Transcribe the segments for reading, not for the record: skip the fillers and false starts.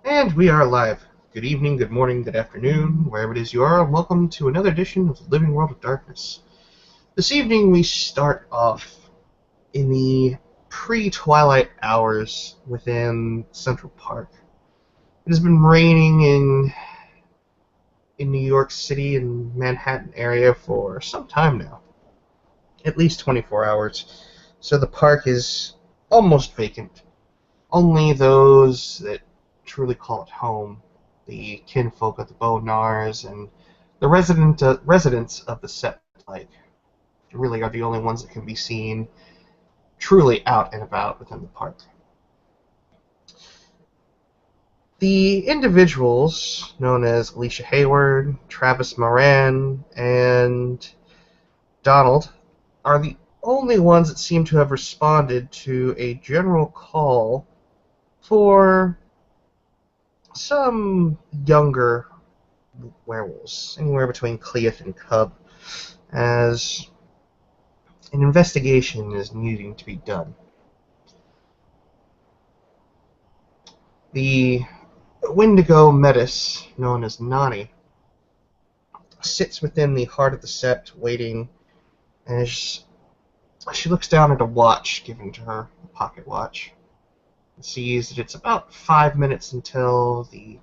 And we are live. Good evening, good morning, good afternoon, wherever it is you are. Welcome to another edition of the Living World of Darkness. This evening we start off in the pre-twilight hours within Central Park. It has been raining in New York City and Manhattan area for some time now, at least 24 hours. So the park is almost vacant. Only those that truly call it home, the kinfolk of the Bonars and the residents of the Sept-like, really are the only ones that can be seen truly out and about within the park. The individuals known as Alicia Hayward, Travis Moran, and Donald are the only ones that seem to have responded to a general call for some younger werewolves, anywhere between Cleith and Cub, as an investigation is needing to be done. The Wendigo Metis, known as Nani, sits within the heart of the sept, waiting, as she looks down at a watch given to her, a pocket watch, and sees that it's about 5 minutes until the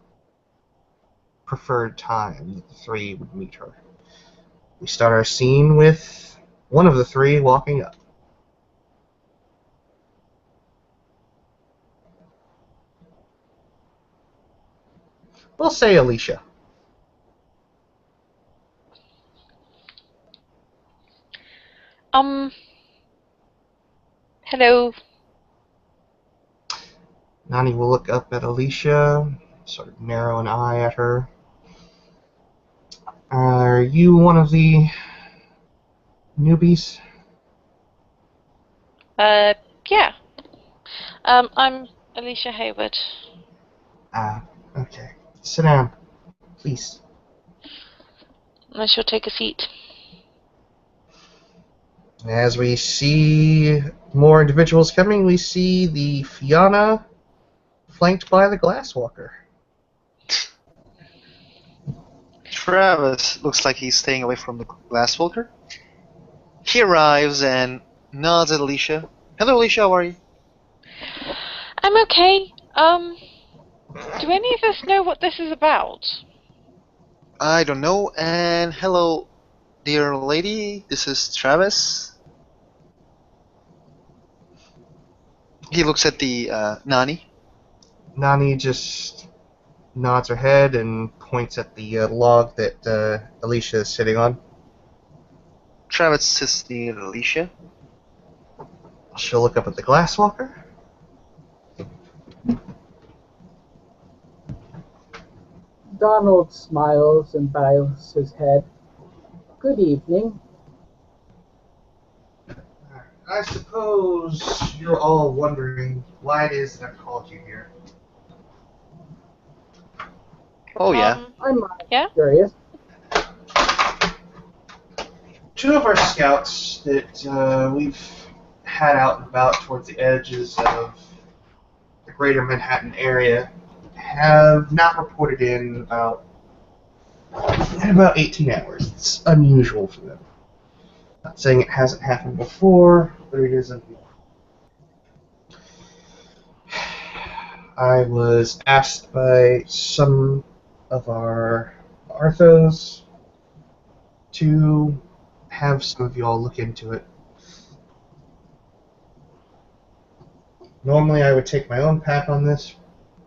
preferred time that the three would meet her. We start our scene with one of the three walking up. We'll say Alicia. Um, Hello. Nani will look up at Alicia, sort of narrow an eye at her. Are you one of the newbies? Yeah. I'm Alicia Hayward. Ah, okay. Sit down, please. I shall take a seat. As we see more individuals coming, we see the Fianna flanked by the Glasswalker. Travis looks like he's staying away from the Glasswalker. He arrives and nods at Alicia. Hello, Alicia, how are you? I'm okay. Do any of us know what this is about? I don't know, and hello, dear lady, this is Travis. He looks at the Nani. Nani just nods her head and points at the log that Alicia is sitting on. Travis sits near Alicia. She'll look up at the Glasswalker. Donald smiles and bows his head. Good evening. I suppose you're all wondering why it is that I've called you here. Oh, yeah. I'm Yeah? curious. Two of our scouts that we've had out and about towards the edges of the greater Manhattan area have not reported in about 18 hours. It's unusual for them. Not saying it hasn't happened before, but it is unusual. I was asked by some of our Arthos to have some of y'all look into it. Normally I would take my own path on this,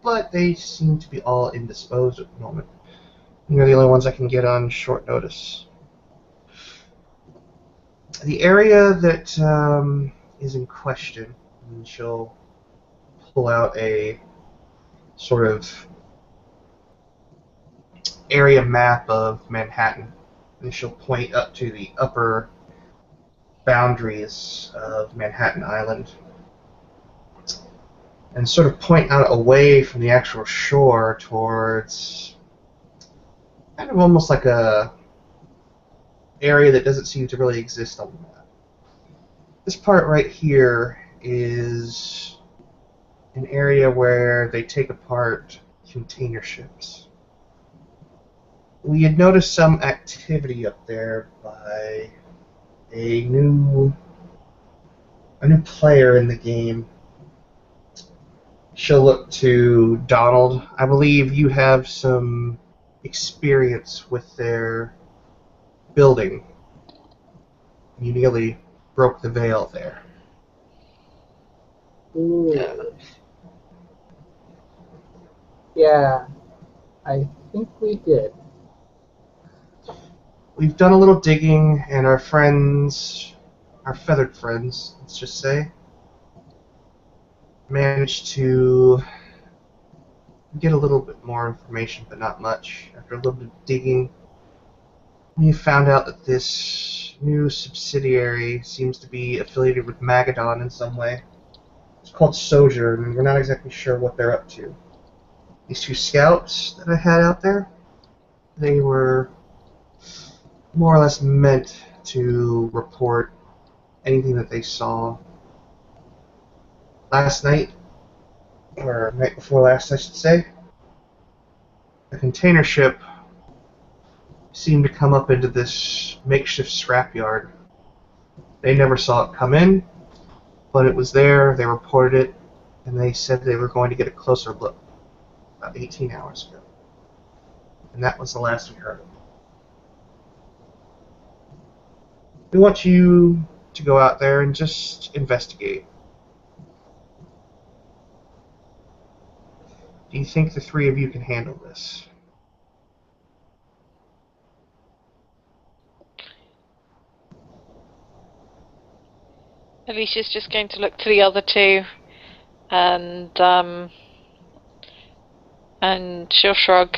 but they seem to be all indisposed at the moment. You're the only ones I can get on short notice. The area that is in question, and she'll pull out a sort of area map of Manhattan, and she'll point up to the upper boundaries of Manhattan Island and sort of point out away from the actual shore towards kind of almost like a area that doesn't seem to really exist on the map. This part right here is an area where they take apart container ships. We had noticed some activity up there by a new player in the game. She'll look to Donald. I believe you have some experience with their building. You nearly broke the veil there. Ooh. Yeah, I think we did. We've done a little digging, and our friends, our feathered friends, let's just say, managed to get a little bit more information, but not much. After a little bit of digging, we found out that this new subsidiary seems to be affiliated with Magadon in some way. It's called Sojourn, and we're not exactly sure what they're up to. These two scouts that I had out there, they were more or less meant to report anything that they saw last night, or night before last, I should say. A container ship seemed to come up into this makeshift scrapyard. They never saw it come in, but it was there, they reported it, and they said they were going to get a closer look about 18 hours ago. And that was the last we heard of it. We want you to go out there and just investigate. Do you think the three of you can handle this? Alicia's just going to look to the other two, and she'll shrug.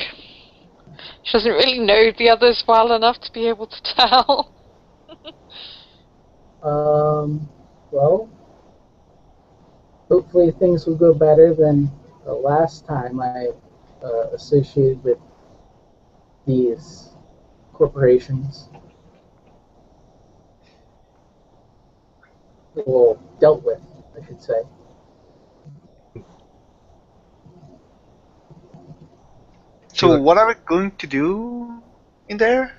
She doesn't really know the others well enough to be able to tell. Well, hopefully things will go better than the last time I associated with these corporations. Well, dealt with, I should say. So what are we going to do in there?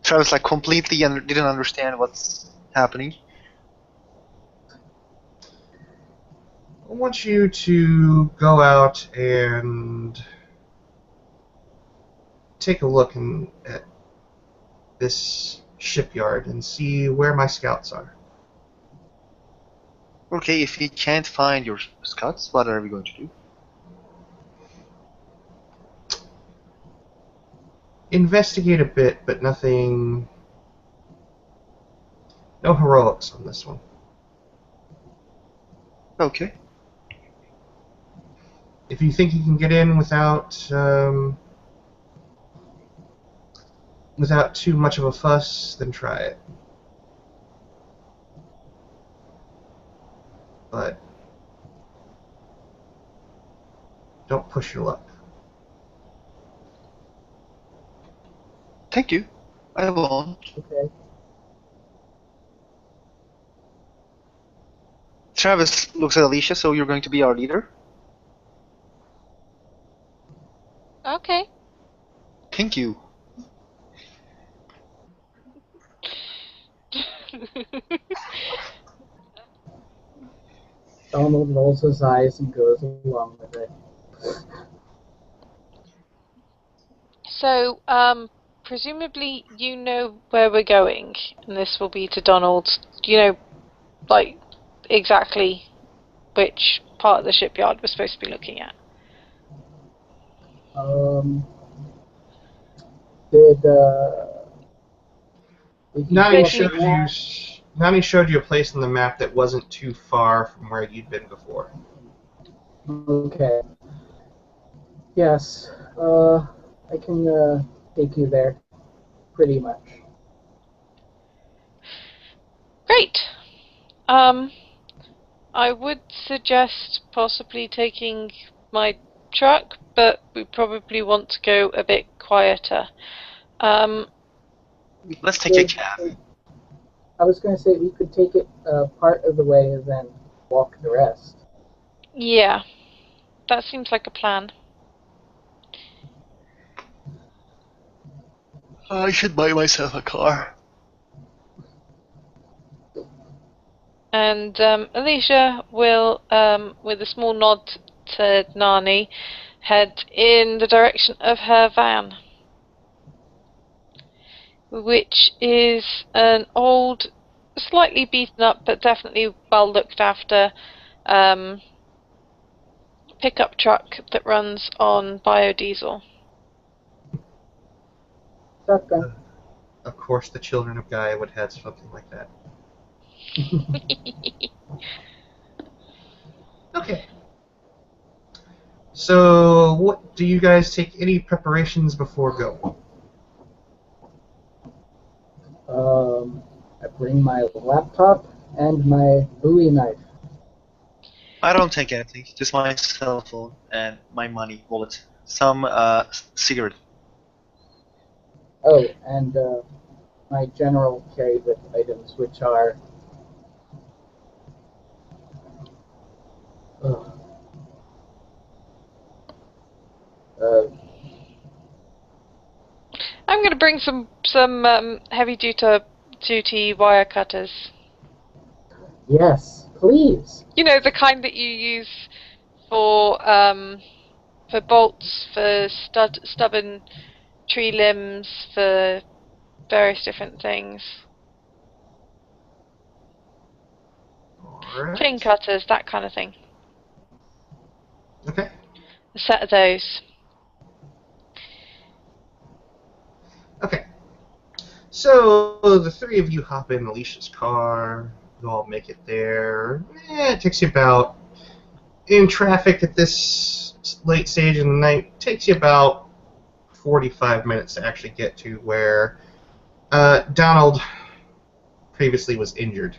Travis completely didn't understand what's happening. I want you to go out and take a look at this shipyard and see where my scouts are. Okay, if we can't find your scouts, what are we going to do? Investigate a bit, but nothing... No heroics on this one. Okay. If you think you can get in without too much of a fuss, then try it. But don't push your luck. Thank you. I won't. Okay. Travis looks at Alicia, so you're going to be our leader? Okay. Thank you. Donald rolls his eyes and goes along with it. So, presumably you know where we're going, and this will be to Donald. Do you know, exactly which part of the shipyard we're supposed to be looking at? Did Nani showed you a place on the map that wasn't too far from where you'd been before. Okay. Yes. I can take you there, pretty much. Great. I would suggest possibly taking my truck, but we probably want to go a bit quieter. Let's take a cab. I was going to say we could take it part of the way and then walk the rest. Yeah, that seems like a plan. I should buy myself a car. And Alicia will, with a small nod to Nani, head in the direction of her van, which is an old, slightly beaten up but definitely well looked after pickup truck that runs on biodiesel. Shotgun. Of course, the children of Gaia would have something like that. Okay. So, what do you guys take any preparations before go? I bring my laptop and my Bowie knife. I don't take anything, just my cell phone and my money wallet. Some cigarette. Oh, and my general carry with items, which are uh, I'm going to bring some heavy duty wire cutters. yes, please. You know, the kind that you use for bolts, for stubborn tree limbs, for various different things. Alright. Chain cutters, that kind of thing. Okay. A set of those. Okay. So, the three of you hop in Alicia's car. You all make it there. It takes you about, in traffic at this late stage in the night, takes you about 45 minutes to actually get to where Donald previously was injured.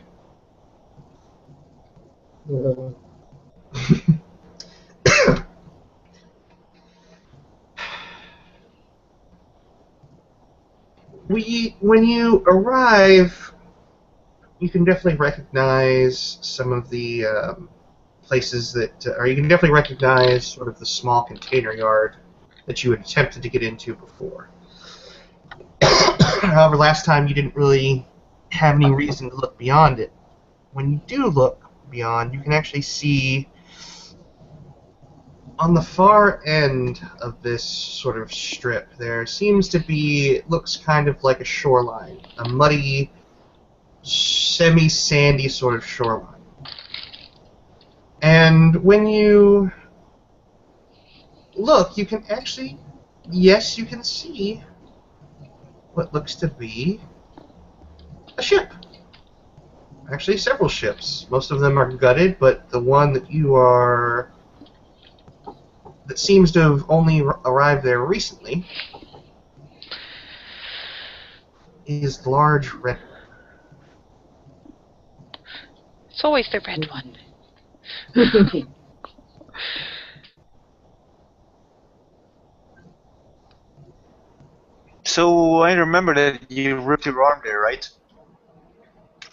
When you arrive, you can definitely recognize some of the places that, or you can definitely recognize sort of the small container yard that you had attempted to get into before. However, last time you didn't really have any reason to look beyond it. When you do look beyond, you can actually see on the far end of this sort of strip, there seems to be, it looks kind of like a shoreline, a muddy, semi-sandy sort of shoreline. And when you look, you can actually, yes, you can see what looks to be a ship. Actually, several ships. Most of them are gutted, but the one that that seems to have only arrived there recently is the large red one. It's always the red one. So I remember that you ripped your arm there, right?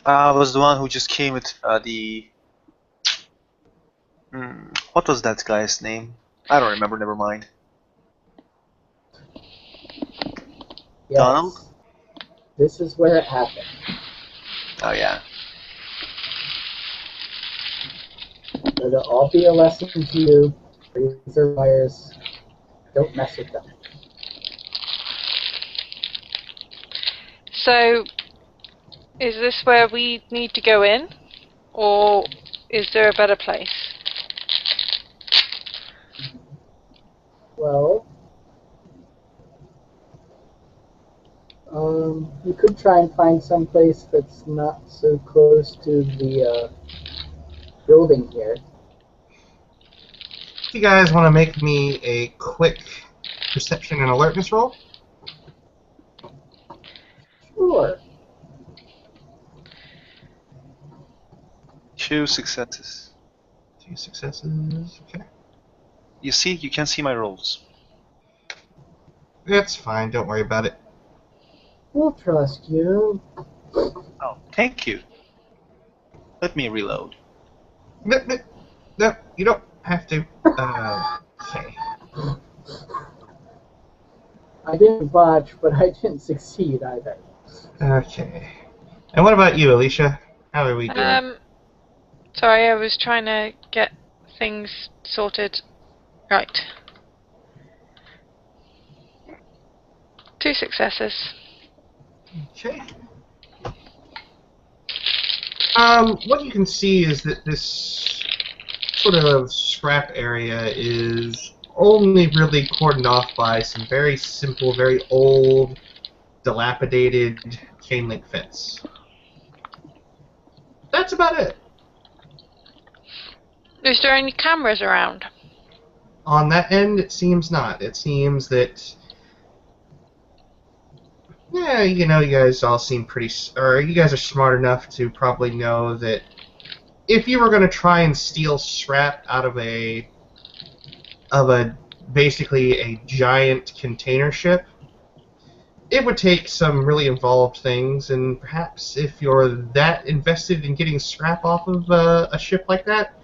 I was the one who just came with what was that guy's name? I don't remember, never mind. Yes. Donald? This is where it happened. Oh yeah. It'll all be a lesson to you. Razor wires, don't mess with them. So, is this where we need to go in? Or is there a better place? Well, you could try and find some place that's not so close to the building here. If you guys want to make me a quick perception and alertness roll? Sure. 2 successes. 2 successes, okay. You see, you can see my rolls. That's fine, don't worry about it. We'll trust you. Oh, thank you. Let me reload. No, you don't have to. Okay. I didn't botch, but I didn't succeed either. Okay. And what about you, Alicia? How are we doing? Sorry, I was trying to get things sorted. Right. 2 successes. Okay. What you can see is that this sort of scrap area is only really cordoned off by some very simple, very old, dilapidated chain link fence. That's about it. Is there any cameras around? On that end, it seems not. It seems that, yeah, you know, you guys all seem pretty, or you guys are smart enough to probably know that if you were going to try and steal scrap out of a basically a giant container ship, it would take some really involved things, and perhaps if you're that invested in getting scrap off of a ship like that,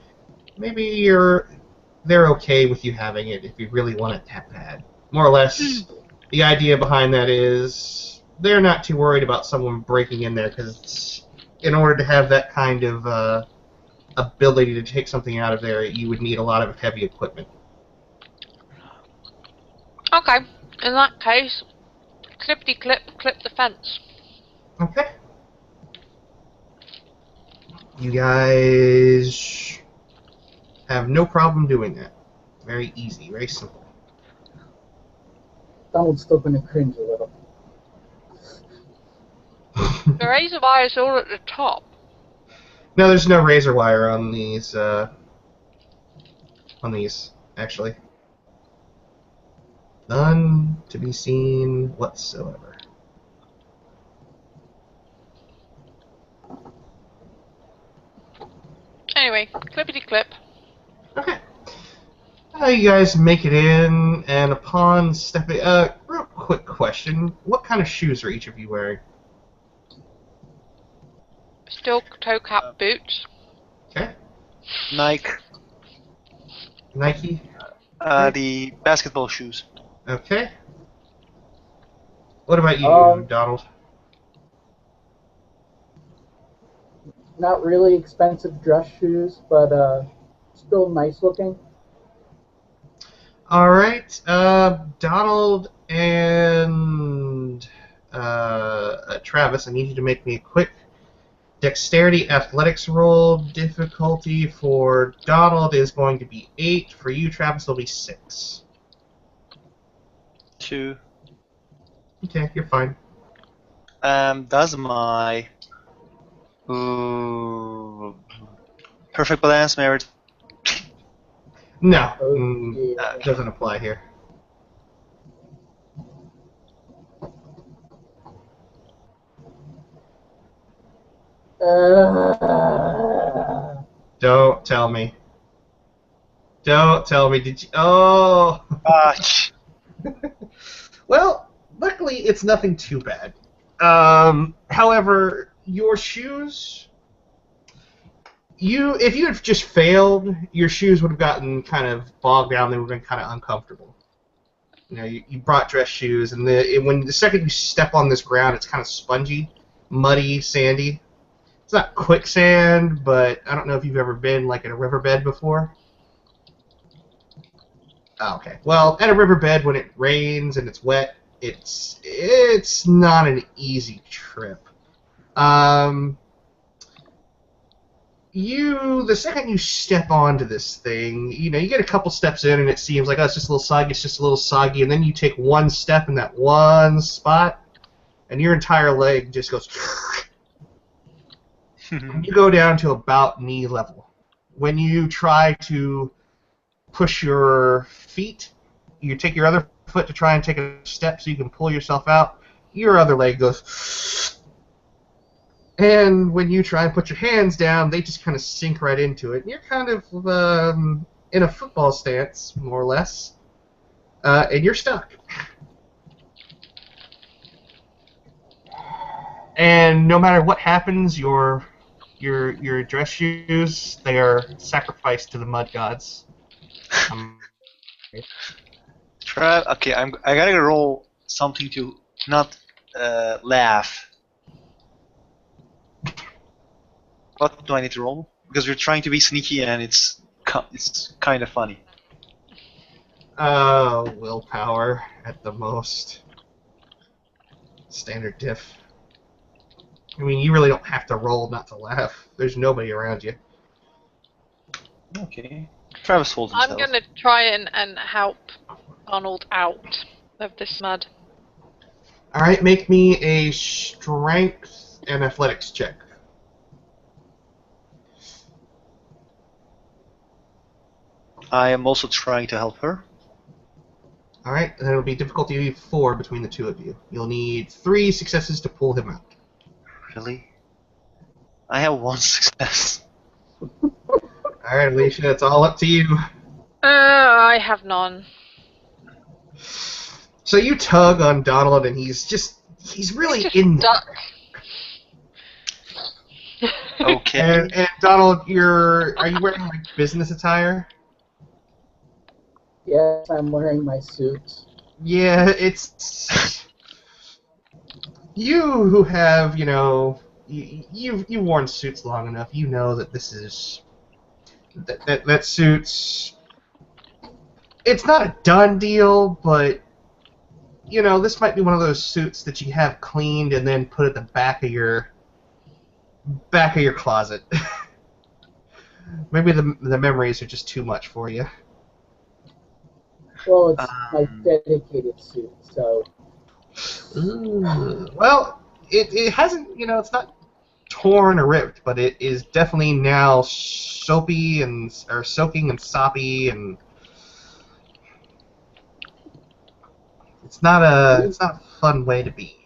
maybe they're okay with you having it if you really want it that bad. More or less, the idea behind that is they're not too worried about someone breaking in there, because in order to have that kind of ability to take something out of there, you would need a lot of heavy equipment. Okay. In that case, clip the fence. Okay. You guys have no problem doing that. Very easy, very simple. Donald's still going to cringe a little. The razor wire is all at the top. No, there's no razor wire on these, actually. None to be seen whatsoever. Anyway, clippity-clip. Okay. You guys make it in, and upon stepping... real quick question. What kind of shoes are each of you wearing? Still toe cap boots. Okay. Nike. Nike? The basketball shoes. Okay. What about you, Donald? Not really expensive dress shoes, but still nice looking. Alright, Donald and Travis, I need you to make me a quick dexterity athletics roll. Difficulty for Donald is going to be 8. For you, Travis, will be 6. 2. Okay, you're fine. Does my perfect balance merit? No, Yeah. doesn't apply here. Don't tell me. Don't tell me. Did you? Oh. Well, luckily it's nothing too bad. However, your shoes. If you had just failed, your shoes would have gotten kind of bogged down. They would have been kind of uncomfortable. You know, you brought dress shoes, and when the second you step on this ground, it's kind of spongy, muddy, sandy. It's not quicksand, but I don't know if you've ever been like in a riverbed before. Oh, okay. Well, at a riverbed, when it rains and it's wet, it's not an easy trip. The second you step onto this thing, you know, you get a couple steps in and it seems like, oh, it's just a little soggy, it's just a little soggy, and then you take one step in that one spot, and your entire leg just goes... You go down to about knee level. When you try to push your feet, you take your other foot to try and take a step so you can pull yourself out, your other leg goes... And when you try and put your hands down, they just kind of sink right into it. And you're kind of in a football stance, more or less, and you're stuck. And no matter what happens, your dress shoes, they are sacrificed to the mud gods. Okay, I gotta roll something to not laugh. What do I need to roll? Because you're trying to be sneaky and it's kind of funny. Willpower at the most. Standard diff. I mean, you really don't have to roll not to laugh. There's nobody around you. Okay. Travis holds himself. I'm gonna try and help Arnold out of this mud. Alright, make me a strength and athletics check. I am also trying to help her. Alright, then it'll be difficulty 4 between the two of you. You'll need 3 successes to pull him out. Really? I have 1 success. Alright, Alicia, it's all up to you. I have none. So you tug on Donald, and he's really Just in there. stuck. Okay. And Donald, are you wearing like business attire? Yes, I'm wearing my suit. Yeah, it's you who have, you've worn suits long enough. You know that this is that suit's. It's not a done deal, but this might be one of those suits that you have cleaned and then put at the back of your closet. Maybe the memories are just too much for you. Well, it's my dedicated suit, so... Ooh. Well, it hasn't, it's not torn or ripped, but it is definitely now soaking and soppy, and it's not a fun way to be.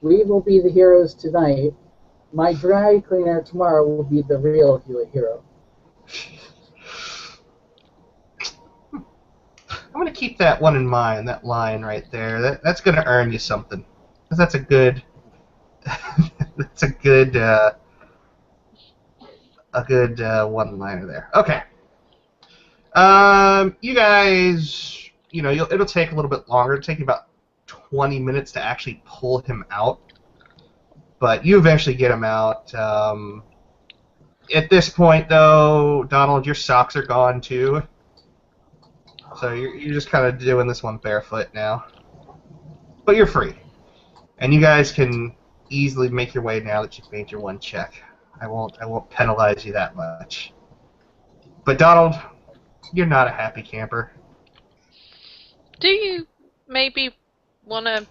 We will be the heroes tonight. My dry cleaner tomorrow will be the real hero. I'm going to keep that one in mind, that line right there. That's going to earn you something. Because that's a good... that's a good one-liner there. Okay. You guys, it'll take a little bit longer. It'll take you about 20 minutes to actually pull him out. But you eventually get him out. At this point, though, Donald, your socks are gone, too. So you're just kind of doing this one barefoot now. But you're free. And you guys can easily make your way now that you've made your one check. I won't penalize you that much. But Donald, you're not a happy camper. Do you maybe want to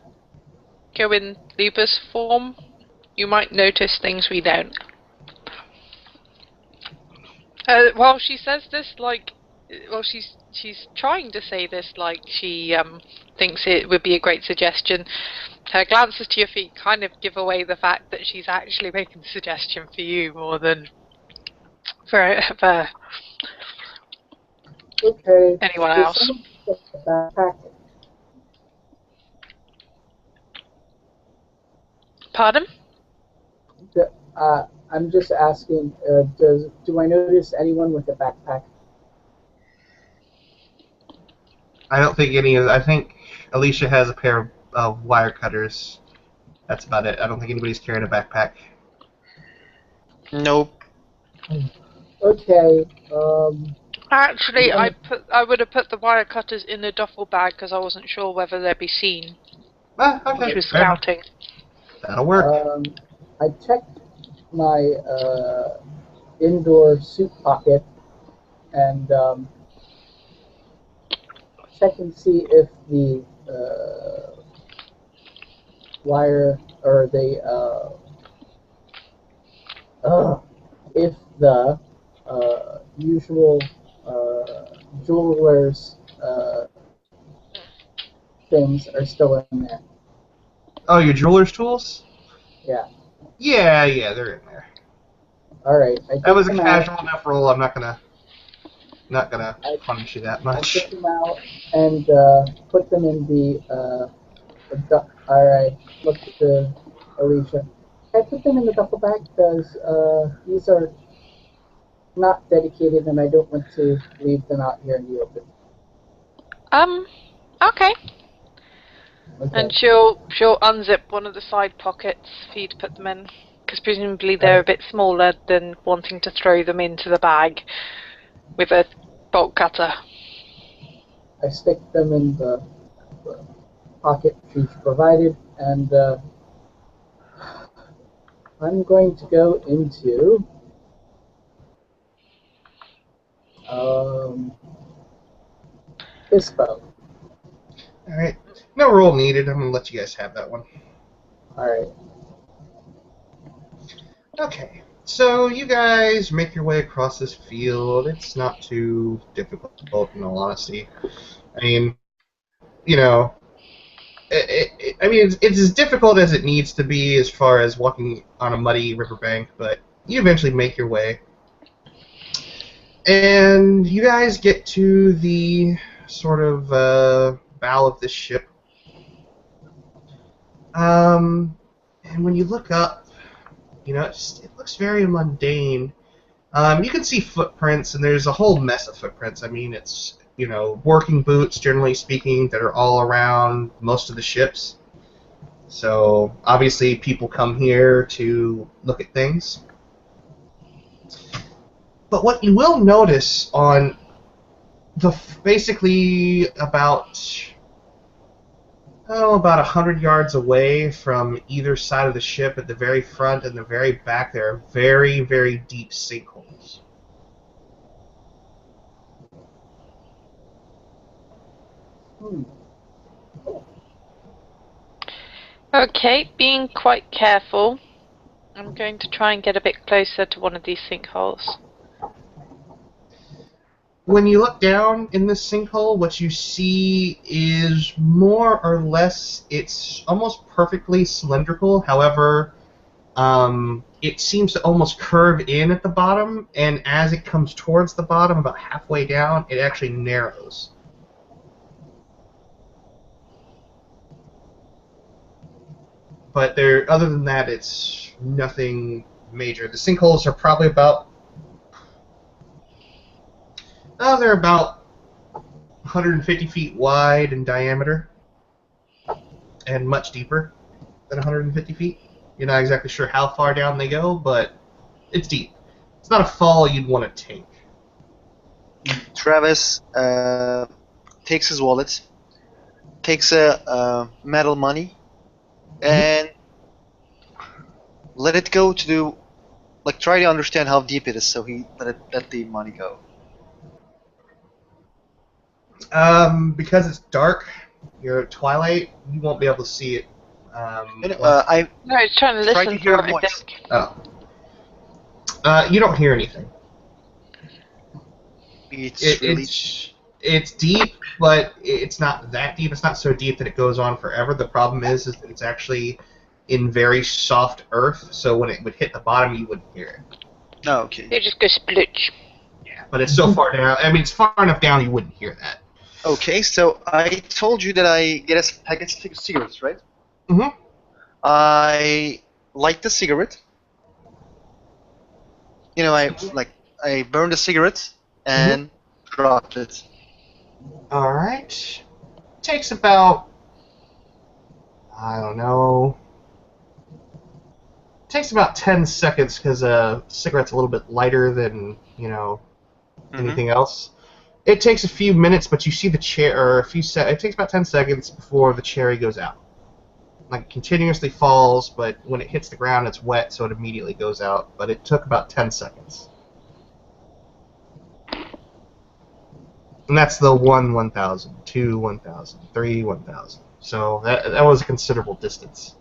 go in Liba's form? You might notice things we don't. Well, she says this like... Well, she's trying to say this like she thinks it would be a great suggestion. Her glances to your feet kind of give away the fact that she's actually making the suggestion for you more than for Okay. anyone else. Pardon? I'm just asking, do I notice anyone with a backpack? I don't think I think Alicia has a pair of wire cutters. That's about it. I don't think anybody's carrying a backpack. Nope. Okay. Actually, Yeah. I would have put the wire cutters in the duffel bag because I wasn't sure whether they'd be seen. Okay. She was Fair enough. scouting. That'll work. I checked my indoor suit pocket and check and see if the wire or if the usual jeweler's things are still in there. Oh, your jeweler's tools? Yeah. Yeah, they're in there. All right. That was a casual enough roll. I'm not gonna punish you that I much. took them out and put them in the. All right. Look to Alicia. I put them in the duffel bag because these are not dedicated, and I don't want to leave them out here in the open. Okay. Okay. And she'll unzip one of the side pockets for you to put them in, because presumably they're a bit smaller than wanting to throw them into the bag with a bolt cutter. I stick them in the pocket she's provided, and I'm going to go into ISPO. Alright. No roll needed. I'm going to let you guys have that one. Alright. Okay. So you guys make your way across this field. It's not too difficult, in all honesty. I mean, you know, it's as difficult as it needs to be as far as walking on a muddy riverbank, but you eventually make your way. And you guys get to the sort of bow of this ship. And when you look up, you know, it looks very mundane. You can see footprints, and there's a whole mess of footprints. I mean, it's, you know, working boots, generally speaking, that are all around most of the ships. So, obviously, people come here to look at things. But what you will notice on basically about 100 yards away from either side of the ship, at the very front and the very back, there are very, very deep sinkholes. Okay, being quite careful, I'm going to try and get a bit closer to one of these sinkholes. When you look down in this sinkhole, what you see is more or less, it's almost perfectly cylindrical. However, it seems to almost curve in at the bottom, and as it comes towards the bottom, about halfway down, it actually narrows. But other than that, it's nothing major. The sinkholes are probably they're about 150 feet wide in diameter, and much deeper than 150 feet. You're not exactly sure how far down they go, but it's deep. It's not a fall you'd want to take. Travis takes his wallet, takes a metal money, and let it go to do, like, try to understand how deep it is, so he let the money go. Because it's dark, you're at twilight, you won't be able to see it. I No, it's trying to try listen to hear for a it, I voice. think. Oh. You don't hear anything. It's It's deep, but it's not that deep. It's not so deep that it goes on forever. The problem is that it's actually in very soft earth, so when it would hit the bottom, you wouldn't hear it. Oh, okay. It just goes splitch. Yeah, but it's so far down. I mean, it's far enough down you wouldn't hear that. Okay, so I told you that I get a packet of cigarettes, right? Mm-hmm. I light the cigarette. You know, I burn the cigarette and drop it. All right. Takes about, I don't know. Takes about 10 seconds because a cigarette's a little bit lighter than, you know, anything else. It takes a few minutes, but you see the it takes about 10 seconds before the cherry goes out. Like, continuously falls, but when it hits the ground, it's wet, so it immediately goes out. But it took about 10 seconds. And that's the 1,000, 2, 1,000, 3, 1,000. So that was a considerable distance.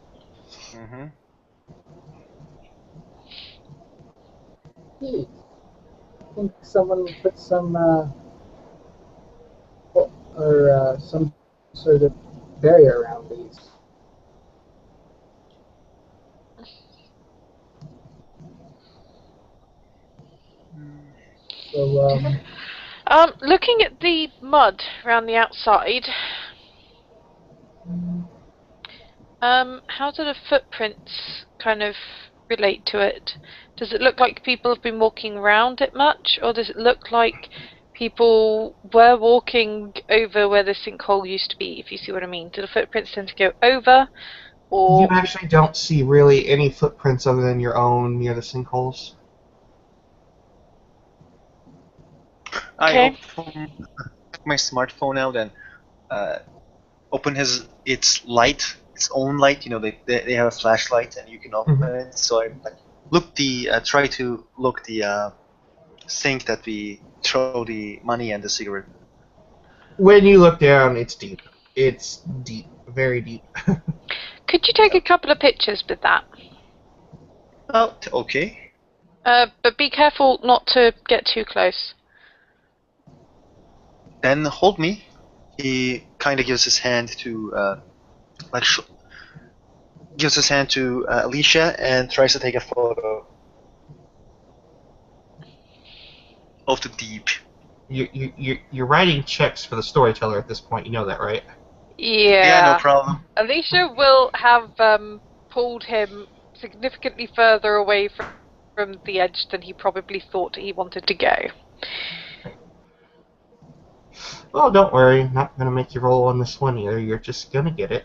Hey, I think someone put some some sort of barrier around these. So, Looking at the mud around the outside, how do the footprints kind of relate to it? Does it look like people have been walking around it much, or does it look like people were walking over where the sinkhole used to be, if you see what I mean. Do the footprints tend to go over, or... You actually don't see really any footprints other than your own near the sinkholes. Okay. I open my smartphone out and open its light, its own light. You know, they have a flashlight and you can open it. So I try to look the sink that we throw the money and the cigarette. When you look down, it's deep. It's deep, very deep. Could you take a couple of pictures with that? Oh, okay. But be careful not to get too close. Then hold me. He kind of gives his hand to Alicia and tries to take a photo of the deep. You're writing checks for the storyteller at this point. You know that, right? Yeah. No problem. Alicia will have pulled him significantly further away from the edge than he probably thought he wanted to go. Well, don't worry. Not gonna make you roll on this one either. You're just gonna get it.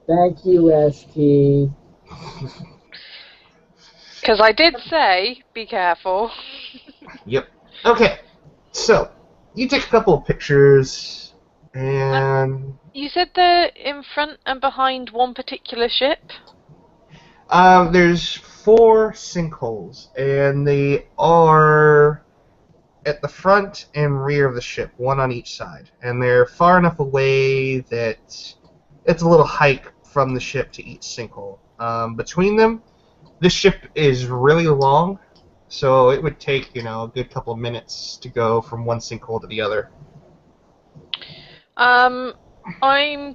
Thank you, ST. Because I did say, be careful. Yep. Okay. So, you take a couple of pictures, and... You said they're in front and behind one particular ship? There's 4 sinkholes, and they are at the front and rear of the ship, one on each side. And they're far enough away that it's a little hike from the ship to each sinkhole. Between them, this ship is really long, so it would take, a good couple of minutes to go from one sinkhole to the other. I'm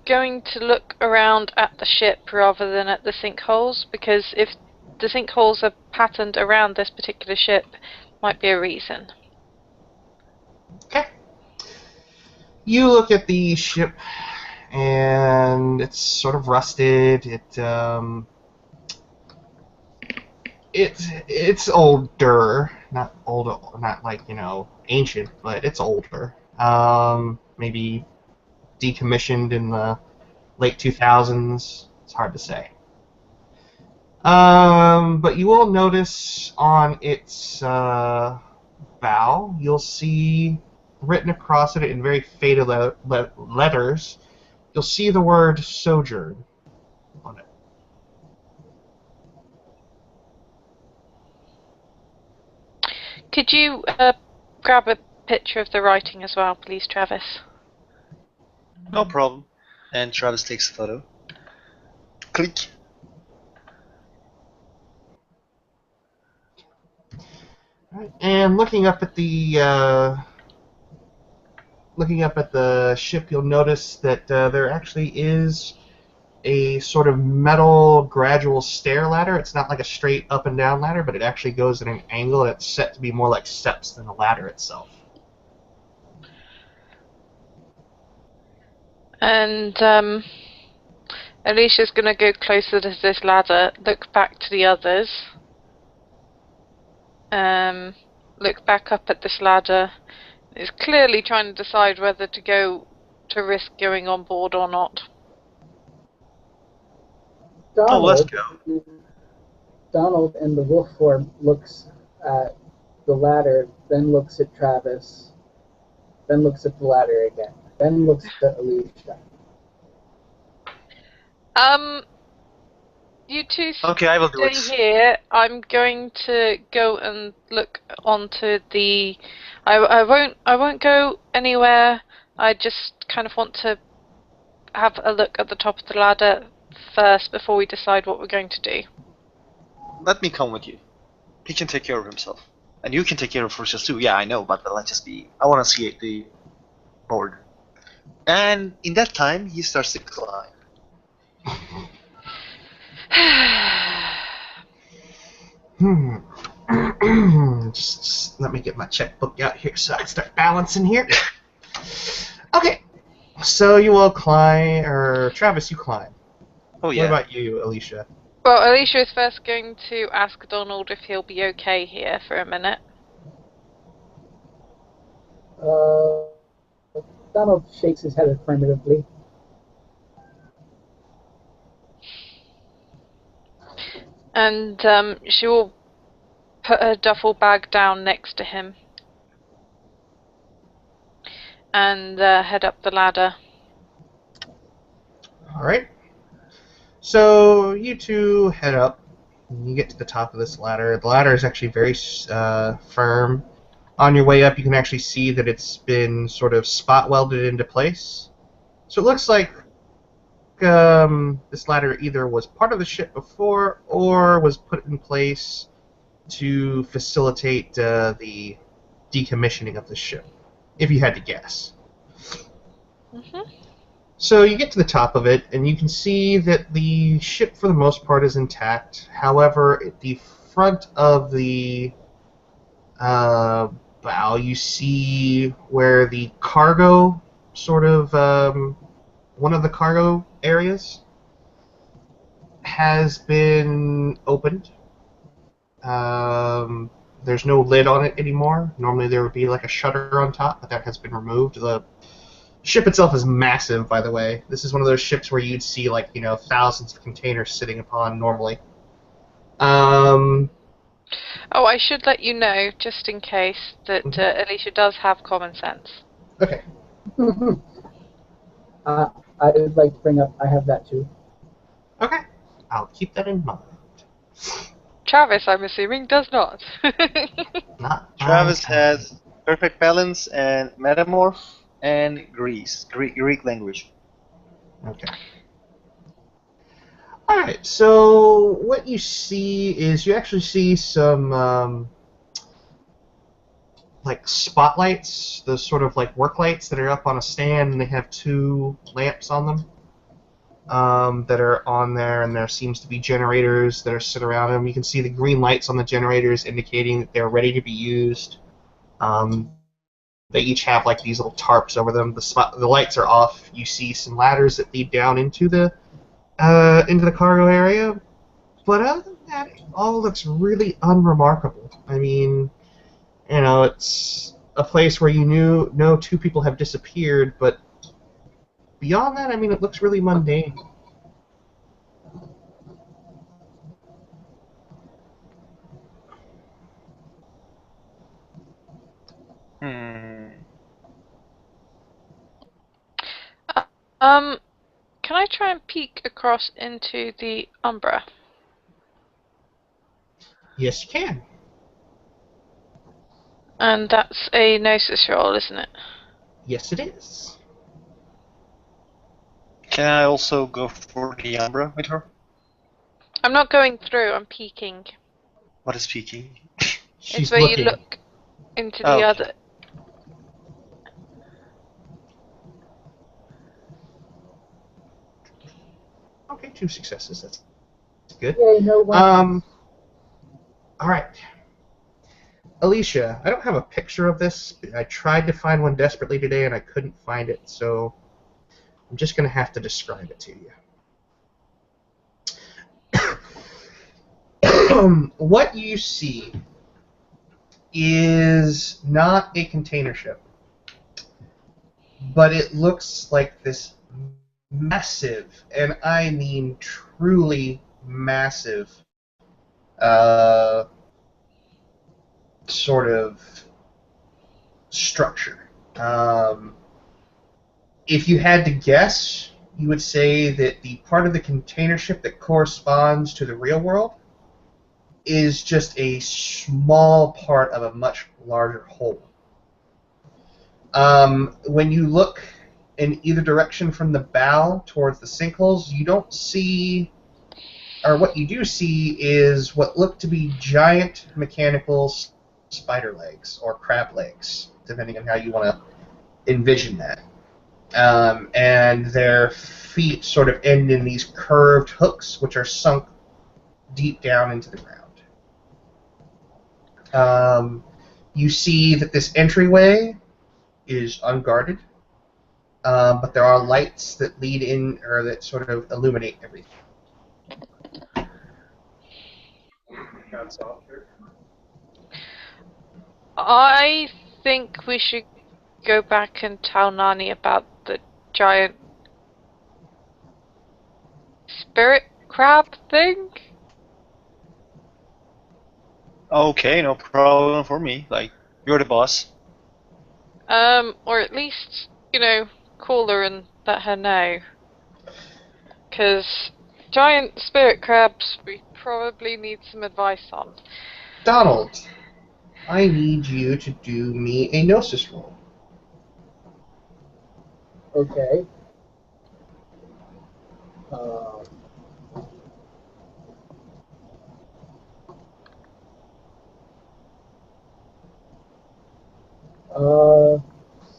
going to look around at the ship rather than at the sinkholes, because if the sinkholes are patterned around this particular ship, might be a reason. Okay. You look at the ship, and it's sort of rusted. It's older, not old, not like ancient, but it's older. Maybe decommissioned in the late 2000s. It's hard to say. But you will notice on its bow, you'll see written across it in very faded letters, you'll see the word Sojourn on it. Could you grab a picture of the writing as well, please, Travis? No problem. And Travis takes a photo. Click. Right. And looking up at the ship, you'll notice that there actually is a sort of metal gradual stair ladder. It's not like a straight up and down ladder, but it actually goes at an angle, and it's set to be more like steps than a ladder itself. And Alicia's going to go closer to this ladder, look back to the others, look back up at this ladder. Is clearly trying to decide whether to risk going on board or not. Let's go. Donald in the wolf form looks at the ladder, then looks at Travis, then looks at the ladder again, then looks at Alicia. You two Okay, I will do it. stay here. I'm going to go and look onto the... I won't go anywhere. I just kind of want to have a look at the top of the ladder first before we decide what we're going to do. Let me come with you. He can take care of himself. And you can take care of yourself too. Yeah, I know, but let's just be... I want to see the board. And in that time, he starts to climb. Just let me get my checkbook out here so I can start balancing here. Okay, so you will climb, or Travis, you climb. Oh yeah. What about you, Alicia? Well, Alicia is first going to ask Donald if he'll be okay here for a minute. Donald shakes his head affirmatively. And she will put her duffel bag down next to him and head up the ladder. Alright. So you two head up. And you get to the top of this ladder. The ladder is actually very firm. On your way up, you can actually see that it's been sort of spot welded into place. So it looks like this ladder either was part of the ship before or was put in place to facilitate the decommissioning of the ship, if you had to guess. Mm-hmm. So you get to the top of it, and you can see that the ship, for the most part, is intact. However, at the front of the bow, you see where the cargo, sort of, one of the cargo areas has been opened. There's no lid on it anymore. Normally there would be like a shutter on top, but that has been removed. The ship itself is massive, by the way. This is one of those ships where you'd see, like, thousands of containers sitting upon normally. Oh, I should let you know, just in case, that Alicia does have common sense. Okay. I would like to bring up, I have that too. Okay. I'll keep that in mind. Travis, I'm assuming, does not. Not Travis my has perfect balance and metamorph and Greek language. Okay. Alright, so what you see is you actually see some, like, spotlights, those sort of, like, work lights that are up on a stand, and they have two lamps on them that are on there, and there seems to be generators that are sit around them. You can see the green lights on the generators indicating that they're ready to be used. They each have, like, these little tarps over them. The lights are off. You see some ladders that lead down into the cargo area, but other than that, it all looks really unremarkable. I mean, it's a place where you know two people have disappeared, but beyond that, I mean, it looks really mundane. Can I try and peek across into the Umbra? Yes, you can. And that's a gnosis roll, isn't it? Yes, it is. Can I also go for the Umbra with her? I'm not going through, I'm peeking. What is peeking? She's It's where looking. you look into the Oh, okay. other... Okay, 2 successes. That's good. Yay, no one. All right. Alicia, I don't have a picture of this. I tried to find one desperately today, and I couldn't find it, so I'm just going to have to describe it to you. What you see is not a container ship, but it looks like this massive, and I mean truly massive, sort of structure. If you had to guess, you would say that the part of the container ship that corresponds to the real world is just a small part of a much larger whole. When you look in either direction from the bow towards the sinkholes, you don't see, or what you do see is what look to be giant mechanical spider legs or crab legs, depending on how you want to envision that. And their feet sort of end in these curved hooks, which are sunk deep down into the ground. You see that this entryway is unguarded, but there are lights that lead in, or that sort of illuminate everything. I think we should go back and tell Nani about the giant spirit crab thing? Okay, no problem for me. Like, you're the boss. Or at least, call her and let her know. Because giant spirit crabs, we probably need some advice on. Donald, I need you to do me a gnosis roll. Okay.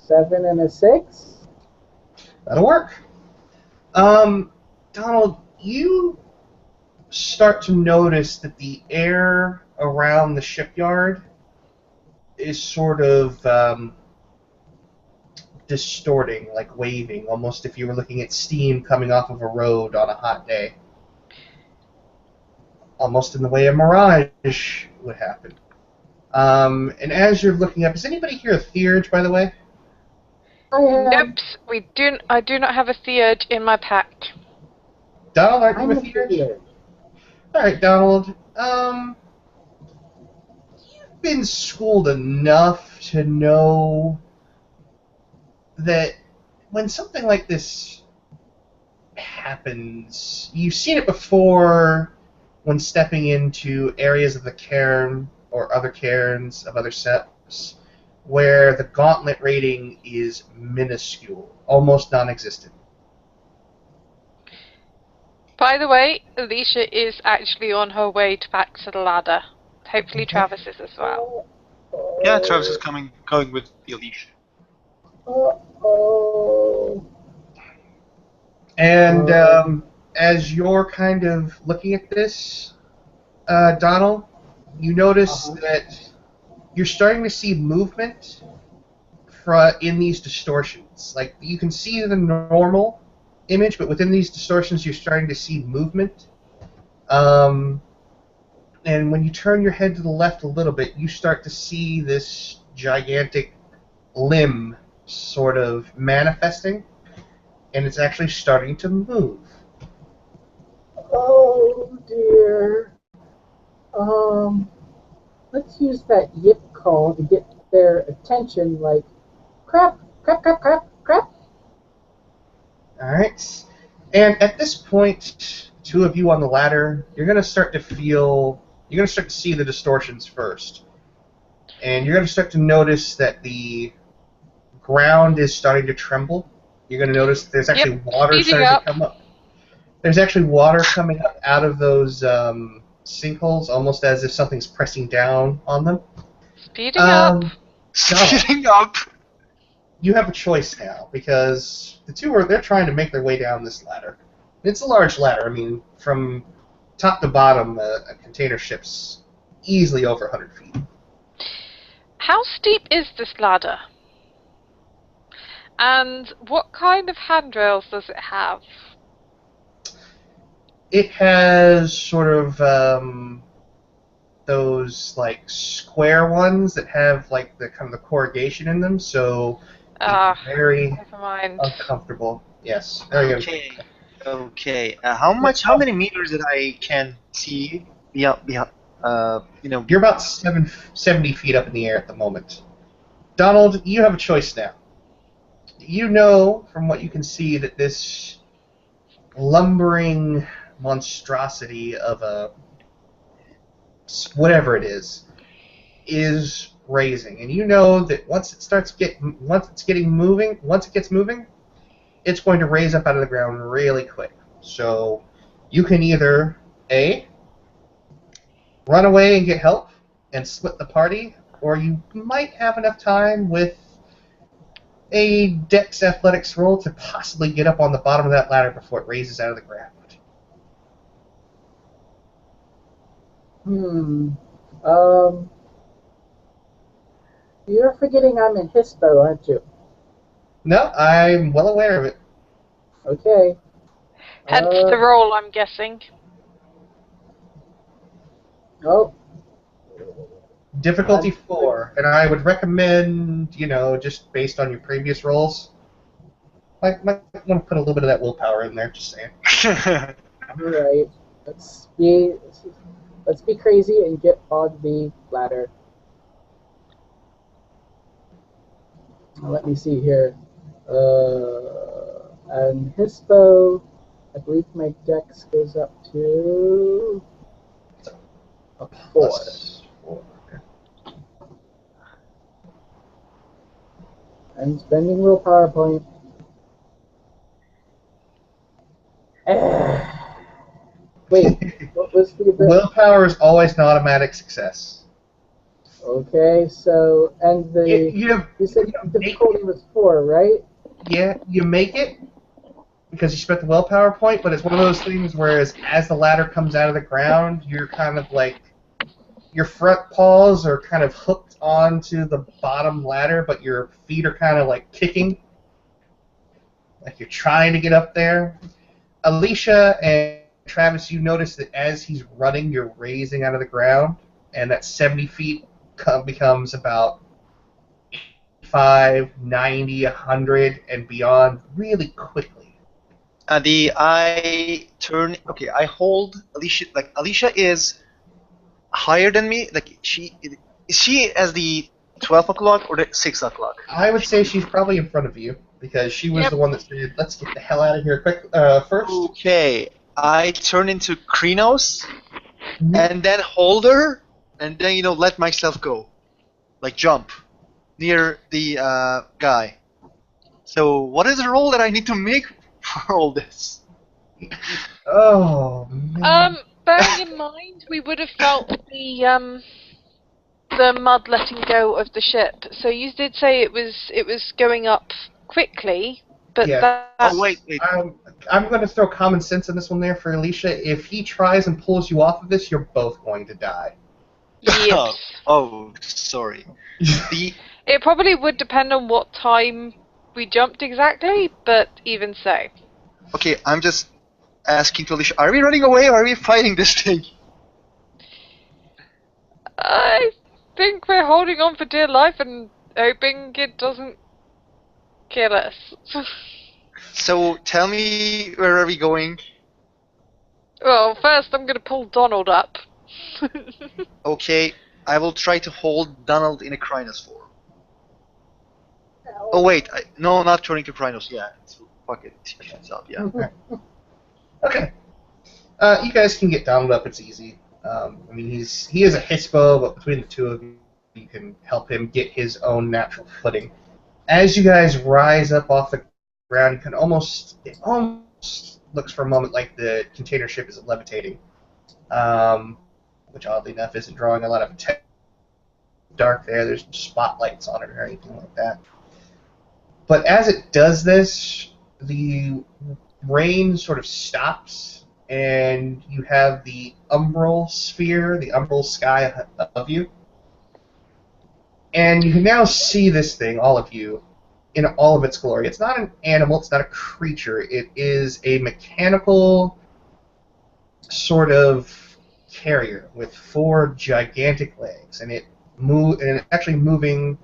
7 and a 6. That'll work. Donald, you start to notice that the air around the shipyard is sort of distorting, like waving, almost if you were looking at steam coming off of a road on a hot day. Almost in the way a mirage would happen. And as you're looking up, is anybody here a theurge, by the way? I am. Nope, I do not have a theurge in my pack. Donald, aren't you I'm a a theurge? theurge. Alright, Donald. You've been schooled enough to know that when something like this happens, you've seen it before when stepping into areas of the cairn or other cairns of other septs where the gauntlet rating is minuscule, almost non-existent. By the way, Alicia is actually on her way back to the ladder. Hopefully Okay. Travis is as well. Yeah, Travis is going with the Alicia. Uh-oh. And as you're kind of looking at this, Donald, you notice that you're starting to see movement in these distortions. Like, you can see the normal image, but within these distortions, you're starting to see movement. And when you turn your head to the left a little bit, you start to see this gigantic limb sort of manifesting, and it's actually starting to move. Oh dear. Let's use that yip call to get their attention, like, crap, crap, crap, crap, crap. Alright. And at this point, two of you on the ladder, you're going to start to see the distortions first. And you're going to start to notice that the ground is starting to tremble. You're going to notice there's actually water starting to come up. There's actually water coming up out of those sinkholes, almost as if something's pressing down on them. Speeding up. Speeding up. You have a choice now, because the two they're trying to make their way down this ladder. It's a large ladder. I mean, from top to bottom, a container ship's easily over 100 feet. How steep is this ladder? And what kind of handrails does it have? It has sort of those like square ones that have like the kind of the corrugation in them, so it's very never mind. uncomfortable. Yes. Very Okay. Okay. How many meters that I can see beyond? You're about 70 feet up in the air at the moment. Donald, you have a choice now. You know from what you can see that this lumbering monstrosity of a whatever it is raising, and you know that once it gets moving, it's going to raise up out of the ground really quick. So you can either A, run away and get help and split the party, or you might have enough time with a Dex Athletics roll to possibly get up on the bottom of that ladder before it raises out of the ground. You're forgetting I'm in Hispo, aren't you? No, I'm well aware of it. Okay. Hence the roll, I'm guessing. Oh. Difficulty 4, and I would recommend, just based on your previous rolls, might want to put a little bit of that willpower in there. Just saying. Right. Let's be crazy and get on the ladder. Now, let me see here. And his bow, I believe my dex goes up to a 4. +4. Okay. I'm spending willpower point. Wait, what was the ability? Willpower is always an automatic success. Okay, so, and the, you said difficulty was 4, right? Yeah, you make it because you spent the willpower point, but it's one of those things where as the ladder comes out of the ground, you're kind of like, your front paws are kind of hooked onto the bottom ladder, but your feet are kind of like kicking, like you're trying to get up there. Alicia and Travis, you notice that as he's running, you're raising out of the ground, and that 70 feet becomes about 85, 90, 100, and beyond really quickly. I turn. Okay, I hold Alicia. Like Alicia is higher than me. Like is she as the 12 o'clock or the 6 o'clock? I would say she's probably in front of you because she was the one that said, "Let's get the hell out of here quick first." Okay, I turn into Krynos and then hold her, and then let myself go, like jump near the guy. So what is the roll that I need to make for all this? Oh man. Bearing in mind, we would have felt the mud letting go of the ship. So you did say it was going up quickly, but Yeah. Oh wait. I'm going to throw common sense in this one there for Alicia. If he tries and pulls you off of this, you're both going to die. Yes. Oh, sorry. It probably would depend on what time we jumped exactly, but even so. Okay, I'm just asking to Alicia, are we running away or are we fighting this thing? I think we're holding on for dear life and hoping it doesn't kill us. So tell me, where are we going? Well, first I'm going to pull Donald up. Okay, I will try to hold Donald in a Krynos form. Oh wait, no, not turning to Krynos. Yeah, fuck it, it's up. Yeah. Okay. You guys can get Donald up. It's easy. I mean, he is a hispo, but between the two of you, you can help him get his own natural footing. As you guys rise up off the ground, you can it almost looks for a moment like the container ship is levitating, which oddly enough isn't drawing a lot of attention. Dark there. There's spotlights on it or anything like that. But as it does this, the rain sort of stops, and you have the umbral sphere, the umbral sky above you. And you can now see this thing, all of you, in all of its glory. It's not an animal, it's not a creature. It is a mechanical sort of carrier with 4 gigantic legs, and it's actually moving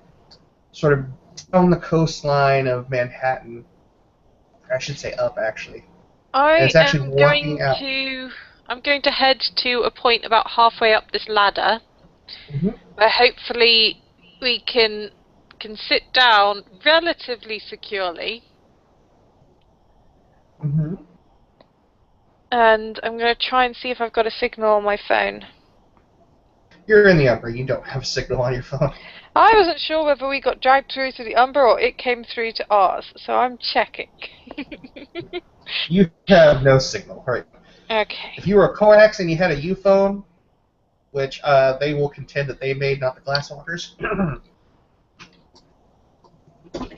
sort of down the coastline of Manhattan. I should say up, actually. I'm going to head to a point about halfway up this ladder, where hopefully we can sit down relatively securely. And I'm going to try and see if I've got a signal on my phone. You're in the Umbra. You don't have a signal on your phone. I wasn't sure whether we got dragged through to the Umbra or it came through to ours, so I'm checking. You have no signal. Right. Okay. If you were a Korax and you had a U-phone, which they will contend that they made, not the Glasswalkers,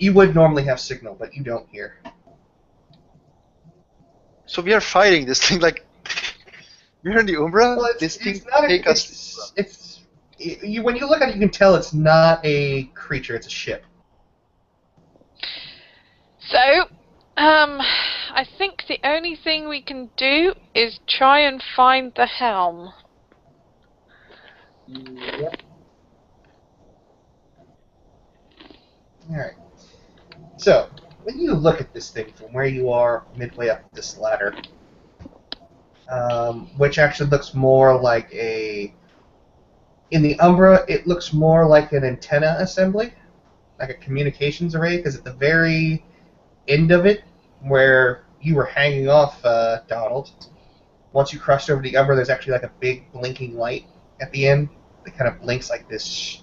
you would normally have signal, but you don't here. So we are fighting this thing like we're in the Umbra. Well, this thing take us. When you look at it, you can tell it's not a creature; it's a ship. So, I think the only thing we can do is try and find the helm. Yep. Alright. So, when you look at this thing from where you are midway up this ladder, which actually looks more like a... In the Umbra, it looks more like an antenna assembly, like a communications array, because at the very end of it, where you were hanging off Donald, once you crossed over the Umbra, there's actually like a big blinking light at the end that kind of blinks like this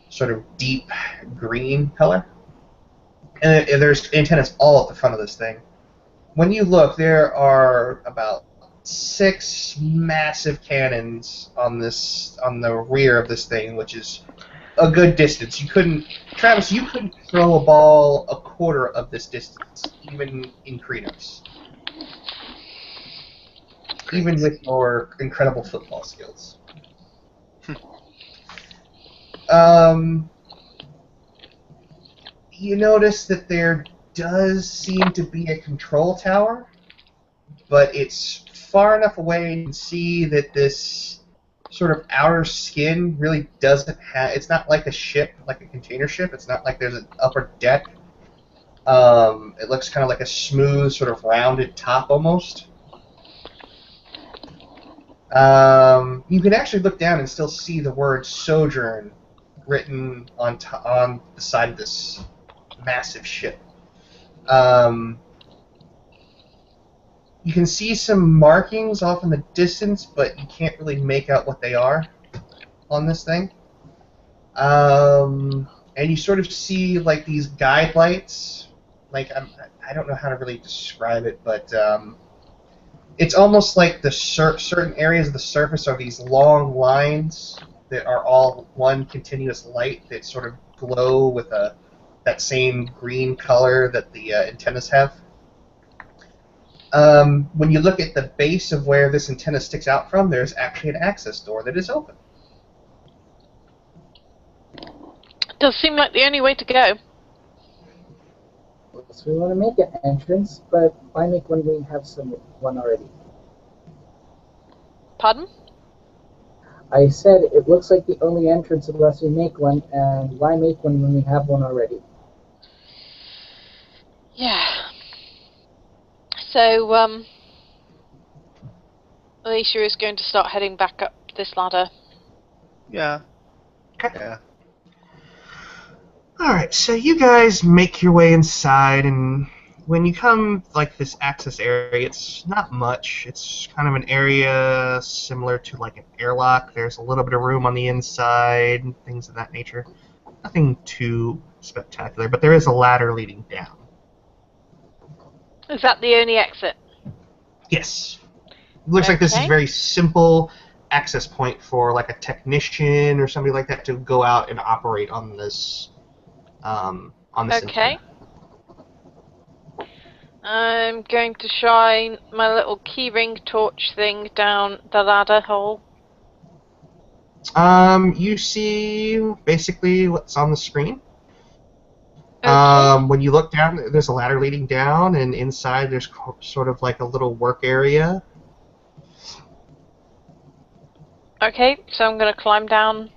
sort of deep green color. And there's antennas all at the front of this thing. When you look, there are about 6 massive cannons on the rear of this thing, which is a good distance. Travis, you couldn't throw a ball a quarter of this distance, even in Krenos. Even with your incredible football skills. You notice that there does seem to be a control tower, but it's far enough away you can see that this sort of outer skin really doesn't have... It's not like a ship, like a container ship. It's not like there's an upper deck. It looks kind of like a smooth, sort of rounded top almost. You can actually look down and still see the word Sojourn written on the side of this massive ship. You can see some markings off in the distance, but you can't really make out what they are on this thing. And you sort of see like these guide lights. Like I don't know how to really describe it, but it's almost like the certain areas of the surface are these long lines that are all one continuous light that sort of glow with that same green color that the antennas have. When you look at the base of where this antenna sticks out from, there's actually an access door that is open. Does seem like the only way to go. So we want to make an entrance, but why make one when we have one already? Pardon? I said it looks like the only entrance unless we make one, and why make one when we have one already? Yeah. So, Alicia is going to start heading back up this ladder. Yeah. Okay. Yeah. Alright, so you guys make your way inside, and when you come, like, this access area, it's not much. It's kind of an area similar to, like, an airlock. There's a little bit of room on the inside, and things of that nature. Nothing too spectacular, but there is a ladder leading down. Is that the only exit? Yes. It looks like this is a very simple access point for, like, a technician or somebody like that to go out and operate on this Okay. I'm going to shine my little keyring torch thing down the ladder hole. You see basically what's on the screen. Okay. When you look down, there's a ladder leading down, and inside there's sort of like a little work area. Okay, so I'm going to climb down.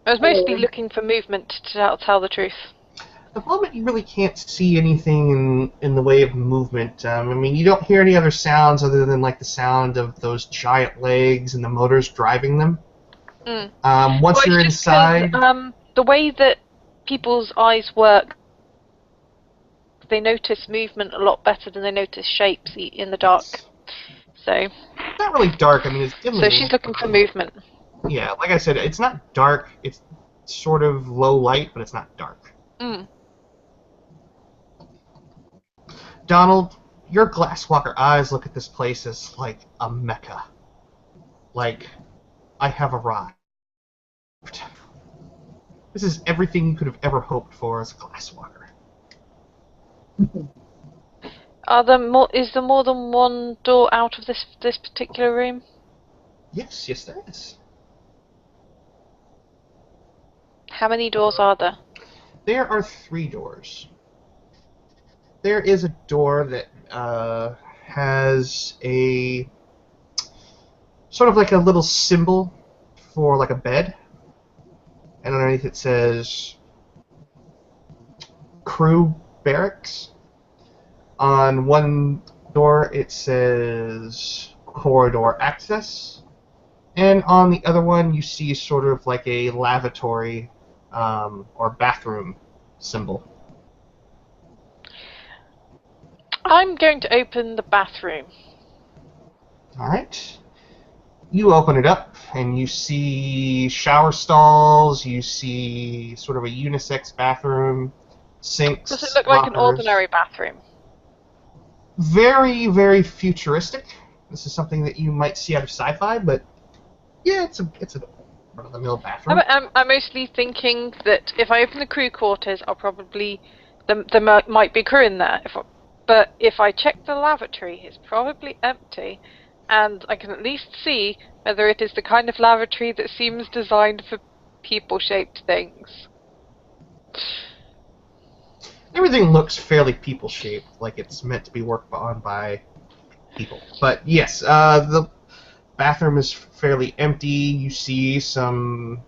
I was mostly looking for movement, to tell the truth. At the moment, you really can't see anything in the way of movement. I mean, you don't hear any other sounds other than like the sound of those giant legs and the motors driving them. Once you're inside, the way that people's eyes work, they notice movement a lot better than they notice shapes in the dark. So it's not really dark. I mean, it's dimly. So she's looking for movement. Yeah, like I said, it's not dark. It's sort of low light, but it's not dark. Donald, your Glasswalker eyes look at this place as like a mecca. Like, I have arrived. This is everything you could have ever hoped for as a Glasswalker. Is there more than one door out of this particular room? Yes, there is. How many doors are there? There are 3 doors. There is a door that has a sort of like a little symbol for like a bed, and underneath it says crew barracks. On one door it says corridor access, and on the other one you see sort of like a lavatory or bathroom symbol. I'm going to open the bathroom. Alright. You open it up, and you see shower stalls, you see sort of a unisex bathroom, sinks, Does it look like an lockers. ordinary bathroom? Very, very futuristic. This is something that you might see out of sci-fi, but yeah, it's a run-of-the-mill bathroom. I'm mostly thinking that if I open the crew quarters, I'll probably... There might be crew in there. But if I check the lavatory, it's probably empty. And I can at least see whether it is the kind of lavatory that seems designed for people-shaped things. Everything looks fairly people-shaped, like it's meant to be worked on by people. But yes, the bathroom is fairly empty. You see some...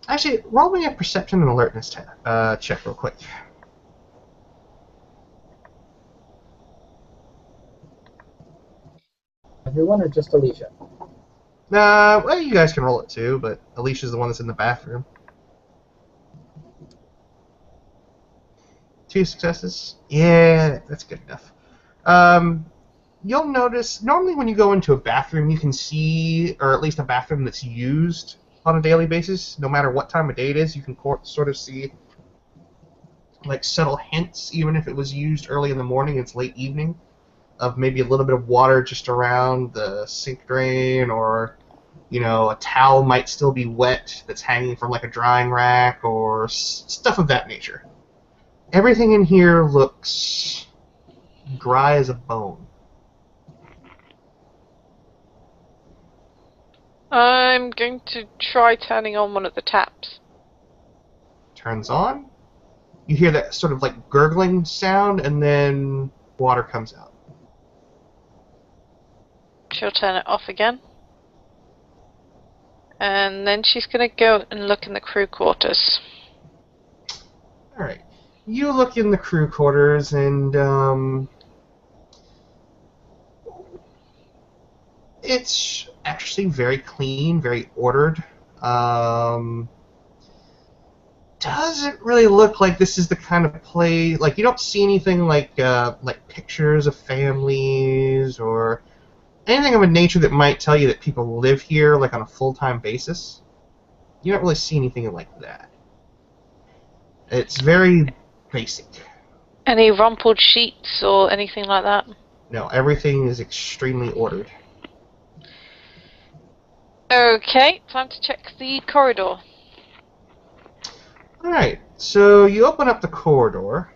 Actually, roll me a perception and alertness check real quick. Everyone or just Alicia? Well, you guys can roll it too, but Alicia's the one that's in the bathroom. 2 successes? Yeah, that's good enough. You'll notice, normally when you go into a bathroom, you can see, or at least a bathroom that's used on a daily basis, no matter what time of day it is, you can sort of see like subtle hints, even if it was used early in the morning, it's late evening, of maybe a little bit of water just around the sink drain, or, you know, a towel might still be wet that's hanging from like a drying rack, or stuff of that nature. Everything in here looks dry as a bone. I'm going to try turning on one of the taps. Turns on. You hear that sort of like gurgling sound, and then water comes out. She'll turn it off again. And then she's going to go and look in the crew quarters. Alright. You look in the crew quarters, and it's actually very clean, very ordered. Doesn't really look like this is the kind of place, like, you don't see anything like pictures of families or anything of a nature that might tell you that people live here like on a full-time basis. You don't really see anything like that. It's very basic. Any rumpled sheets or anything like that? No, everything is extremely ordered. Okay, time to check the corridor. Alright, so you open up the corridor,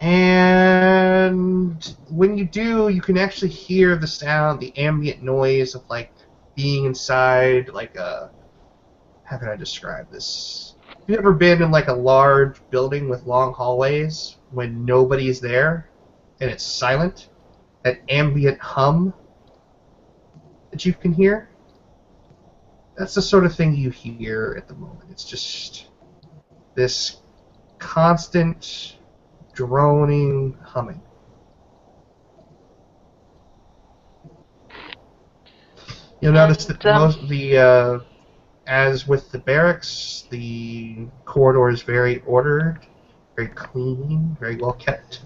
and when you do, you can actually hear the sound, the ambient noise of, like, being inside, like a... How can I describe this? Have you ever been in, like, a large building with long hallways when nobody's there, and it's silent? That ambient hum that you can hear? That's the sort of thing you hear at the moment. It's just this constant droning humming. You'll notice that as with the barracks, the corridor is very ordered, very clean, very well kept.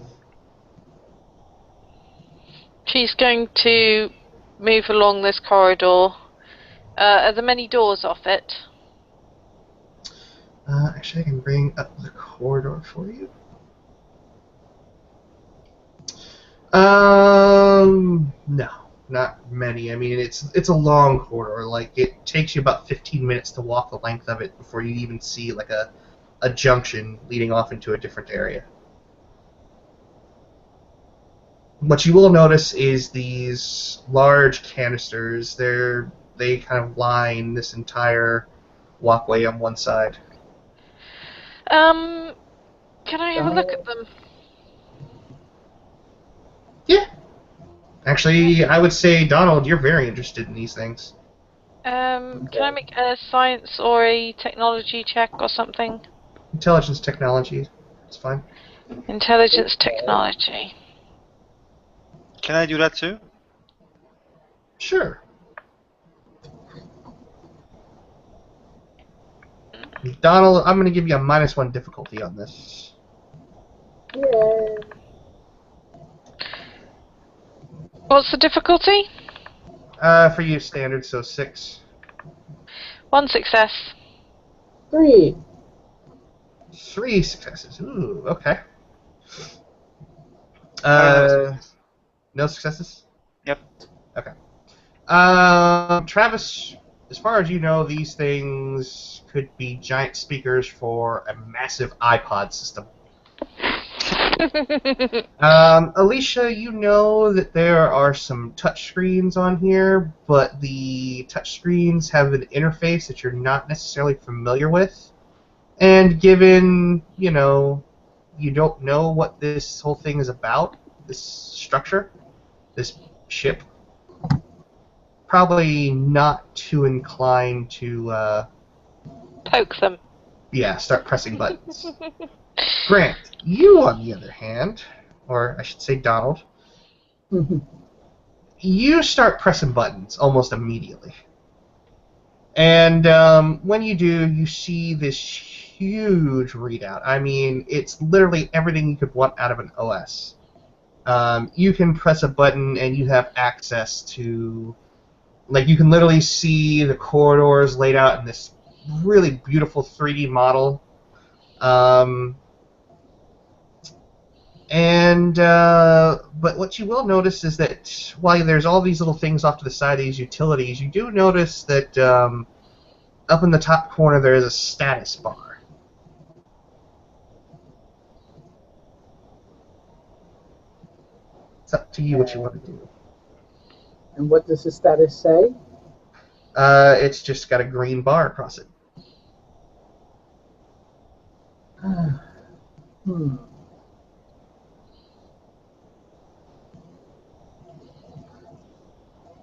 She's going to move along this corridor. Are there many doors off it? Actually, I can bring up the corridor for you. No, not many. I mean, it's a long corridor. Like, it takes you about 15 minutes to walk the length of it before you even see like a junction leading off into a different area. What you will notice is these large canisters. They kind of line this entire walkway on one side. Can I have a look at them? Yeah. Actually, I would say, Donald, you're very interested in these things. Can I make a science or a technology check or something? Intelligence technology. It's fine. Intelligence technology. Can I do that too? Sure. Donald, I'm going to give you a -1 difficulty on this. Yay! What's the difficulty? For you, standard, so 6. 1 success. 3. 3 successes. Ooh, okay. I don't have a success. No successes? Yep. Okay. Travis, as far as you know, these things could be giant speakers for a massive iPod system. Alicia, you know that there are some touchscreens on here, but the touchscreens have an interface that you're not necessarily familiar with. And given, you don't know what this whole thing is about, this structure, this ship, probably not too inclined to, Poke them. yeah, start pressing buttons. Grant, you, on the other hand, or I should say Donald, you start pressing buttons almost immediately. And when you do, you see this huge readout. I mean, it's literally everything you could want out of an OS. You can press a button and you have access to, like, you can literally see the corridors laid out in this really beautiful 3D model. But what you will notice is that while there's all these little things off to the side of these utilities, you do notice that up in the top corner there is a status bar. It's up to you what you want to do. And what does the status say? It's just got a green bar across it.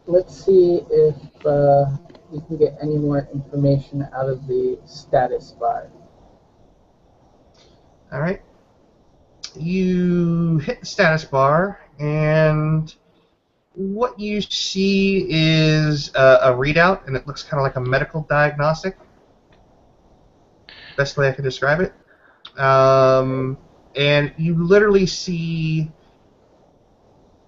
Let's see if we can get any more information out of the status bar. All right. You hit the status bar, and what you see is a readout, and it looks kind of like a medical diagnostic. Best way I can describe it. And you literally see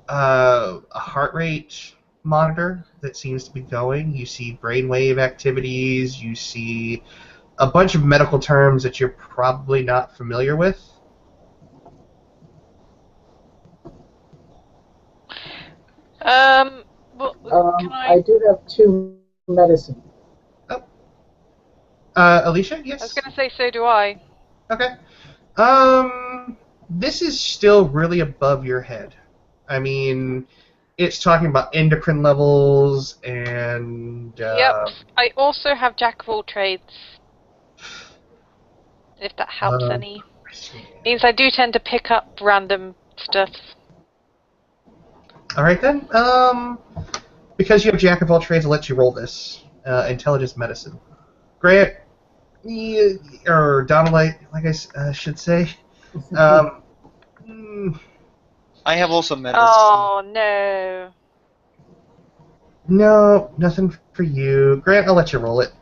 a heart rate monitor that seems to be going. You see brainwave activities. You see a bunch of medical terms that you're probably not familiar with. Well, can I do have 2 medicine. Oh. Alicia, yes? I was going to say, so do I. Okay. This is still really above your head. I mean, it's talking about endocrine levels and... Yep. I also have Jack of all trades. If that helps any. Means I do tend to pick up random stuff. Alright then. Because you have Jack of all trades, I'll let you roll this. Intelligence medicine. Grant, or Donald, like I should say. I have also medicine. Oh, no. No, nothing for you. Grant, I'll let you roll it.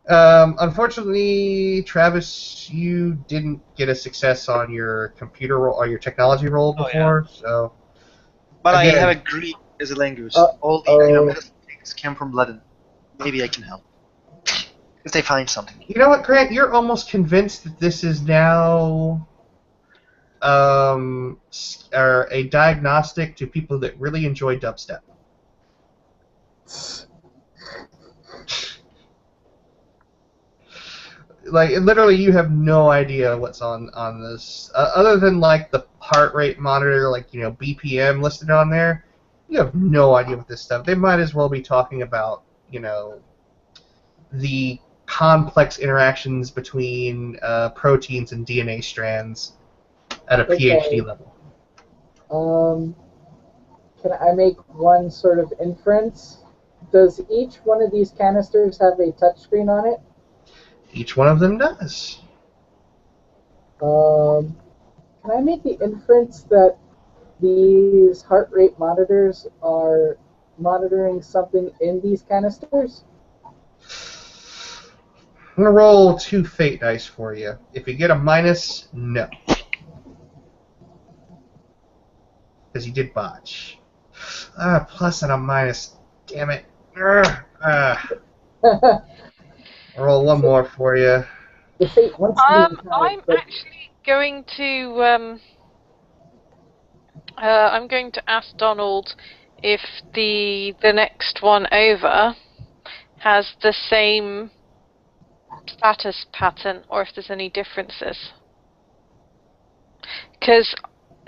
Unfortunately, Travis, you didn't get a success on your computer roll or your technology roll before, so... But again, I have a Greek as a language. All the medicine things came from Latin. Maybe I can help. If they find something. You know what, Grant? You're almost convinced that this is now or a diagnostic to people that really enjoy dubstep. Like, literally, you have no idea what's on this. Other than, like, the heart rate monitor, like, BPM listed on there, you have no idea what this stuff. They might as well be talking about, the complex interactions between proteins and DNA strands at a PhD level. Can I make one sort of inference? Does each one of these canisters have a touchscreen on it? Each one of them does. Can I make the inference that these heart rate monitors are monitoring something in these canisters? I'm going to roll 2 fate dice for you. If you get a minus, no. Because you did botch. Plus and a minus. Damn it. I'll roll one more for you. The fate wants to be I'm encountered, but actually going to I'm going to ask Donald if the next one over has the same status pattern or if there's any differences. Because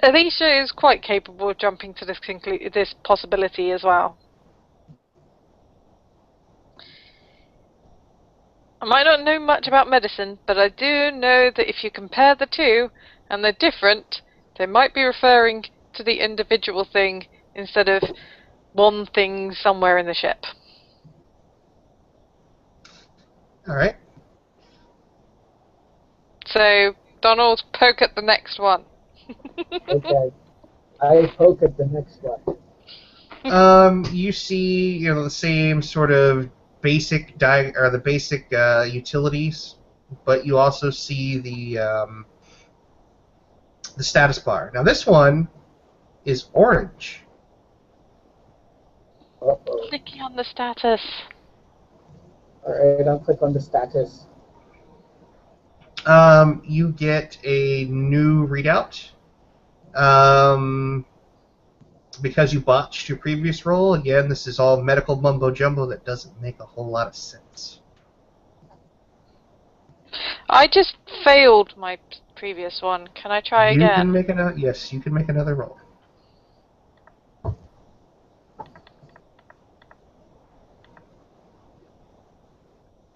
Alicia is quite capable of jumping to this possibility as well. I might not know much about medicine, but I do know that if you compare the two and they're different, they might be referring to the individual thing instead of one thing somewhere in the ship. Alright. So, Donald, poke at the next one. okay. I poke at the next one. You see, the same sort of basic utilities, but you also see the status bar. Now this one is orange. Uh-oh. Clicking on the status. Alright, I'll click on the status. You get a new readout. Because you botched your previous roll, again, this is all medical mumbo-jumbo that doesn't make a whole lot of sense. I just failed my previous one. Can I try You again? can make yes, you can make another roll.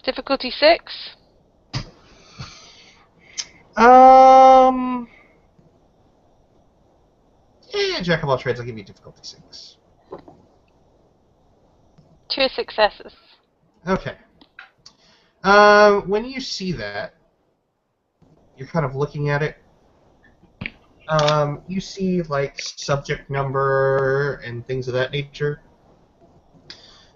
Difficulty 6? Jack of all trades, I'll give you difficulty 6. 2 successes. Okay. When you see that, you're kind of looking at it. You see, like, subject number and things of that nature.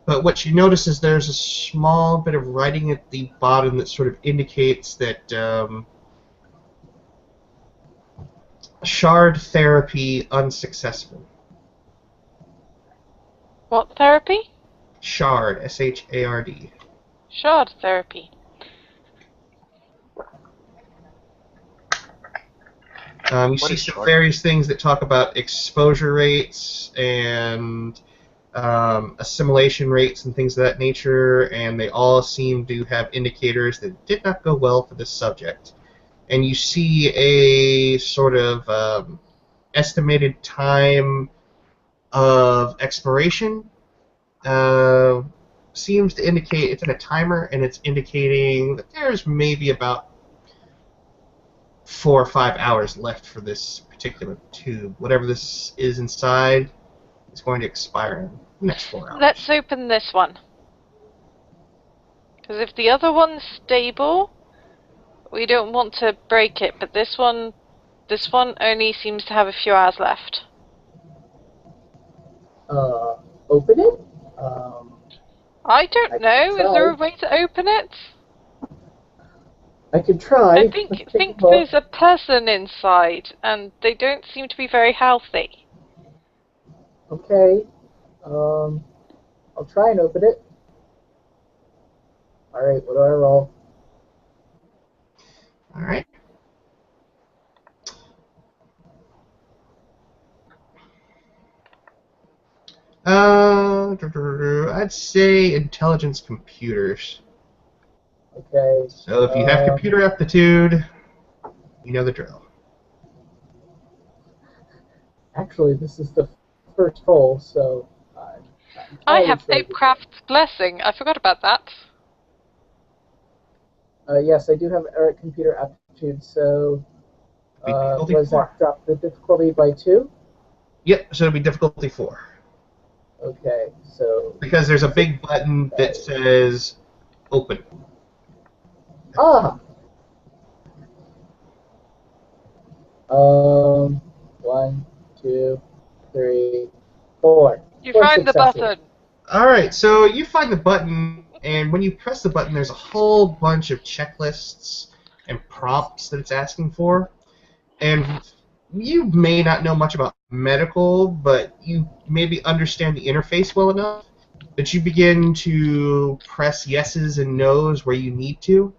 But what you notice is there's a small bit of writing at the bottom that sort of indicates that shard therapy unsuccessful. What therapy? Shard, S-H-A-R-D. Shard therapy. You What see is some shard? various things that talk about exposure rates and assimilation rates and things of that nature, and they all seem to have indicators that did not go well for this subject. And you see a sort of estimated time of expiration. Seems to indicate it's in a timer, and it's indicating that there's maybe about 4 or 5 hours left for this particular tube. Whatever this is inside is going to expire in the next 4 hours. Let's open this one. Because if the other one's stable, we don't want to break it, but this one only seems to have a few hours left. Open it? I don't know. Is there a way to open it? I could try. I think there's a person inside, and they don't seem to be very healthy. Okay. I'll try and open it. Alright, what do I roll? Alright. I'd say intelligence computers. Okay. So if you have computer aptitude, you know the drill. Actually, this is the first roll, so... I have Apecraft's Blessing. I forgot about that. Yes, I do have computer aptitude, so... was that drop the difficulty by 2? Yep, so it'll be difficulty 4. Okay, so... Because there's a big button that says open. Ah! 1, 2, 3, 4. You 4 find the successes. button. Alright, so you find the button, and when you press the button, there's a whole bunch of checklists and prompts that it's asking for. And you may not know much about medical, but you maybe understand the interface well enough that you begin to press yeses and nos where you need to.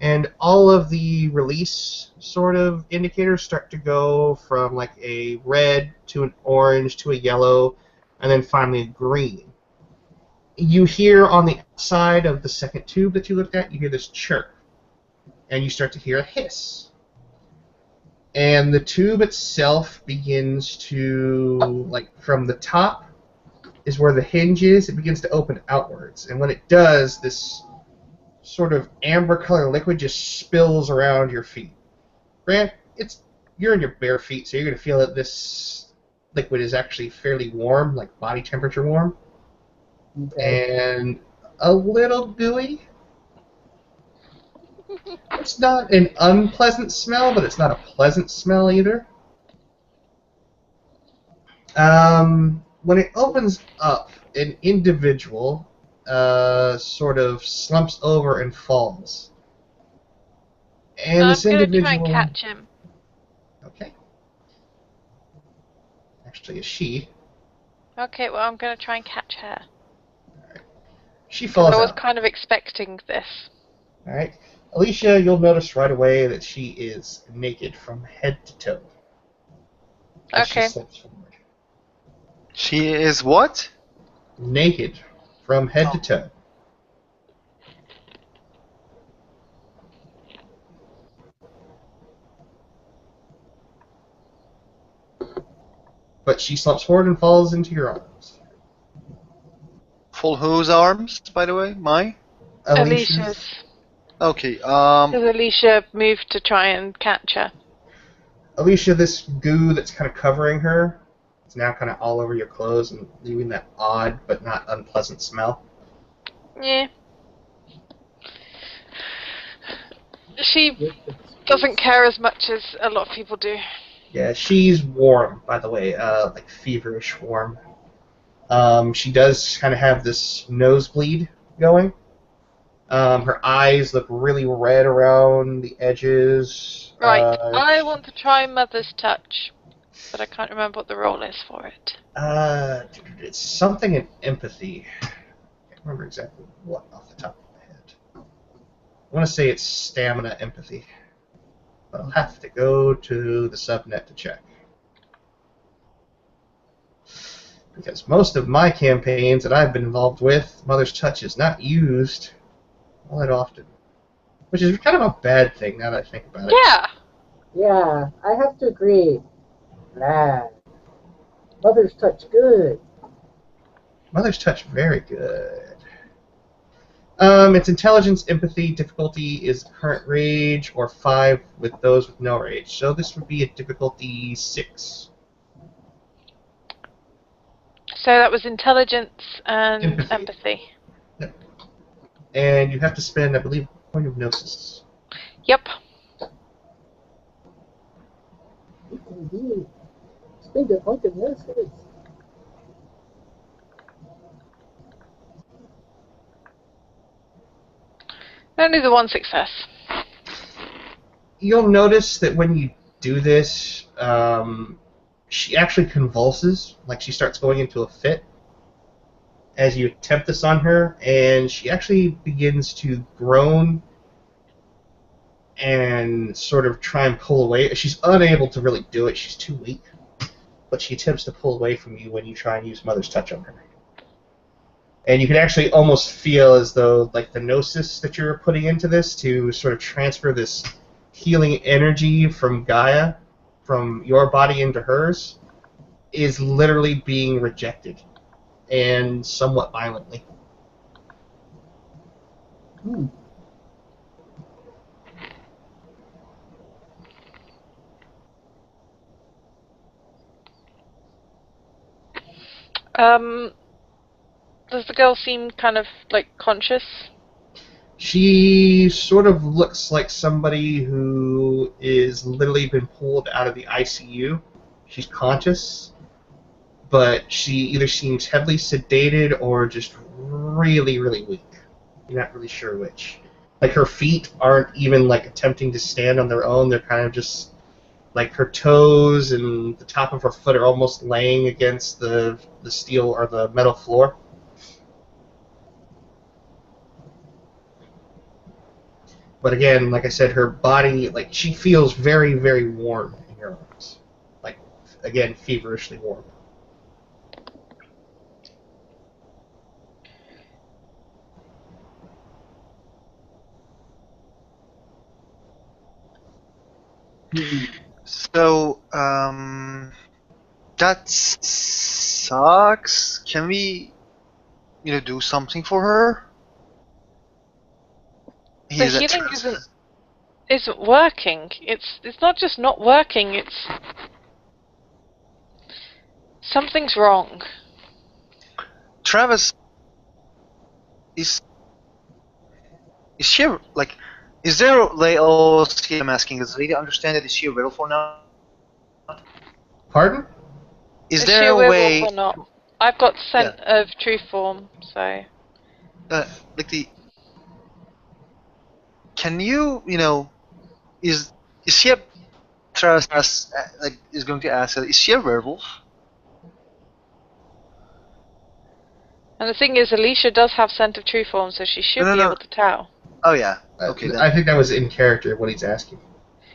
And all of the release sort of indicators start to go from like a red to an orange to a yellow, and then finally a green. You hear on the outside of the second tube that you looked at, you hear this chirp, and you start to hear a hiss. And the tube itself begins to, like, from the top is where the hinge is, it begins to open outwards. And when it does, this sort of amber color liquid just spills around your feet. Grant, you're in your bare feet, so you're going to feel that this liquid is actually fairly warm, like body temperature warm. Okay. And a little gooey. It's not an unpleasant smell, but it's not a pleasant smell either. When it opens up, an individual sort of slumps over and falls. And I'm this going to try and individual... catch him. Okay. Actually, a she. Okay, well, I'm going to try and catch her. She Because I falls was out. kind of expecting this. Alright. Alicia, you'll notice right away that she is naked from head to toe. As she Okay. slips forward. She is what? Naked from head to toe. But she slumps forward and falls into your arms. Full whose arms, by the way? My? Alicia's. Okay, Because Alicia moved to try and catch her. Alicia, this goo that's kind of covering her is now kind of all over your clothes and leaving that odd but not unpleasant smell. Yeah. She doesn't care as much as a lot of people do. Yeah, she's warm, by the way, like feverish warm. She does kind of have this nosebleed going. Her eyes look really red around the edges. Right, I want to try Mother's Touch, but I can't remember what the role is for it. It's something in empathy. I can't remember exactly what off the top of my head. I want to say it's stamina empathy, but I'll have to go to the subnet to check. Because most of my campaigns that I've been involved with, Mother's Touch is not used all that often. Which is kind of a bad thing now that I think about it. Yeah! Yeah, I have to agree. Bad. Mother's Touch, good. Mother's Touch, very good. Its intelligence, empathy, difficulty is current rage, or 5 with those with no rage. So this would be a difficulty 6. So that was intelligence and empathy. Yep. And you have to spend, I believe, a point of gnosis. Yep. Indeed. Spend a point of nurses. Only the one success. You'll notice that when you do this, she actually convulses, like she starts going into a fit as you attempt this on her, and she actually begins to groan and sort of try and pull away. She's unable to really do it, she's too weak, but she attempts to pull away from you when you try and use Mother's Touch on her. And you can actually almost feel as though, like, the gnosis that you're putting into this to sort of transfer this healing energy from Gaia, from your body into hers, is literally being rejected, and somewhat violently. Does the girl seem kind of, like, conscious? She sort of looks like somebody who is literally been pulled out of the ICU. She's conscious, but she either seems heavily sedated or just really, really weak. You're not really sure which. Like her feet aren't even like attempting to stand on their own. They're kind of just like her toes and the top of her foot are almost laying against the steel or the metal floor. But again, like I said, her body, like she feels very, very warm in your arms. Like, again, feverishly warm. So, that sucks. Can we, do something for her? The He's a healing trust- isn't working. It's not just not working. It's something's wrong. Travis, is she like? Is there like? Oh, see, I'm asking. Does Lady understand that? Is she a werewolf or not? Pardon? Is Is there she a a werewolf way? or not? I've got scent of true form, so. Like the. Can you, is she a Travis is going to ask? Is she a werewolf? And the thing is, Alicia does have scent of true form, so she should No, be no. able to tell. Oh yeah. Okay then. I think that was in character, what he's asking.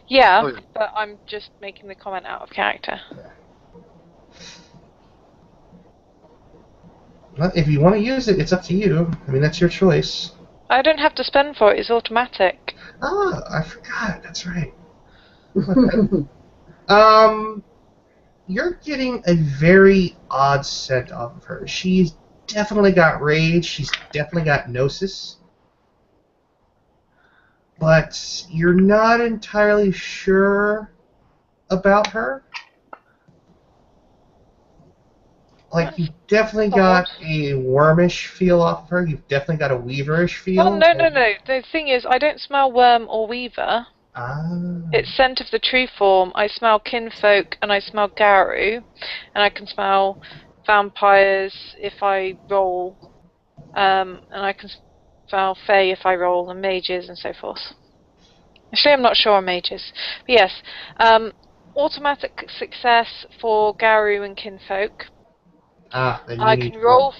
Yeah, Oh, yeah. but I'm just making the comment out of character. Well, if you want to use it, it's up to you. I mean, that's your choice. I don't have to spend for it, it's automatic. Ah, I forgot. That's right. You're getting a very odd scent off of her. She's definitely got rage. She's definitely got gnosis. But you're not entirely sure about her. Like, you've definitely got a wormish feel off of her. You've definitely got a weaverish feel. Oh, no. The thing is, I don't smell worm or weaver. Ah. It's scent of the true form. I smell kinfolk and I smell Garu. And I can smell vampires if I roll. And I can smell Fae if I roll, and mages and so forth. Actually, I'm not sure on mages. But yes, automatic success for Garu and kinfolk. Then you I need can to roll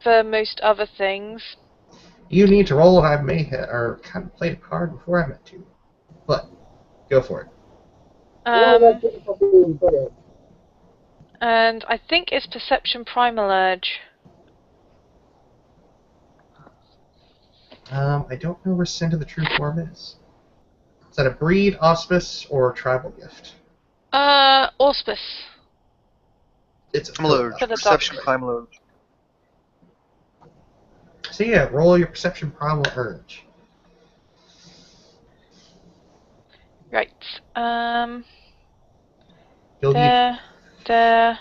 for most other things. You need to roll, and I may have, or kind of played a card before I meant to. But, go for it. And I think it's Perception Primal Urge. I don't know where Scent of the True Form is. Is that a breed, auspice, or tribal gift? Auspice. It's a Primal For the Perception doctor. Primal Urge. So yeah, roll your Perception Primal Urge. Right. You'll need... There.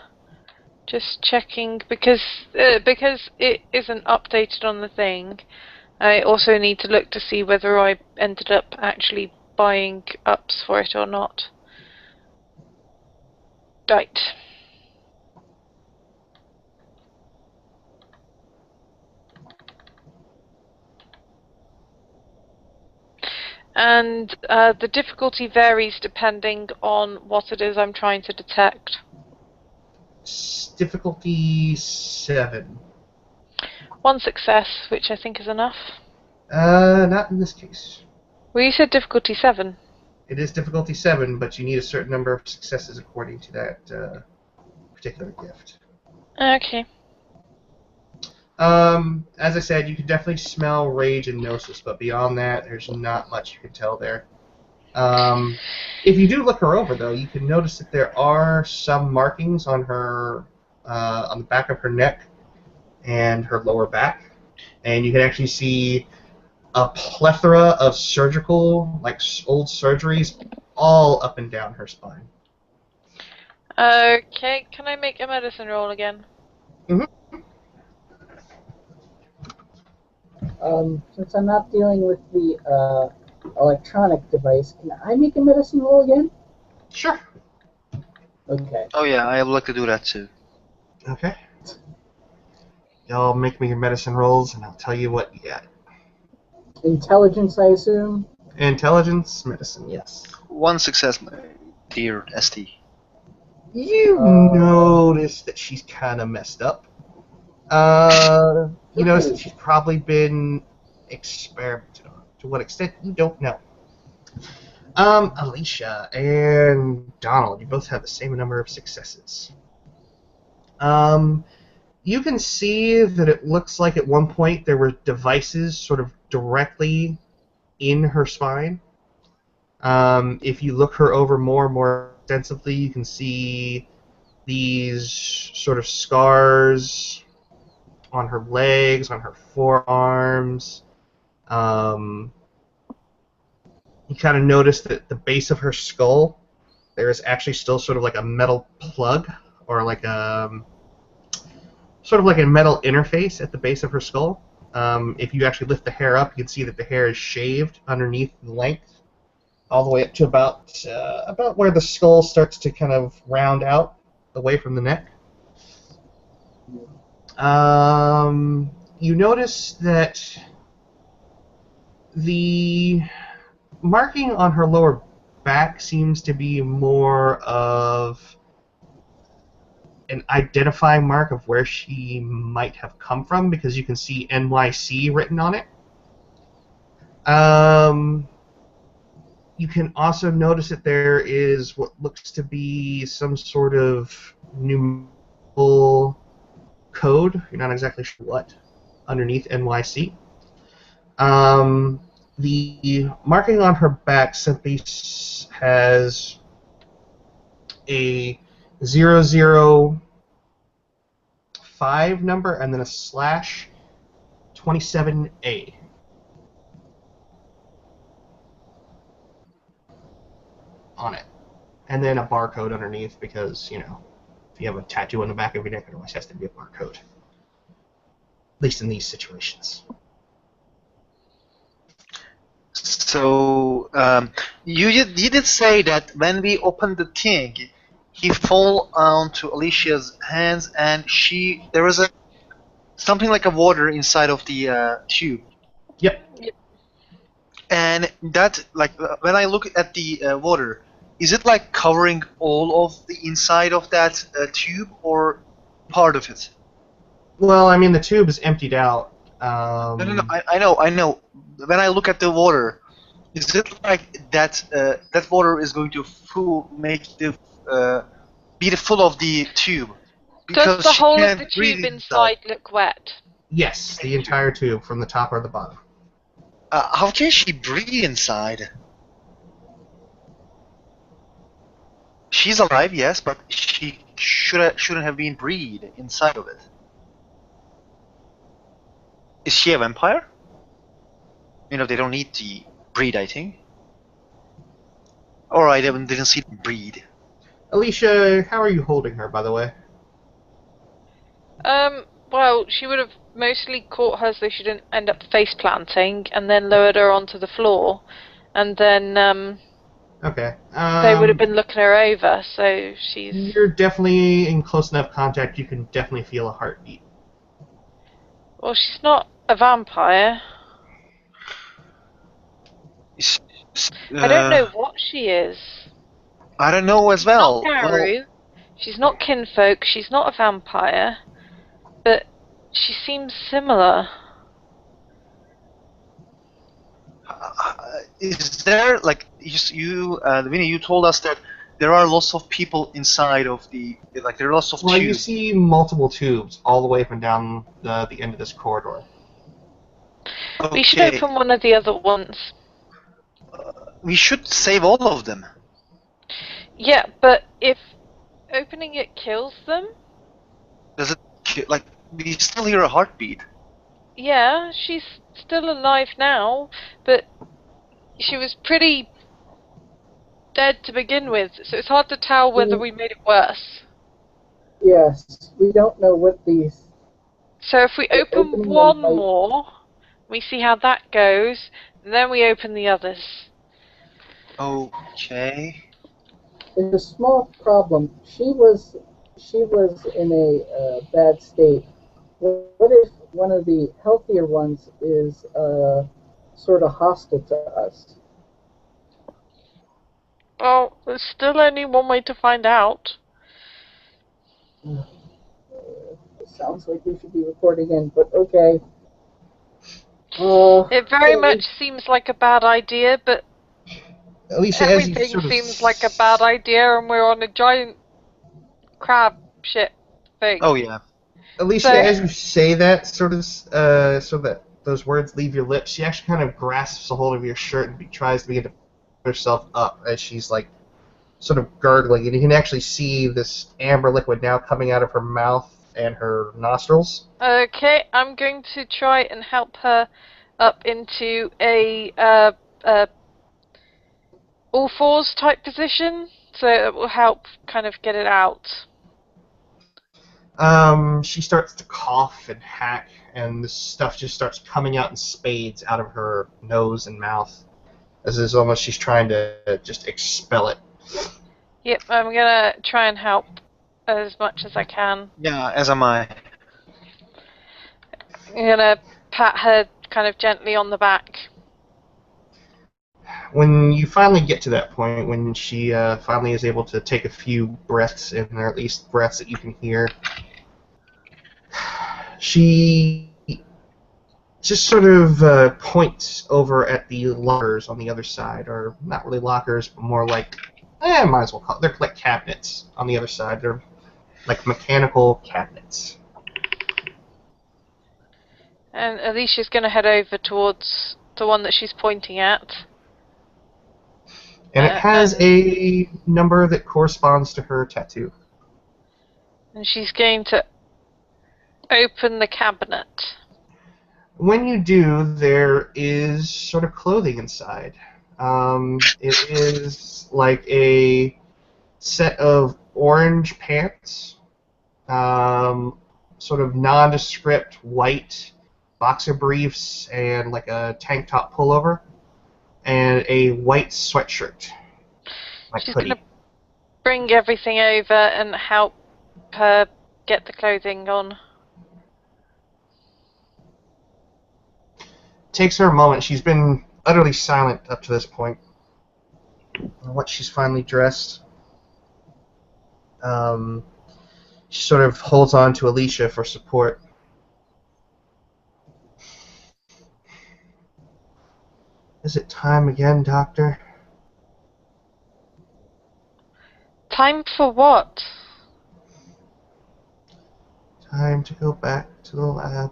Just checking because it isn't updated on the thing. I also need to look to see whether I ended up actually buying ups for it or not. Right. And the difficulty varies depending on what it is I'm trying to detect. Difficulty 7. One success, which I think is enough. Not in this case. Well, you said difficulty 7. It is difficulty 7, but you need a certain number of successes according to that particular gift. Okay. As I said, you can definitely smell rage and gnosis, but beyond that, there's not much you can tell there. If you do look her over, though, you can notice that there are some markings on her, on the back of her neck and her lower back, and you can actually see a plethora of surgical, like old surgeries, all up and down her spine. Okay, can I make a medicine roll again? Since I'm not dealing with the electronic device, can I make a medicine roll again? Sure. Okay. Oh yeah, I would like to do that too. Okay. Y'all make me your medicine rolls, and I'll tell you what you got. Intelligence, I assume? Intelligence, medicine, yes. One success, my dear ST. You notice that she's kind of messed up. You notice that she's probably been experimented on. To what extent, you don't know. Alicia and Donald, you both have the same number of successes. You can see that it looks like at one point there were devices sort of directly in her spine. If you look her over more and more extensively, you can see these sort of scars on her legs, on her forearms. You kind of notice that at the base of her skull, there is actually still sort of like a metal plug, or like a sort of like a metal interface at the base of her skull. If you actually lift the hair up, you can see that the hair is shaved underneath the length, all the way up to about where the skull starts to kind of round out away from the neck. You notice that the marking on her lower back seems to be more of an identifying mark of where she might have come from, because you can see NYC written on it. You can also notice that there is what looks to be some sort of numerical code. You're not exactly sure what underneath NYC. The marking on her back simply has a 005 number and then a slash 27A. On it. And then a barcode underneath, because, you know, if you have a tattoo on the back of your neck, it always has to be a barcode. At least in these situations. So you did say that when we opened the thing, he fall onto Alicia's hands, and there was something like a water inside of the tube. Yep. And that, like, when I look at the water, is it like covering all of the inside of that tube, or part of it? Well, I mean, the tube is emptied out. No, I know. When I look at the water, is it like that water is going to be full of the tube? Does the she whole of can't the breathe tube inside look wet? Yes, the entire tube, from the top or the bottom. How can she breathe inside? She's alive, yes, but she shouldn't have been breathed inside of it. Is she a vampire? You know, they don't need to breed, I think. Or I didn't see them breed. Alicia, how are you holding her, by the way? Well, she would have mostly caught her so she didn't end up face planting, and then lowered her onto the floor, and then Okay. they would have been looking her over, so she's... You're definitely in close enough contact, you can definitely feel a heartbeat. Well, she's not a vampire. I don't know what she is. I don't know as well. She's not Garu. She's not kinfolk. She's not a vampire. But she seems similar. Is there, like, Vinny, you told us that there are lots of people inside of there are lots of tubes. Well, you see multiple tubes all the way up and down the end of this corridor. Okay. We should open one of the other ones. We should save all of them. Yeah, but if opening it kills them... Does it, we still hear a heartbeat? Yeah, she's still alive now, but she was pretty dead to begin with, so it's hard to tell whether we made it worse. Yes, we don't know what these... So if we open one more, We see how that goes, and then we open the others. Okay. There's a small problem. She was in a bad state. What if one of the healthier ones is sort of hostile to us? Well, there's still only one way to find out. It sounds like we should be reporting in, but okay. It very much seems like a bad idea, but Alicia, as you everything sort of seems like a bad idea, and we're on a giant crab ship thing. Oh yeah. Alicia, So- as you say that, sort of, so that those words leave your lips, she actually kind of grasps a hold of your shirt and tries to begin to pull herself up as she's like, sort of gurgling, and you can actually see this amber liquid now coming out of her mouth and her nostrils. Okay, I'm going to try and help her up into a all fours type position, so it will help kind of get it out. She starts to cough and hack, and this stuff just starts coming out in spades out of her nose and mouth, as is almost she's trying to just expel it. Yep, I'm gonna try and help as much as I can. Yeah, as am I. I'm gonna pat her kind of gently on the back. When you finally get to that point, when she finally is able to take a few breaths in, or at least breaths that you can hear, she just sort of points over at the lockers on the other side, or not really lockers, but more like, might as well call it, they're like cabinets on the other side. They're like mechanical cabinets. And Alicia's gonna head over towards the one that she's pointing at. And it has a number that corresponds to her tattoo. And she's going to open the cabinet. When you do, there is sort of clothing inside. It is like a set of orange pants, sort of nondescript white boxer briefs, and like a tank top pullover, and a white sweatshirt, like She's hoodie. gonna bring everything over and help her get the clothing on. Takes her a moment. She's been utterly silent up to this point. Once she's finally dressed, she sort of holds on to Alicia for support. Is it time again, Doctor? Time for what? Time to go back to the lab.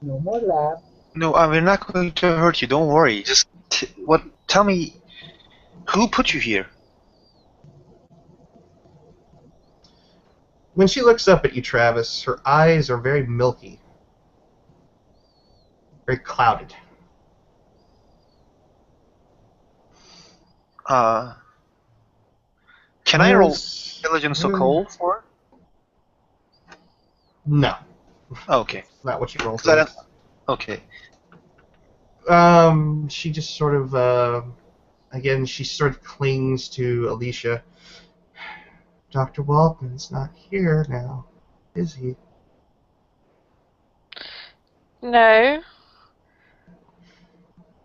No more lab. No, we're not going to hurt you. Don't worry. Just tell me, who put you here? When she looks up at you, Travis, her eyes are very milky, very clouded. Can I roll intelligence or cold for her? No. Okay. Not what you roll I don't- for. Okay. She just sort of, again, she sort of clings to Alicia. Dr. Waldman's not here now, is he? No.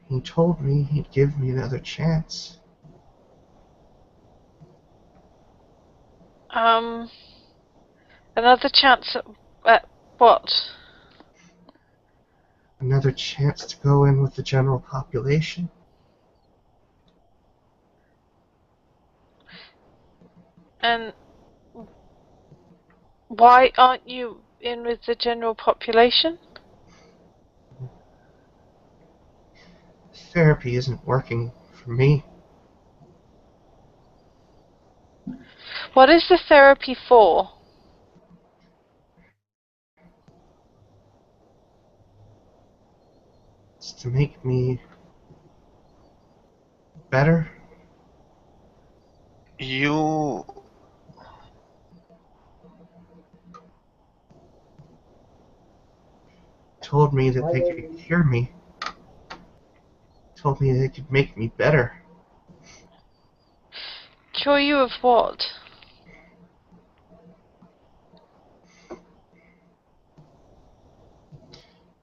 He told me he'd give me another chance. Another chance at what? Another chance to go in with the general population. And why aren't you in with the general population? Therapy isn't working for me. What is the therapy for? It's to make me better. You... told me that they could cure me. Told me they could make me better. Cure you of what?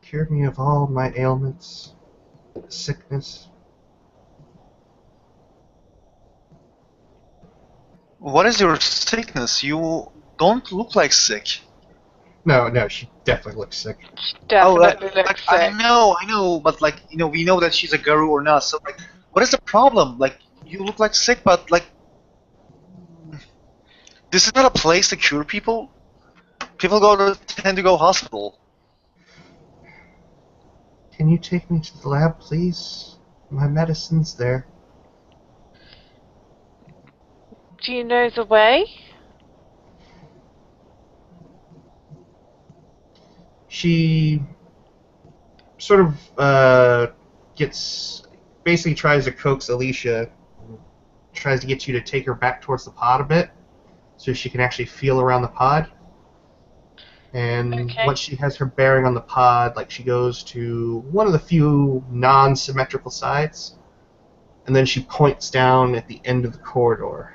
Cure me of all my ailments, sickness. What is your sickness? You don't look like sick. No, she definitely looks sick. She definitely looks sick. I know, but like, we know that she's a guru or not. So like, what is the problem? Like, you look like sick, but like, this is not a place to cure people. People tend to go hospital. Can you take me to the lab, please? My medicine's there. Do you know the way? She sort of basically tries to coax Alicia, tries to get you to take her back towards the pod a bit, so she can actually feel around the pod. And Okay. once she has her bearing on the pod, like, she goes to one of the few non-symmetrical sides, and then she points down at the end of the corridor.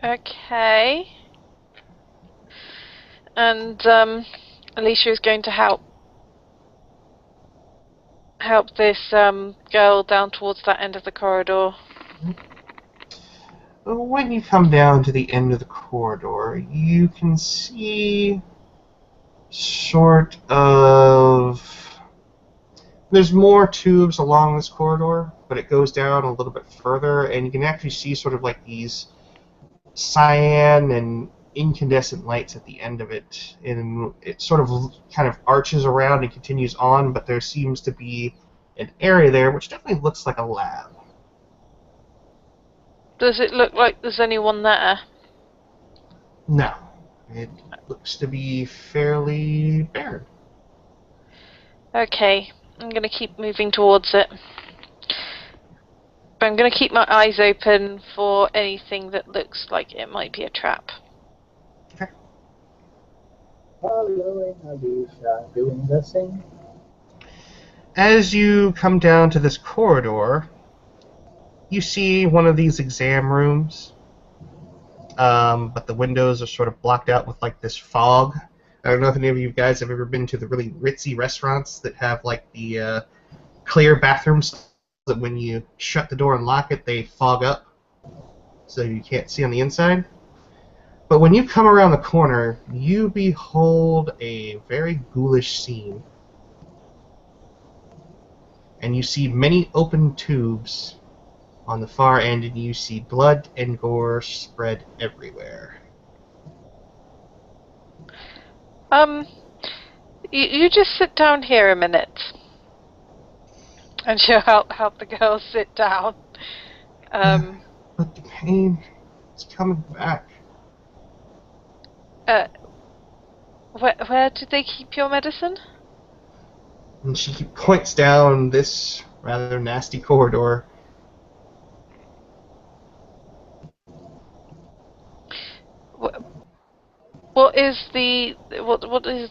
Okay. And Alicia is going to help this girl down towards that end of the corridor. When you come down to the end of the corridor, you can see sort of... There's more tubes along this corridor, but it goes down a little bit further, and you can actually see sort of like these cyan and incandescent lights at the end of it, and it sort of kind of arches around and continues on, but there seems to be an area there which definitely looks like a lab. Does it look like there's anyone there? No. It looks to be fairly barren. Okay, I'm going to keep moving towards it. But I'm going to keep my eyes open for anything that looks like it might be a trap. Okay. Following Alicia, doing the same. As you come down to this corridor, you see one of these exam rooms, but the windows are sort of blocked out with like this fog. I don't know if any of you guys have ever been to the really ritzy restaurants that have like the clear bathrooms that when you shut the door and lock it, they fog up so you can't see on the inside. But when you come around the corner, you behold a very ghoulish scene. And you see many open tubes on the far end, and you see blood and gore spread everywhere. You just sit down here a minute. And she'll help the girl sit down. But the pain is coming back. Where did they keep your medicine? And she points down this rather nasty corridor. What is the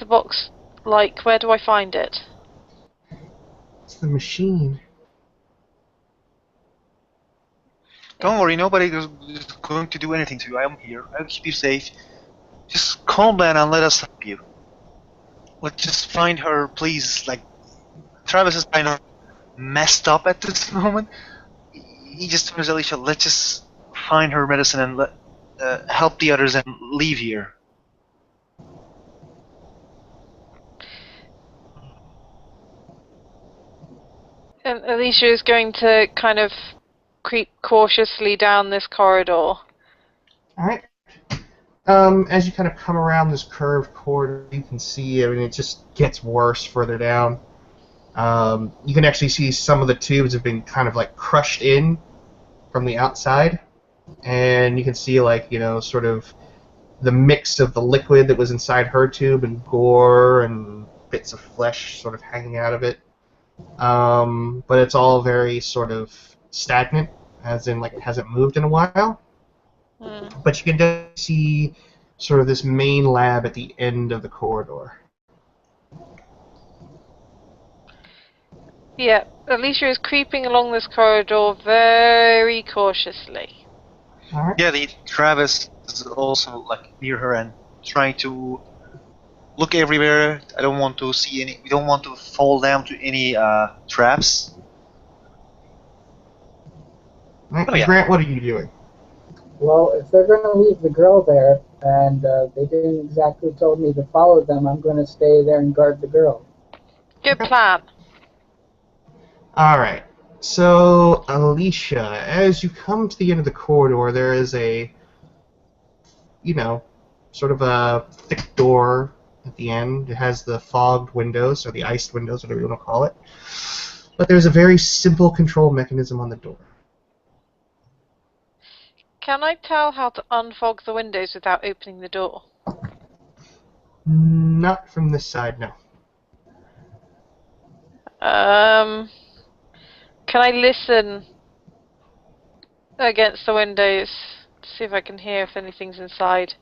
box like? Where do I find it? It's the machine. Don't worry, nobody is going to do anything to you. I'm here. I'll keep you safe. Just calm down and let us help you. Let's just find her, please. Like, Travis is kind of messed up at this moment. He just turns to Alicia, let's just find her medicine and help the others and leave here. And Alicia is going to kind of creep cautiously down this corridor. Alright. As you kind of come around this curved corridor, you can see, I mean, it just gets worse further down. You can actually see some of the tubes have been kind of like crushed in from the outside. And you can see, like, you know, sort of the mix of the liquid that was inside her tube and gore and bits of flesh sort of hanging out of it. But it's all very sort of stagnant, as in, like, it hasn't moved in a while. But you can definitely see sort of this main lab at the end of the corridor. Yeah, Alicia is creeping along this corridor very cautiously. All right. Yeah, the Travis is also like near her and trying to look everywhere. I don't want to see any. We don't want to fall down to any traps. All right. Oh, yeah. Grant, what are you doing? Well, if they're going to leave the girl there, and they didn't exactly told me to follow them, I'm going to stay there and guard the girl. Good plan. All right. So, Alicia, as you come to the end of the corridor, there is a, sort of a thick door at the end. It has the fogged windows, or the iced windows, whatever you want to call it. But there's a very simple control mechanism on the door. Can I tell how to unfog the windows without opening the door? Not from this side, no. Can I listen against the windows to see if I can hear if anything's inside?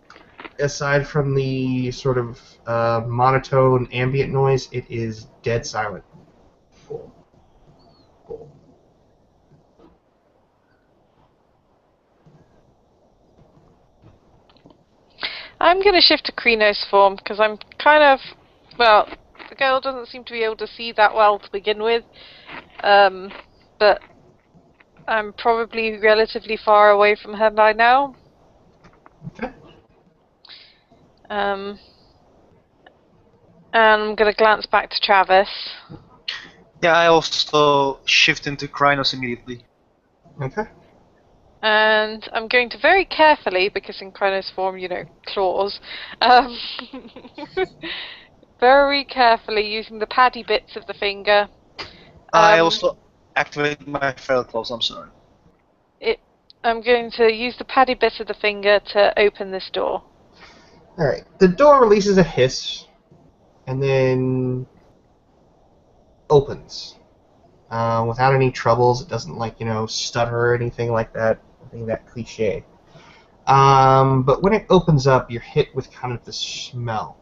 Aside from the sort of monotone ambient noise, it is dead silent. I'm going to shift to Krino's form because I'm kind of, well, the girl doesn't seem to be able to see that well to begin with, but I'm probably relatively far away from her by now. Okay. And I'm going to glance back to Travis. Yeah, I also shift into Krynos immediately. Okay. And I'm going to very carefully, because in Kronos form, claws, very carefully using the paddy bits of the finger. I also activate my feral claws, I'm sorry. I'm going to use the paddy bits of the finger to open this door. Alright. The door releases a hiss, and then opens. Without any troubles. It doesn't, stutter or anything like that. Nothing that cliche. But when it opens up, you're hit with kind of the smell.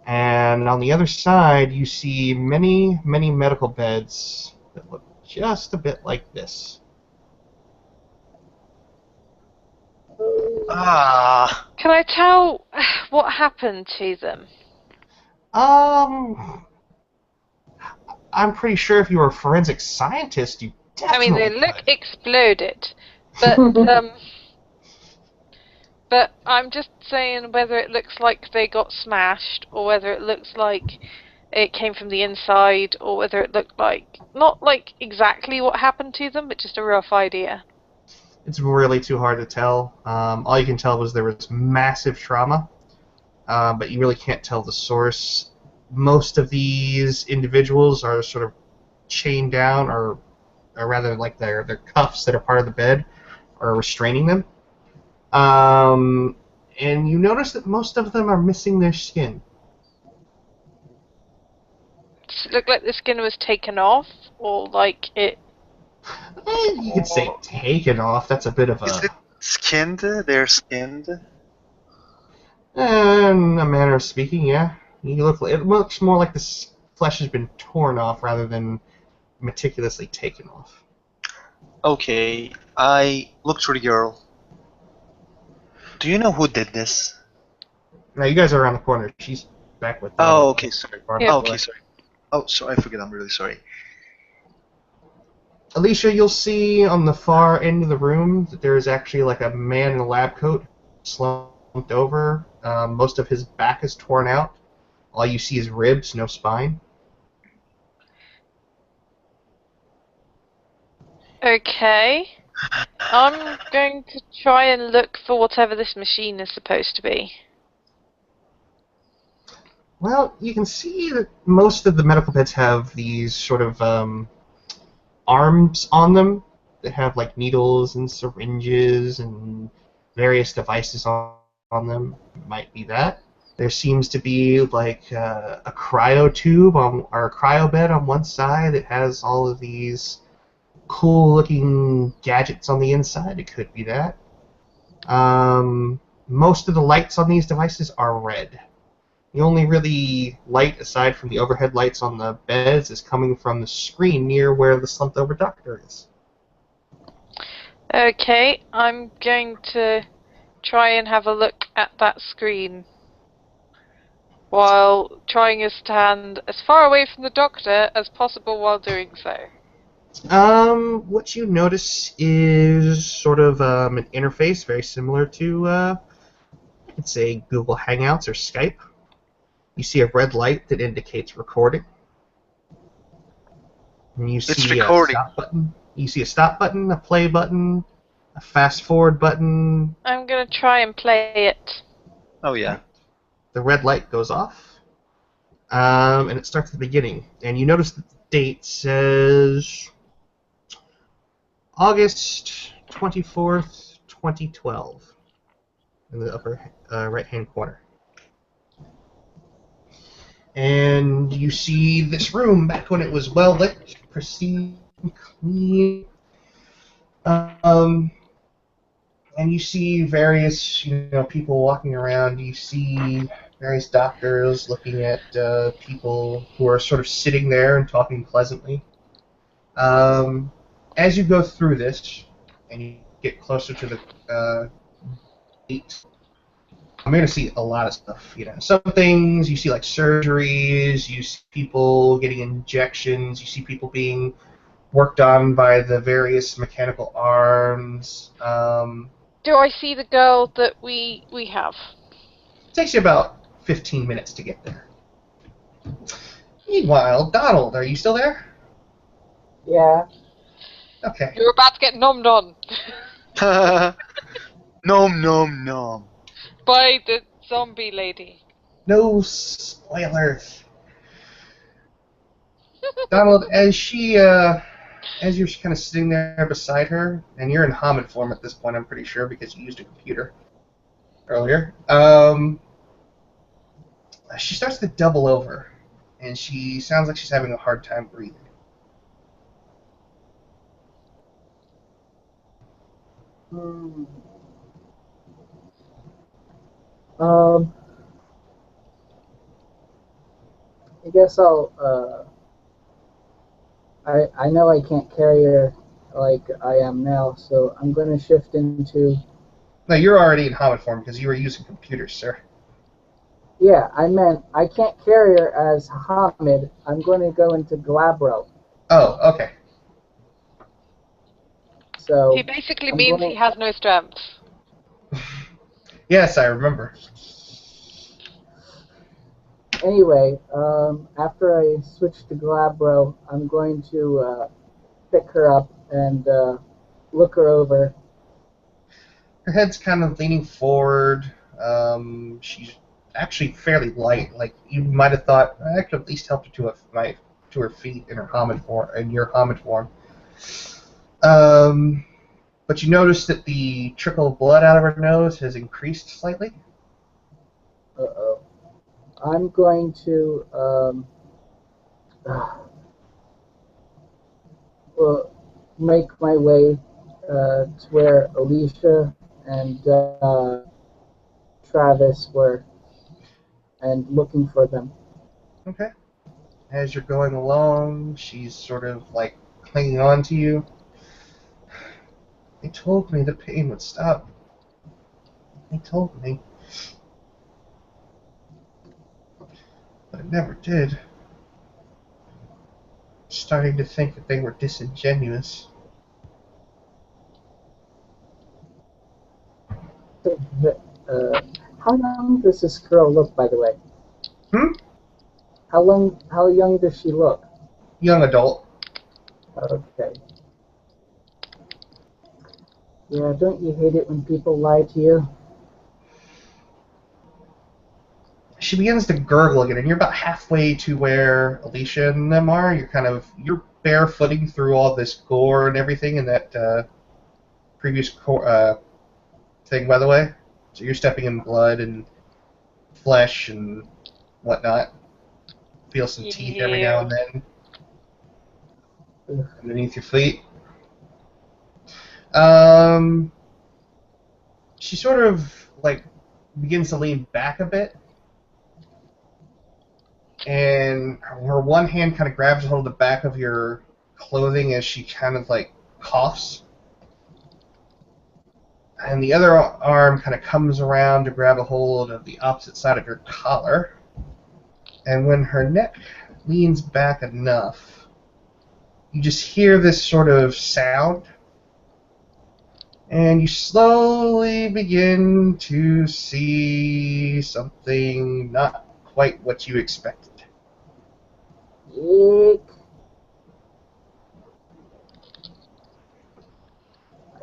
And on the other side, you see many, many medical beds that look just a bit like this. Can I tell what happened to them? I'm pretty sure if you were a forensic scientist, you definitely I mean, they look could. exploded, but but I'm just saying whether it looks like they got smashed, or whether it looks like it came from the inside, or whether it looked like, not like exactly what happened to them, but just a rough idea. It's really too hard to tell. All you can tell was there was massive trauma, but you really can't tell the source. Most of these individuals are sort of chained down, or rather like their cuffs that are part of the bed are restraining them. And you notice that most of them are missing their skin. Does it look like the skin was taken off, or like it... You could say taken off. That's a bit of a... Is it skinned? They're skinned? In a manner of speaking, yeah. It looks more like the flesh has been torn off rather than meticulously taken off. Okay, I look to the girl. Do you know who did this? Now, you guys are around the corner. She's back with them. Oh, okay, sorry. Yeah. Okay, sorry. Oh, sorry, I forget, I'm really sorry. Alicia, you'll see on the far end of the room that there is actually like a man in a lab coat slumped over. Most of his back is torn out. All you see is ribs, no spine. Okay. I'm going to try and look for whatever this machine is supposed to be. Well, you can see that most of the medical beds have these sort of arms on them that have like needles and syringes and various devices on them. It might be that. There seems to be like a cryo tube or a cryo bed on one side that has all of these cool looking gadgets on the inside. It could be that. Most of the lights on these devices are red. The only really light, aside from the overhead lights on the beds, is coming from the screen near where the slumped-over doctor is. Okay, I'm going to try and have a look at that screen while trying to stand as far away from the doctor as possible while doing so. What you notice is sort of an interface very similar to, I'd say, Google Hangouts or Skype. You see a red light that indicates recording. And you It's see a recording. stop button. You see a stop button, a play button, a fast forward button. I'm going to try and play it. Oh yeah. The red light goes off, and it starts at the beginning. And you notice that the date says August 24th, 2012, in the upper right-hand corner. And you see this room back when it was well lit, pristine, clean. And you see various, people walking around. You see various doctors looking at people who are sort of sitting there and talking pleasantly. As you go through this, and you get closer to the gate, I'm going to see a lot of stuff. Some things you see like surgeries. You see people getting injections. You see people being worked on by the various mechanical arms. Do I see the girl that we have? It takes you about 15 minutes to get there. Meanwhile, Donald, are you still there? Yeah. Okay. You're about to get nommed on Nom nom nom. by the zombie lady. No spoilers. Donald, as you're kind of sitting there beside her, and you're in Hamid form at this point, I'm pretty sure, because you used a computer earlier. She starts to double over, and she sounds like she's having a hard time breathing. I guess I know I can't carry her like I am now, so I'm going to shift into... No, you're already in Hamid form because you were using computers, sir. Yeah, I meant I can't carry her as Hamid. I'm going to go into Glabro. Oh, okay. So He basically means he has no strength. Yes, I remember. Anyway, after I switch to Glabro, I'm going to pick her up and look her over. Her head's kind of leaning forward. She's actually fairly light. Like, you might have thought, I could at least help her to her feet in her Hamid form, in your Hamid form. But you notice that the trickle of blood out of her nose has increased slightly. Uh-oh. I'm going to make my way to where Alicia and Travis were and looking for them. Okay. As you're going along, she's sort of like clinging on to you. They told me the pain would stop. They told me. But it never did. Starting to think that they were disingenuous. How young does this girl look, by the way? How young does she look? Young adult. Okay. Yeah, don't you hate it when people lie to you? She begins to gurgle again, and you're about halfway to where Alicia and them are. You're barefooting through all this gore and everything in that previous thing, by the way. So you're stepping in blood and flesh and whatnot. Feel some teeth every now and then underneath your feet. she sort of like begins to lean back a bit, and her one hand kind of grabs a hold of the back of your clothing as she kind of like coughs, and the other arm kind of comes around to grab a hold of the opposite side of your collar. And when her neck leans back enough, you just hear this sort of sound, and you slowly begin to see something not quite what you expected. Eek.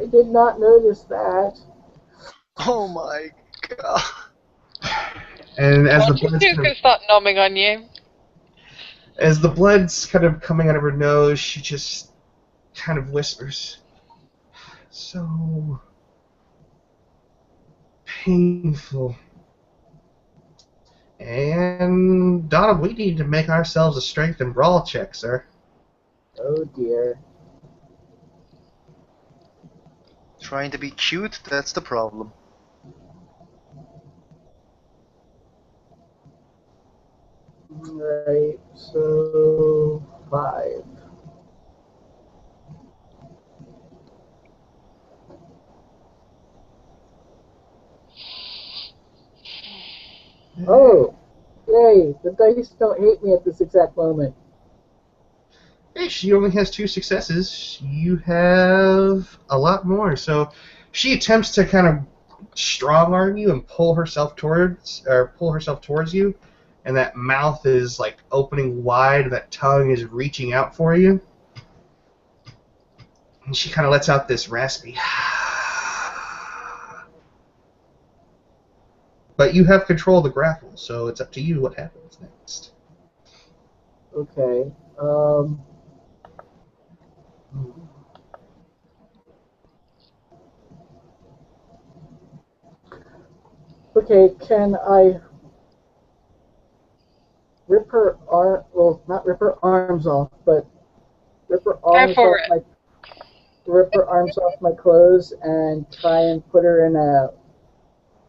I did not notice that. Oh my god. And as Well, the blood's she's kind going of, to start nomming on you. as the blood's kind of coming out of her nose, she just kind of whispers, "So painful." And Donald, we need to make ourselves a strength and brawl check, sir. Oh dear. Trying to be cute, that's the problem. Right, so 5. Oh, yay! The dice don't hate me at this exact moment. Hey, she only has 2 successes. You have a lot more. So she attempts to kind of strong arm you and pull herself towards you, and that mouth is like opening wide, that tongue is reaching out for you. And she kind of lets out this raspy. But you have control of the grapple, so it's up to you what happens next. Okay. Okay, can I rip her arm? Well, not rip her arms off, but rip her Go arms for off it. my rip her arms off my clothes and try and put her in a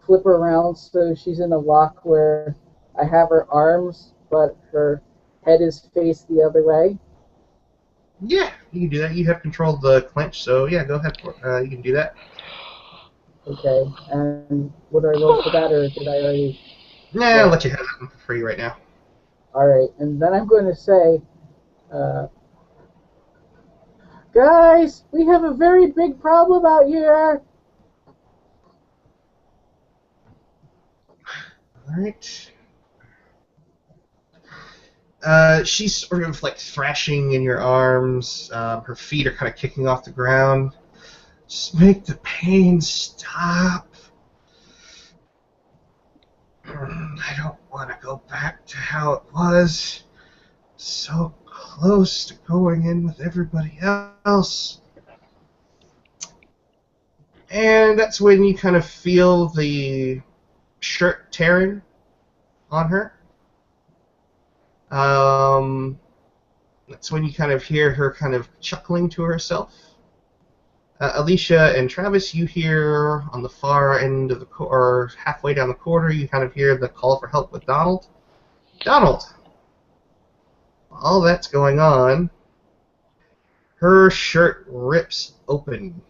flip her around so she's in a lock where I have her arms, but her head is faced the other way. Yeah, you can do that. You have control of the clench, so yeah, go ahead. You can do that. Okay, and what do I roll for that, or did I already? Nah, I'll let you have that one for free right now. All right, and then I'm going to say, guys, we have a very big problem out here. Alright. She's sort of like thrashing in your arms. Her feet are kind of kicking off the ground. Just make the pain stop. I don't want to go back to how it was. So close to going in with everybody else. And that's when you kind of feel the shirt tearing on her. That's when you kind of hear her kind of chuckling to herself. Alicia and Travis, you hear on the far end of the or halfway down the corridor, you kind of hear the call for help with Donald. Donald! All that's going on, her shirt rips open.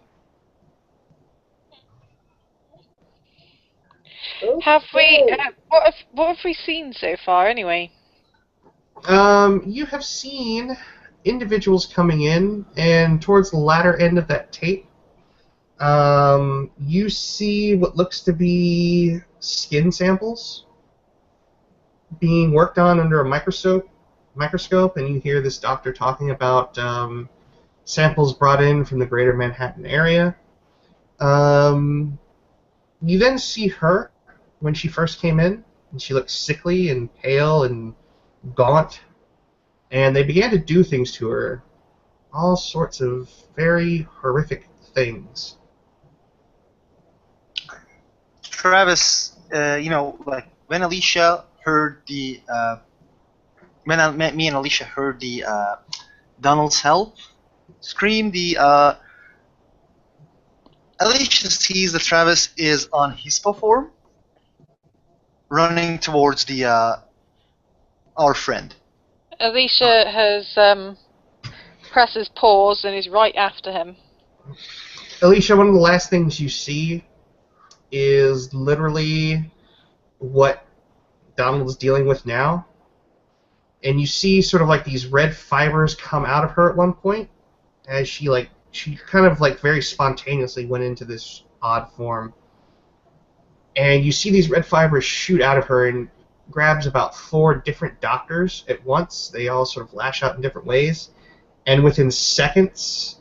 Have we? Okay. What have we seen so far, anyway? You have seen individuals coming in, and towards the latter end of that tape, you see what looks to be skin samples being worked on under a microscope, and you hear this doctor talking about samples brought in from the greater Manhattan area. You then see her when she first came in, and she looked sickly and pale and gaunt, and they began to do things to her, all sorts of very horrific things. Travis, like when Alicia heard the me and Alicia heard the Donald's help scream, the Alicia sees that Travis is on hippo form, running towards the our friend. Alicia has presses pause and is right after him. Alicia, one of the last things you see is literally what Donald is dealing with now. And you see sort of like these red fibers come out of her at one point as she kind of like very spontaneously went into this odd form. And you see these red fibers shoot out of her and grabs about 4 different doctors at once. They all sort of lash out in different ways. And within seconds,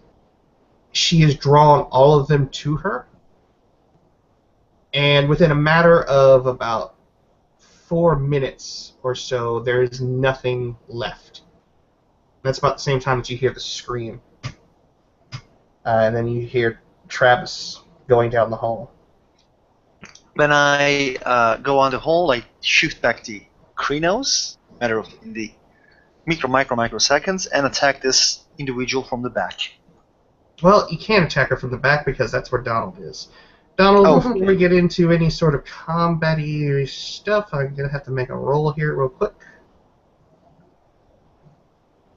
she has drawn all of them to her. And within a matter of about 4 minutes or so, there is nothing left. That's about the same time that you hear the scream. And then you hear Travis going down the hall. When I go on the hall, I shoot back the Krynos, matter of in the microseconds, and attack this individual from the back. Well, you can't attack her from the back because that's where Donald is. Donald, before we get into any sort of combat-y stuff, I'm going to have to make a roll here real quick.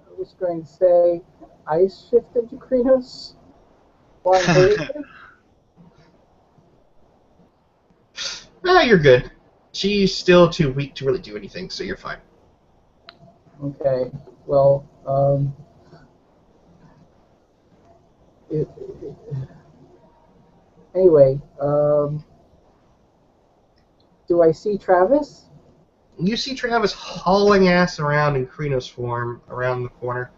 I was going to say, ice shift into Krynos while I'm waiting. You're good. She's still too weak to really do anything, so you're fine. Okay, well, anyway, do I see Travis? You see Travis hauling ass around in Krynos form around the corner.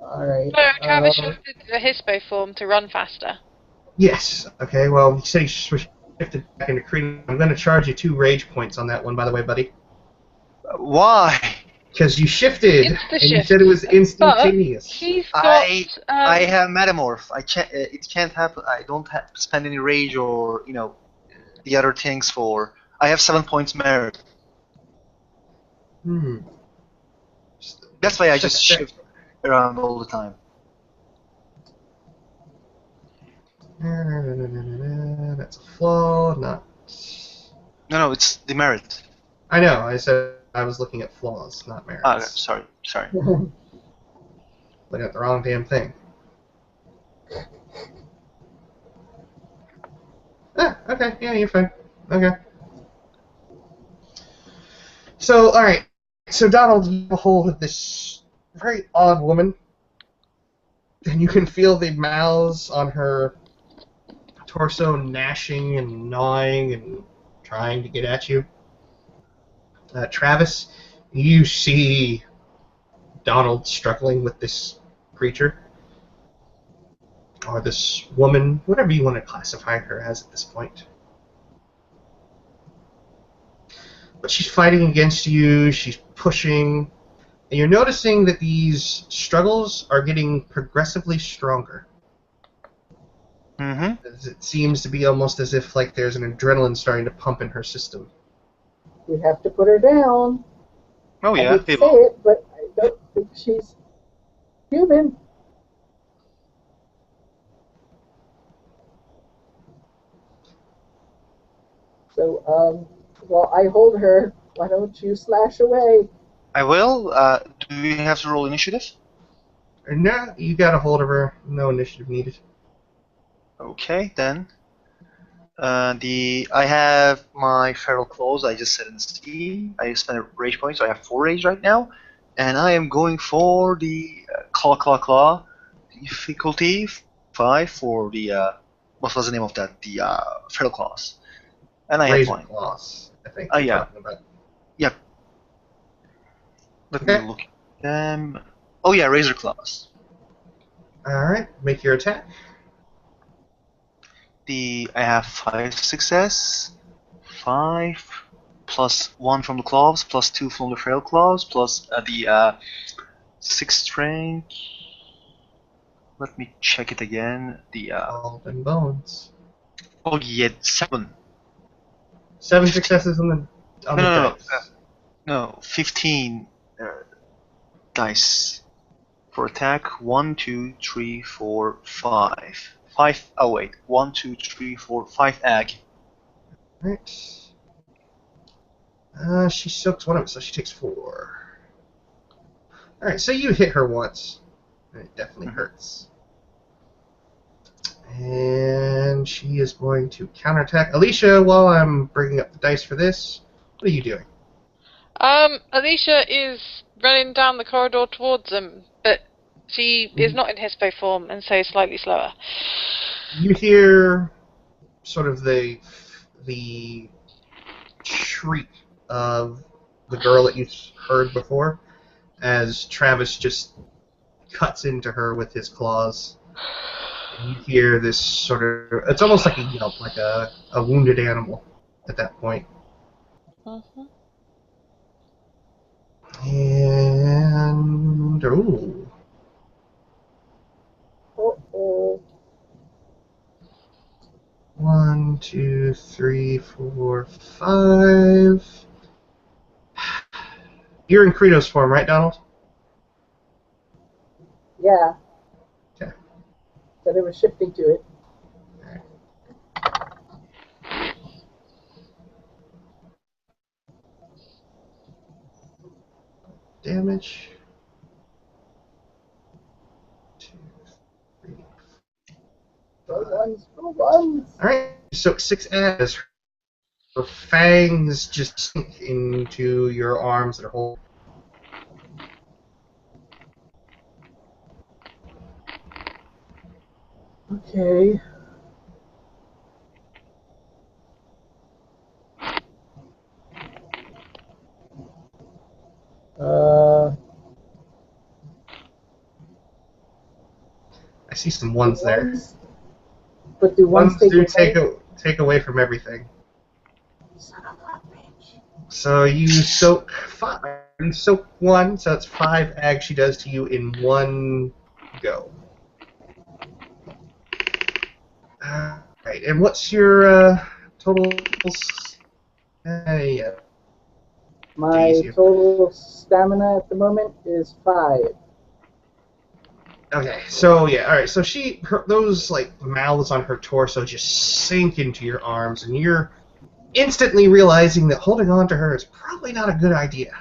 Alright. No, Travis shifted to the Hispo form to run faster. Yes. Okay, well, you said he shifted back into Krynos. I'm going to charge you 2 rage points on that one, by the way, buddy. Why? Because you shifted, and you Insta-shift. said it was instantaneous. He's got. I have metamorph. I can't. It can't happen. I don't spend any rage or the other things for. I have 7 points merit. That's why I just shift around all the time. That's a flaw, not... No, it's the merit. I know, I said I was looking at flaws, not merits. Ah, sorry. Looking at the wrong damn thing. Okay, yeah, you're fine. Okay. So, alright. So, Donald, you have a hold of this very odd woman, and you can feel the mouths on her torso gnashing and gnawing and trying to get at you. Travis, you see Donald struggling with this creature, or this woman, whatever you want to classify her as at this point. But she's fighting against you, she's pushing, and you're noticing that these struggles are getting progressively stronger. It seems to be almost as if like there's an adrenaline starting to pump in her system. We have to put her down. Oh yeah, I hate to say it, but I don't think she's human. So, while I hold her, why don't you slash away? I will. Do we have to roll initiative? No, you got a hold of her. No initiative needed. Okay, then. I have my feral claws. I just set in Steam. I spent a rage point, so I have 4 rage right now, and I am going for the claw. Difficulty 5 for the what was the name of that? The feral claws, and I Razor have 1. claws, I think. Yeah. Yep. Let me look at them. Oh yeah, razor claws. All right, make your attack. I have 5 success, 5 plus 1 from the claws, plus 2 from the feral claws, plus the 6 strength. Let me check it again. The All and bones. oh yeah, 7. 7 successes on the dice. No, 15 dice for attack. 1, 2, 3, 4, 5. 5. Oh wait, 1, 2, 3, 4, 5 egg. Right. She soaks one of it, so she takes 4. Alright, so you hit her once. And it definitely hurts. And she is going to counterattack. Alicia, while I'm bringing up the dice for this, what are you doing? Alicia is running down the corridor towards him, but she is not in hippo form, and so slightly slower. You hear sort of the shriek of the girl that you heard before as Travis just cuts into her with his claws. And you hear this sort of... It's almost like a yelp, like a wounded animal at that point. And... Ooh. Uh-oh. 1, 2, 3, 4, 5. You're in Credo's form, right, Donald? Yeah. Okay. So they were shifting to it. Damage. 2, 3. Go ones. Alright, so 6 as her fangs just sink into your arms that are holding. Okay. I see some ones there. But do ones take away from everything. Son of a bitch. So you soak 5. You soak 1, so that's 5 ag she does to you in one go. Right, and what's your total? Yeah. My total stamina at the moment is 5. Okay, so yeah, all right. So those like mouths on her torso just sink into your arms, and you're instantly realizing that holding on to her is probably not a good idea.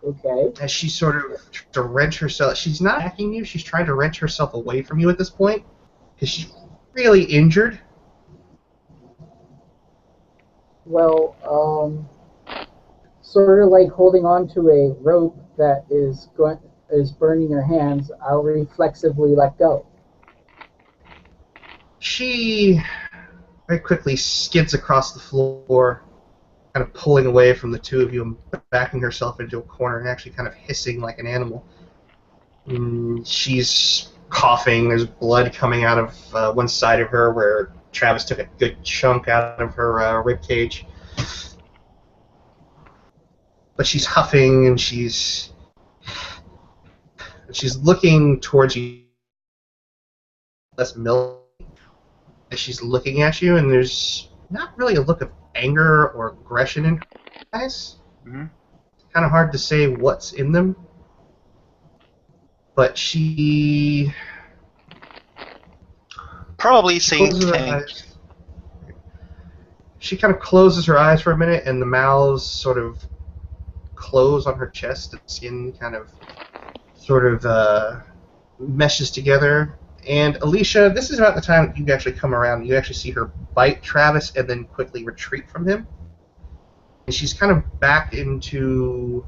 Okay. As she sort of tries to wrench herself, she's not attacking you. She's trying to wrench herself away from you at this point because she's really injured. Well, sort of like holding on to a rope that is burning your hands, I'll reflexively let go. She very quickly skids across the floor, kind of pulling away from the two of you and backing herself into a corner and actually kind of hissing like an animal. She's coughing. There's blood coming out of one side of her where Travis took a good chunk out of her rib cage. But she's huffing and she's looking towards you. Less milk as she's looking at you, and there's not really a look of anger or aggression in her eyes. Mm-hmm. It's kind of hard to say what's in them. But she... Probably saying thanks. She kind of closes her eyes for a minute, and the mouths sort of close on her chest, and skin kind of sort of meshes together. And Alicia, this is about the time that you actually come around. You actually see her bite Travis and then quickly retreat from him. And she's kind of back into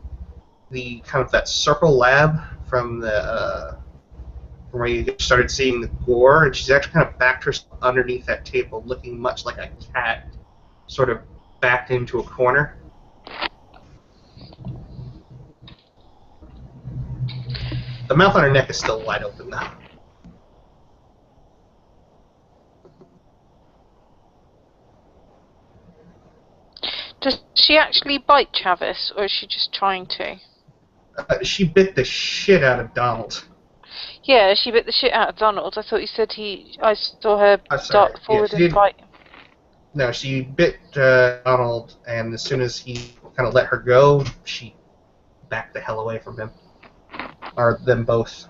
the kind of that circle lab from the from where you started seeing the gore, and she's actually kind of backed herself underneath that table, looking much like a cat, sort of backed into a corner. The mouth on her neck is still wide open, though. Does she actually bite Travis, or is she just trying to? She bit the shit out of Donald. Yeah, she bit the shit out of Donald. I thought you said I saw her dart forward and bite. No, she bit Donald, and as soon as he kind of let her go, she backed the hell away from him. Or them both.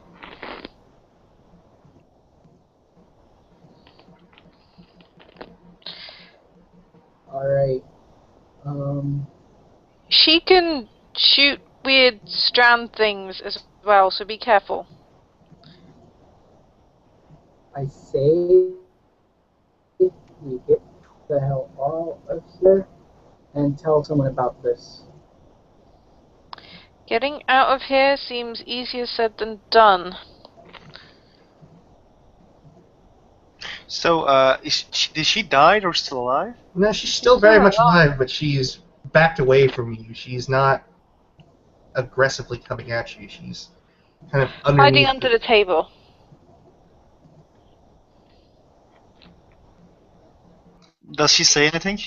She can shoot weird strand things as well, so be careful. I say we get the hell out of here and tell someone about this. Getting out of here seems easier said than done. So, did she die or still alive? No, she's still very much alive, but she's backed away from you. She's not aggressively coming at you. She's kind of underneath. Hiding under the table. Does she say anything?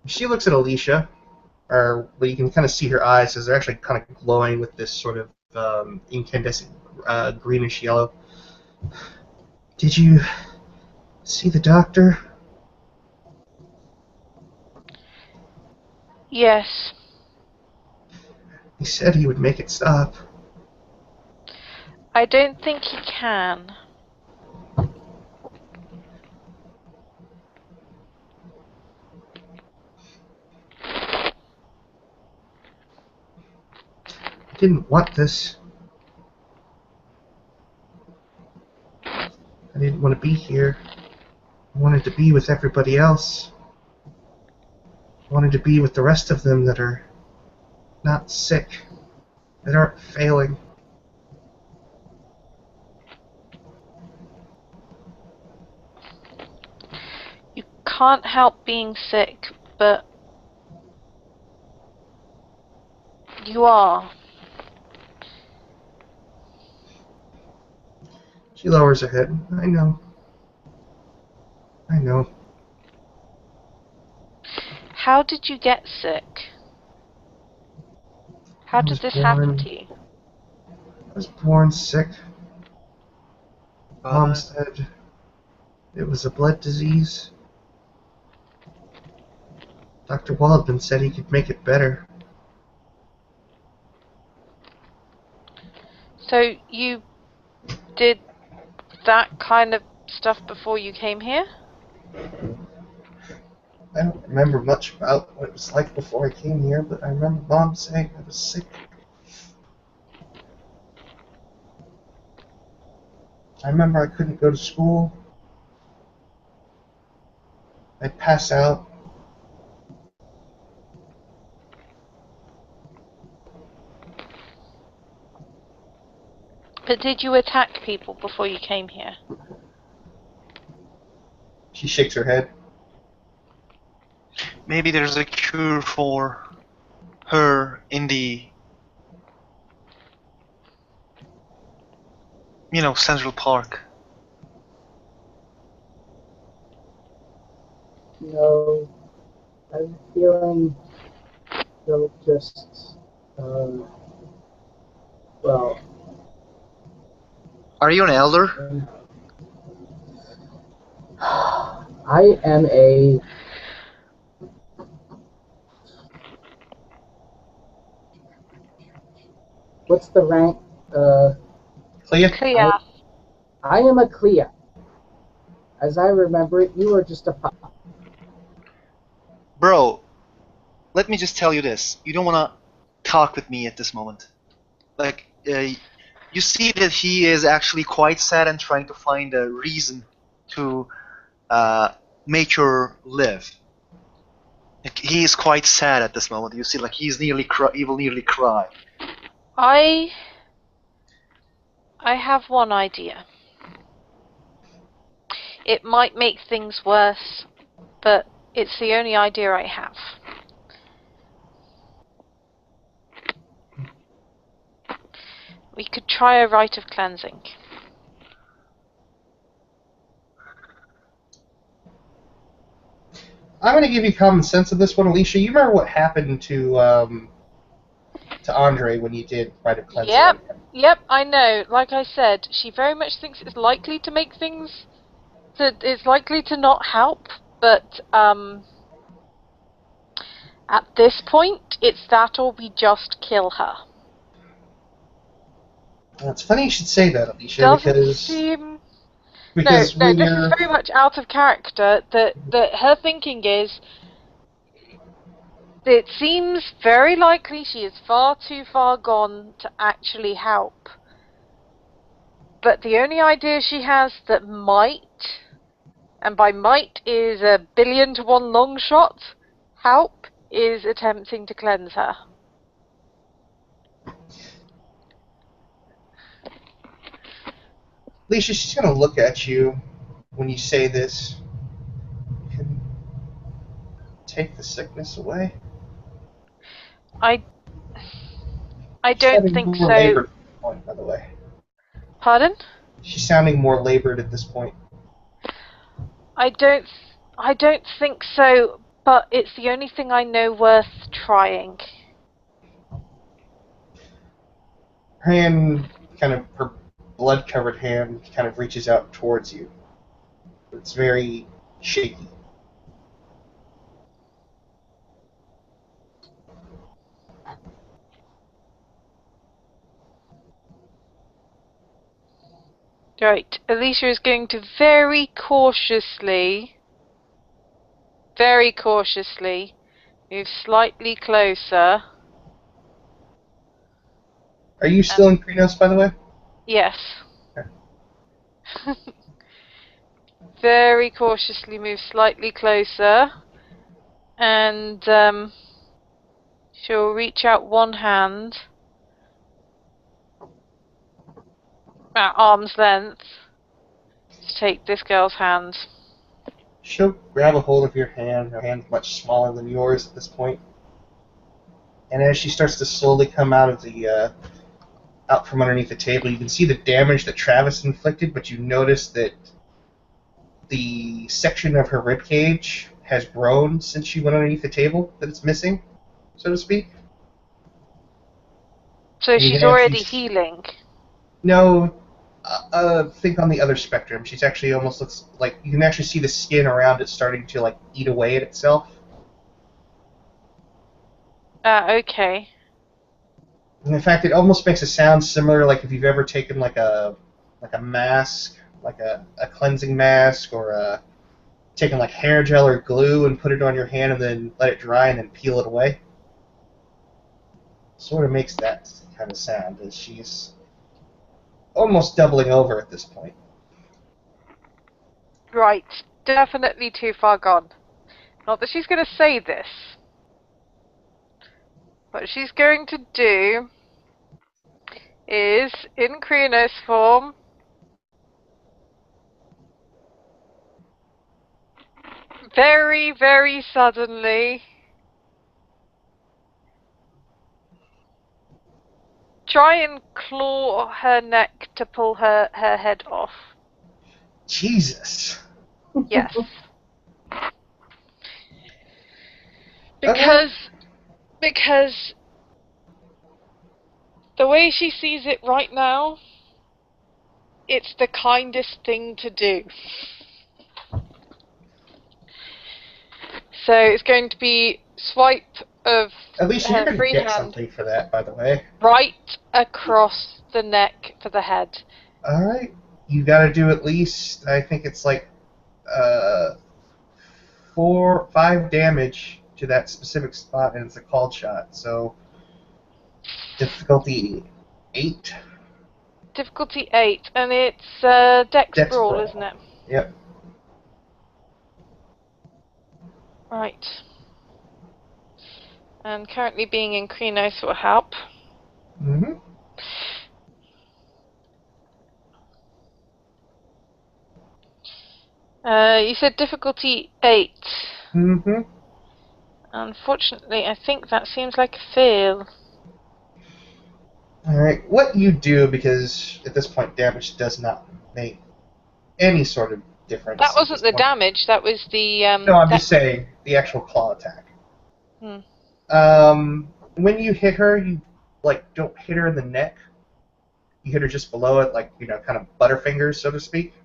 She looks at Alicia, but you can kind of see her eyes as they're actually kind of glowing with this sort of incandescent greenish yellow. Did you see the doctor? Yes. He said he would make it stop. I don't think he can. I didn't want this. I didn't want to be here. I wanted to be with everybody else. I wanted to be with the rest of them that are not sick, that aren't failing. You can't help being sick, but you are. She lowers her head. I know. I know. How did you get sick? How did this happen to you? I was born sick. Mom said it was a blood disease. Dr. Waldman said he could make it better. So you did that kind of stuff before you came here? I don't remember much about what it was like before I came here, but I remember Mom saying I was sick. I remember I couldn't go to school. I'd pass out. But did you attack people before you came here? She shakes her head. Maybe there's a cure for her in the, Central Park. No, I'm feeling they'll just, well... Are you an elder? I am a... What's the rank? Clea? Clea. I am a Clea. As I remember it, you are just a pup. Bro, let me just tell you this. You don't want to talk with me at this moment. Like, you see that he is actually quite sad and trying to find a reason to make her live. Like, he is quite sad at this moment. You see, like, he will nearly cry. I have one idea. It might make things worse, but it's the only idea I have. We could try a rite of cleansing. I'm going to give you common sense of this one, Alicia. You remember what happened to Andre when you did rite of cleansing? Yep, I know. Like I said, she very much thinks it's likely to make things... It's likely to not help, but at this point, it's that or we just kill her. It's funny you should say that, Alicia, Doesn't because... seem... Because no, this is very much out of character. That her thinking is, It seems very likely she is far too far gone to actually help. But the only idea she has that might, and by might is a 1,000,000,000 to 1 long shot, help, is attempting to cleanse her. Alicia, she's going to look at you when you say this. Can take the sickness away? I She's don't sounding think more so. labored at this point, by the way. Pardon? She's sounding more labored at this point. I don't think so, but it's the only thing I know worth trying. Her hand, her blood-covered hand, kind of reaches out towards you. It's very shaky. Right, Alicia is going to very cautiously move slightly closer. Are you still in Krenos, by the way? Yes. Okay. Very cautiously move slightly closer, and she'll reach out one hand at arm's length to take this girl's hand. She'll grab a hold of your hand. Her hand's much smaller than yours at this point. And as she starts to slowly come out of the out from underneath the table, you can see the damage that Travis inflicted, but you notice that the section of her ribcage has grown since she went underneath the table, that it's missing, so to speak. So And she's already healing. No, think on the other spectrum. She's actually almost looks like you can actually see the skin around it starting to like eat away at itself. Okay. And in fact, it almost makes a sound similar, like if you've ever taken like a mask, like a cleansing mask, or taken like hair gel or glue and put it on your hand and then let it dry and then peel it away. Sort of makes that kind of sound as she's almost doubling over at this point. Right, definitely too far gone. Not that she's going to say this. What she's going to do is, in Krenos form, very, very suddenly try and claw her neck to pull her head off. Jesus. Yes. Because the way she sees it right now, it's the kindest thing to do. So it's going to be swipe of Alicia, you're her going free to get hand something for that, by the way. right across the neck for the head. Alright. You got to do at least, I think it's like 5 damage to that specific spot, and it's a called shot. So, difficulty 8. Difficulty 8, and it's Dex Brawl, isn't it? Yep. Right. And currently being in Krenos will help. Mm-hmm. You said difficulty 8. Mm-hmm. Unfortunately, I think that seems like a fail. Alright, what you do, because at this point damage does not make any sort of difference. That wasn't the damage, that was the... No, I'm just saying, the actual claw attack. When you hit her, you, like, don't hit her in the neck. You hit her just below it, like, you know, kind of butterfingers, so to speak.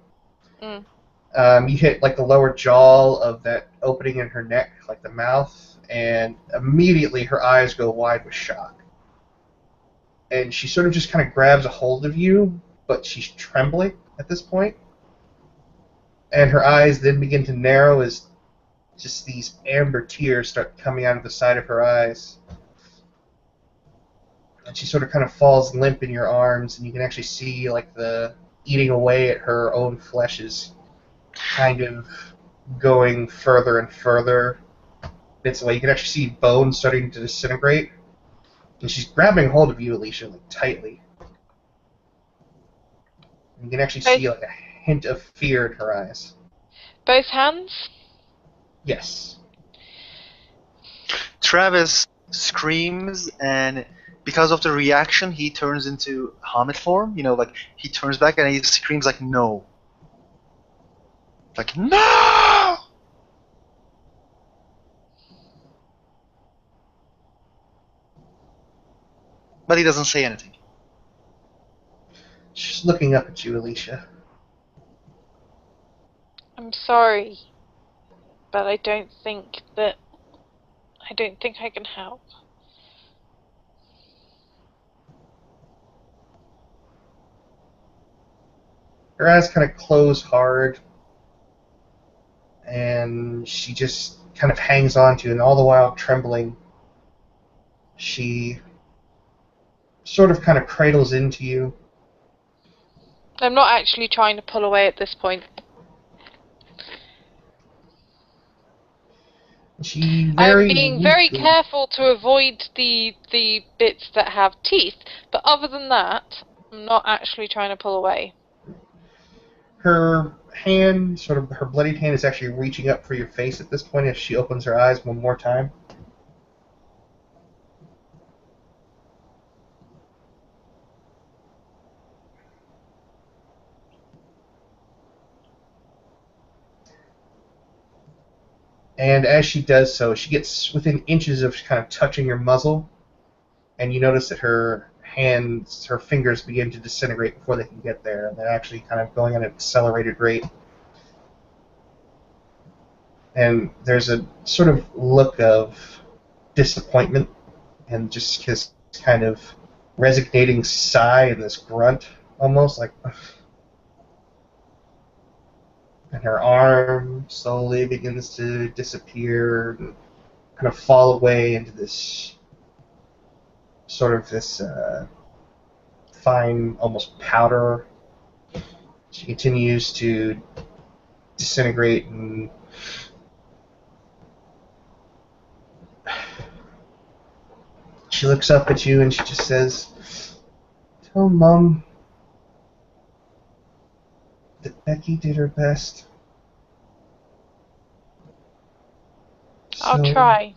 You hit, like, the lower jaw of that opening in her neck, like the mouth, and immediately her eyes go wide with shock. And she sort of just kind of grabs a hold of you, but she's trembling at this point. And her eyes then begin to narrow as just these amber tears start coming out of the side of her eyes. And she sort of kind of falls limp in your arms, and you can actually see like the eating away at her own flesh is kind of going further and further bits away. You can actually see bones starting to disintegrate. And she's grabbing hold of you, Alicia, like tightly. You can actually see like a hint of fear in her eyes. Both hands? Yes. Travis screams, and because of the reaction, he turns into hermit form. You know, like he turns back and he screams like no. Like no! But he doesn't say anything. She's looking up at you, Alicia. I'm sorry, but I don't think I can help. Her eyes kind of close hard, and she just kind of hangs on to you, and all the while trembling, she sort of kind of cradles into you. I'm not actually trying to pull away at this point. She I'm being very careful to avoid the bits that have teeth, but other than that, I'm not actually trying to pull away. Her hand, sort of her bloodied hand, is actually reaching up for your face at this point as she opens her eyes one more time. And as she does so, she gets within inches of kind of touching your muzzle, and you notice that her hands, her fingers begin to disintegrate before they can get there, and they're actually kind of going at an accelerated rate. And there's a sort of look of disappointment and just this kind of resignating sigh and this grunt, almost like... And her arm slowly begins to disappear and kind of fall away into this sort of this fine, almost powder. She continues to disintegrate, and she looks up at you and she just says, "Tell Mom that Becky did her best." I'll try.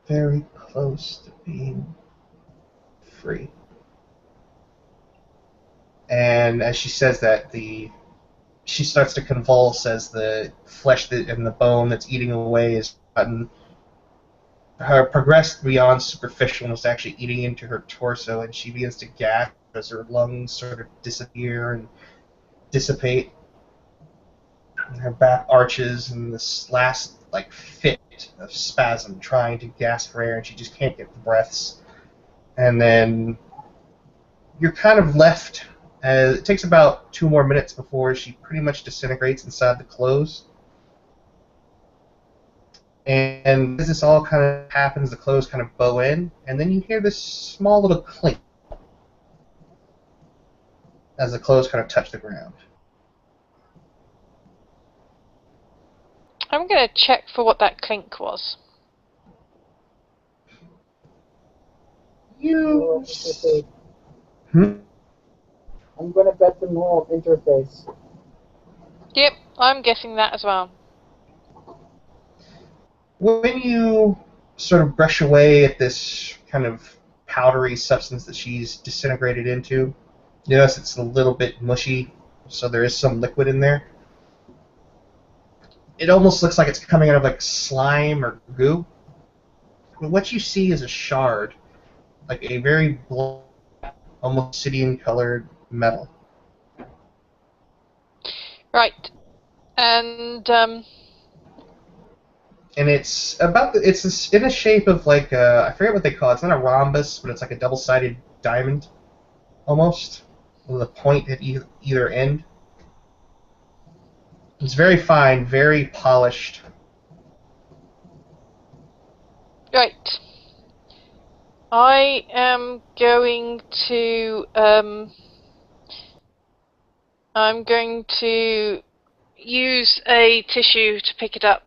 Very close to being free. And as she says that, she starts to convulse as the flesh and the bone that's eating away is gotten progressed beyond superficial and is actually eating into her torso, and she begins to gasp as her lungs sort of disappear and dissipate. And her back arches in this last like fit of spasm, trying to gasp for air, and she just can't get the breaths. And then you're kind of left. It takes about 2 more minutes before she pretty much disintegrates inside the clothes. And as this all kind of happens, the clothes kind of bow in, and then you hear this small little clink as the clothes kind of touch the ground. I'm going to check for what that clink was. You... I'm going to bet the neural interface. Yep, I'm guessing that as well. When you sort of brush away at this kind of powdery substance that she's disintegrated into, you notice it's a little bit mushy, so there is some liquid in there. It almost looks like it's coming out of like slime or goo. But what you see is a shard, like a very black, almost obsidian-colored metal. Right. And it's about it's in a shape of like I forget what they call it. It's not a rhombus, but it's like a double-sided diamond, almost, with a point at either end. It's very fine, very polished. Right. I am going to I'm going to use a tissue to pick it up.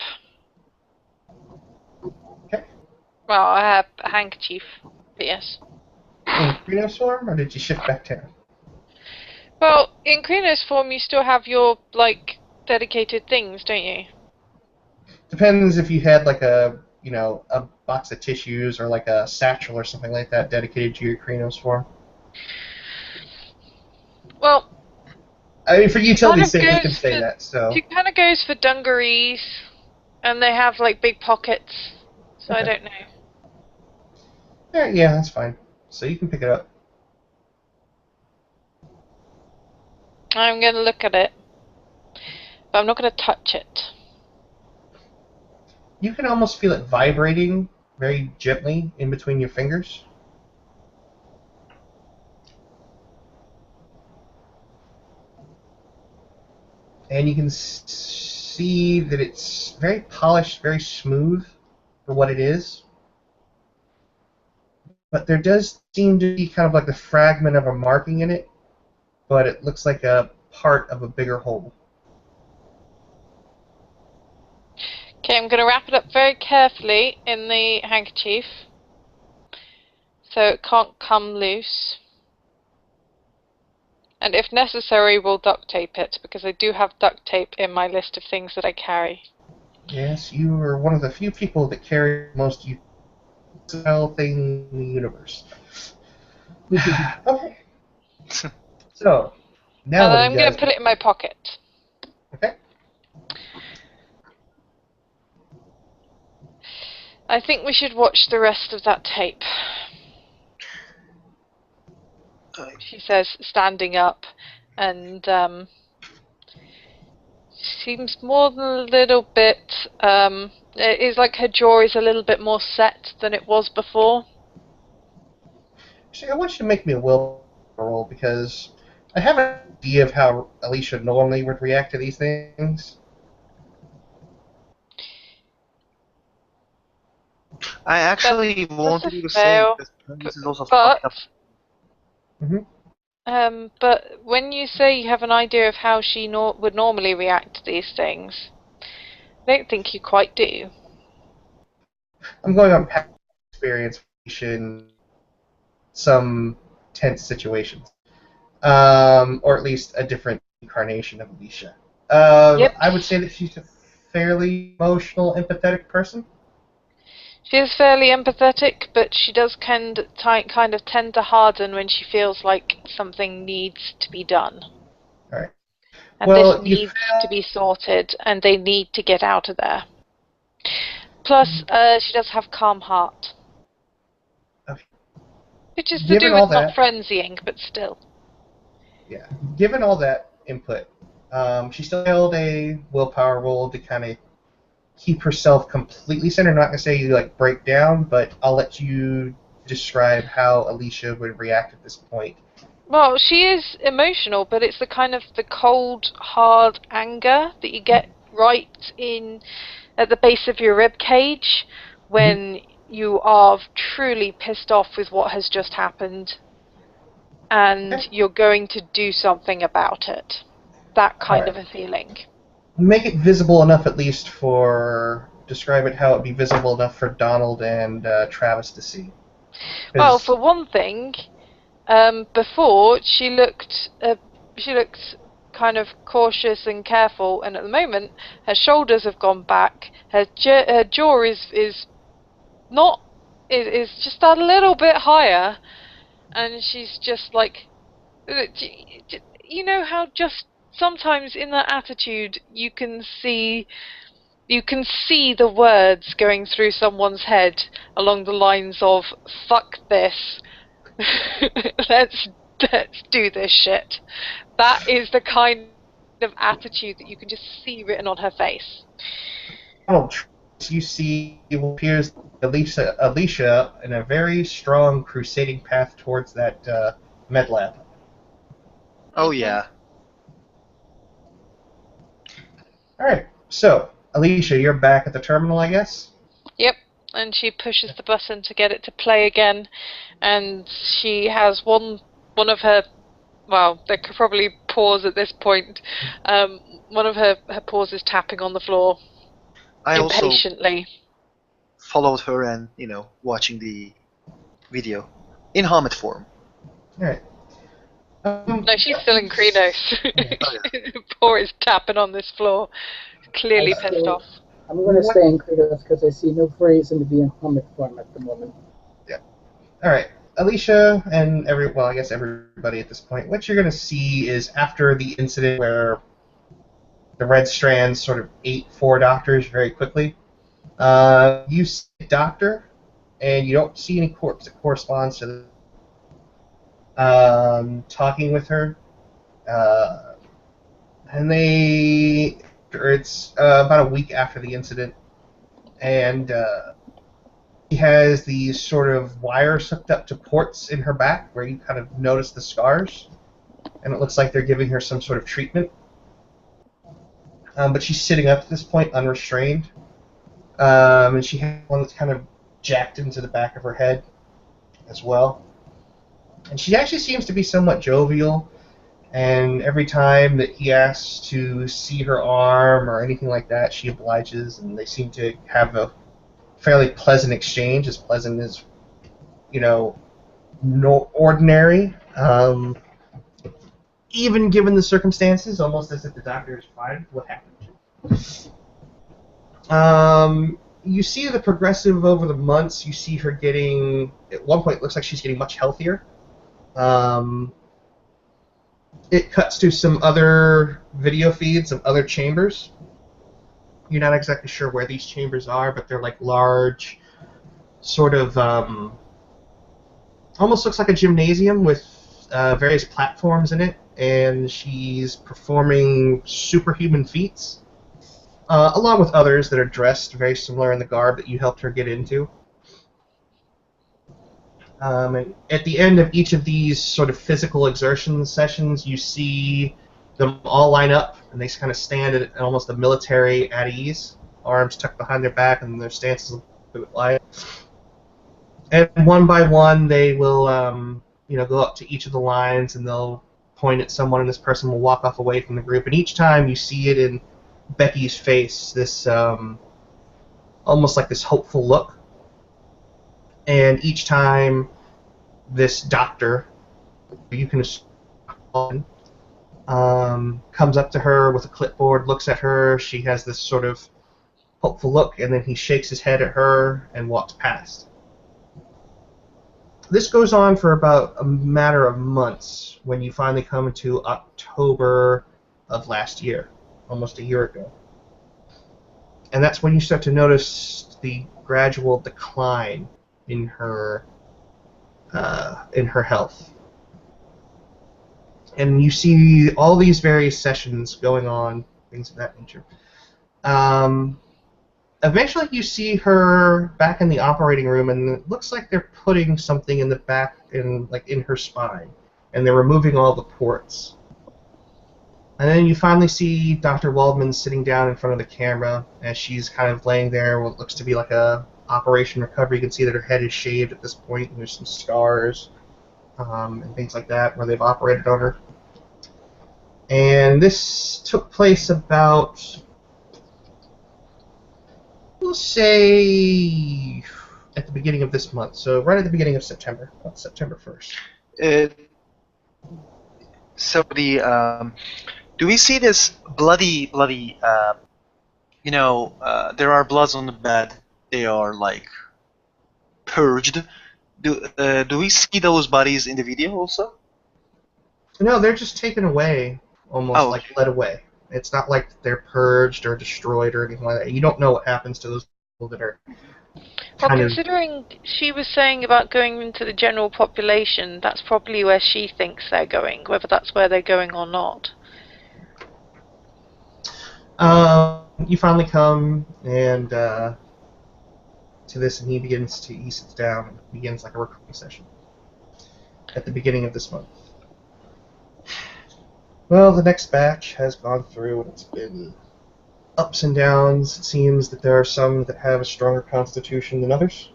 Okay. Well, I have a handkerchief, but yes. In Krino's form, or did you shift back down? Well, in Krino's form, you still have your, like, dedicated things, don't you? Depends if you had like a box of tissues or like a satchel or something like that dedicated to your Krino's form. Well, I mean, for utility's sake, you can goes say for, that. So. she kind of goes for dungarees, and they have, like, big pockets, so I Okay. don't know. Yeah, that's fine. So you can pick it up. I'm going to look at it, but I'm not going to touch it. You can almost feel it vibrating very gently in between your fingers. And you can see that it's very polished, very smooth for what it is. But there does seem to be kind of like the fragment of a marking in it, but it looks like a part of a bigger whole. Okay, I'm going to wrap it up very carefully in the handkerchief, so it can't come loose. And if necessary, we'll duct tape it, because I do have duct tape in my list of things that I carry. Yes, you are one of the few people that carry the most useful thing in the universe. Okay. So, now what do I'm you going guys to put do? it in my pocket. Okay. I think we should watch the rest of that tape. She says, standing up, and seems more than a little bit. It is like her jaw is a little bit more set than it was before. Actually, I want you to make me a will roll because I have an idea of how Alicia normally would react to these things. I actually That's wanted a to do the same fail. because this is also But fucked up. but when you say you have an idea of how she would normally react to these things, I don't think you quite do. I'm going on past experience in some tense situations, or at least a different incarnation of Alicia. Yep. I would say that she's a fairly emotional, empathetic person. She is fairly empathetic, but she does kind of tend to harden when she feels like something needs to be done. All right. And this Well, you needs to fail. be sorted, and they need to get out of there. Plus, she does have calm heart. Okay. Which is to Given do all with not that, frenzying, but still. yeah. Given all that input, she still held a willpower roll to kind of keep herself completely centered. I'm not gonna say you like break down, but I'll let you describe how Alicia would react at this point. Well, she is emotional, but it's the kind of the cold, hard anger that you get right in at the base of your rib cage when you are truly pissed off with what has just happened and Okay. you're going to do something about it. That All kind right. of a feeling. Make it visible enough, at least for describe it how it'd be visible enough for Donald and Travis to see. Well, 'Cause- for one thing, before she looked kind of cautious and careful, and at the moment her shoulders have gone back. Her jaw is not is just a little bit higher, and she's just like, you know how just sometimes in that attitude you can see the words going through someone's head along the lines of "fuck this." let's let's do this shit. That is the kind of attitude that you can just see written on her face. Donald, you see it appears Alicia in a very strong crusading path towards that med lab. Oh Mhm. yeah. All right. So, Alicia, you're back at the terminal, I guess. Yep. and she pushes the button to get it to play again, and she has one of her, well, they could probably pause at this point. One of her paws is tapping on the floor I also impatiently. followed her and, watching the video in Hamid form. Alright. No, she's still in Krenos. Paw is tapping on this floor, clearly pissed off. I'm going to stay in Kratos because I see no reason to be in comic form at the moment. Yeah. Alright. Alicia and I guess everybody at this point, what you're going to see is after the incident where the Red Strands sort of ate 4 doctors very quickly, you see a doctor, and you don't see any corpse that corresponds to talking with her. And it's about a week after the incident, and she has these sort of wires hooked up to ports in her back where you kind of notice the scars, and it looks like they're giving her some sort of treatment. But she's sitting up at this point, unrestrained, and she has one that's kind of jacked into the back of her head as well. And she actually seems to be somewhat jovial, and every time that he asks to see her arm or anything like that, she obliges, and they seem to have a fairly pleasant exchange, as pleasant as, ordinary, even given the circumstances, almost as if the doctor is fine with what happened. You see the progressive over the months. You see her getting, at one point, it looks like she's getting much healthier. It cuts to some other video feeds of other chambers. You're not exactly sure where these chambers are, but they're like large, sort of, almost looks like a gymnasium with various platforms in it, and she's performing superhuman feats, along with others that are dressed very similar in the garb that you helped her get into. And at the end of each of these sort of physical exertion sessions, you see them all line up, and they kind of stand at almost a military at ease, arms tucked behind their back, and their stances lie. And one by one, they will, go up to each of the lines, and they'll point at someone, and this person will walk off away from the group. And each time, you see it in Becky's face, this almost like this hopeful look. And each time, this doctor, you can assume, comes up to her with a clipboard, looks at her. She has this sort of hopeful look, and then he shakes his head at her and walks past. This goes on for about a matter of months when you finally come into October of last year, almost a year ago. And that's when you start to notice the gradual decline in her health. And you see all these various sessions going on, things of that nature. Eventually you see her back in the operating room, and it looks like they're putting something in the back, in her spine, and they're removing all the ports. And then you finally see Dr. Waldman sitting down in front of the camera as she's kind of laying there, what looks to be like a operation recovery. You can see that her head is shaved at this point, and there's some scars and things like that where they've operated on her. And this took place about, we'll say, at the beginning of this month. So right at the beginning of September, about September 1st. So do we see this bloody, there are bloods on the bed. They are, purged. Do we see those bodies in the video also? No, they're just taken away, almost led away. It's not like they're purged or destroyed or anything like that. You don't know what happens to those people that are... Well, considering she was saying about going into the general population, that's probably where she thinks they're going, whether that's where they're going or not. You finally come and to this, and he sits down and begins like a recording session at the beginning of this month. Well, the next batch has gone through, and it's been ups and downs. It seems that there are some that have a stronger constitution than others.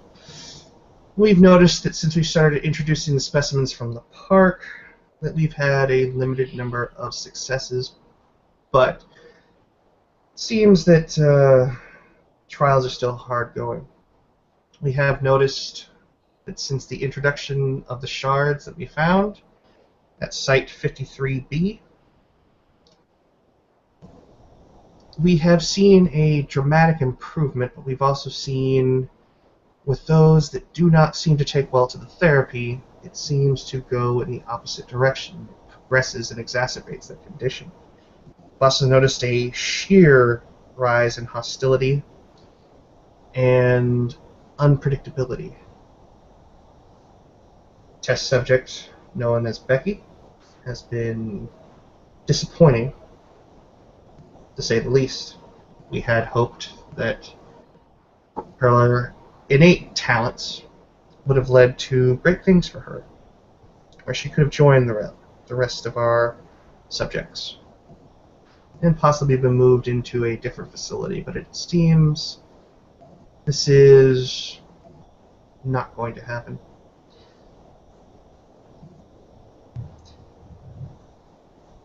We've noticed that since we started introducing the specimens from the park, that we've had a limited number of successes, but it seems that trials are still hard going. We have noticed that since the introduction of the shards that we found at Site 53B, we have seen a dramatic improvement, but we've also seen with those that do not seem to take well to the therapy, it seems to go in the opposite direction. It progresses and exacerbates that condition. We've also noticed a sheer rise in hostility and unpredictability. Test subject, known as Becky, has been disappointing, to say the least. We had hoped that her innate talents would have led to great things for her, where she could have joined the rest of our subjects and possibly been moved into a different facility, but it seems this is not going to happen.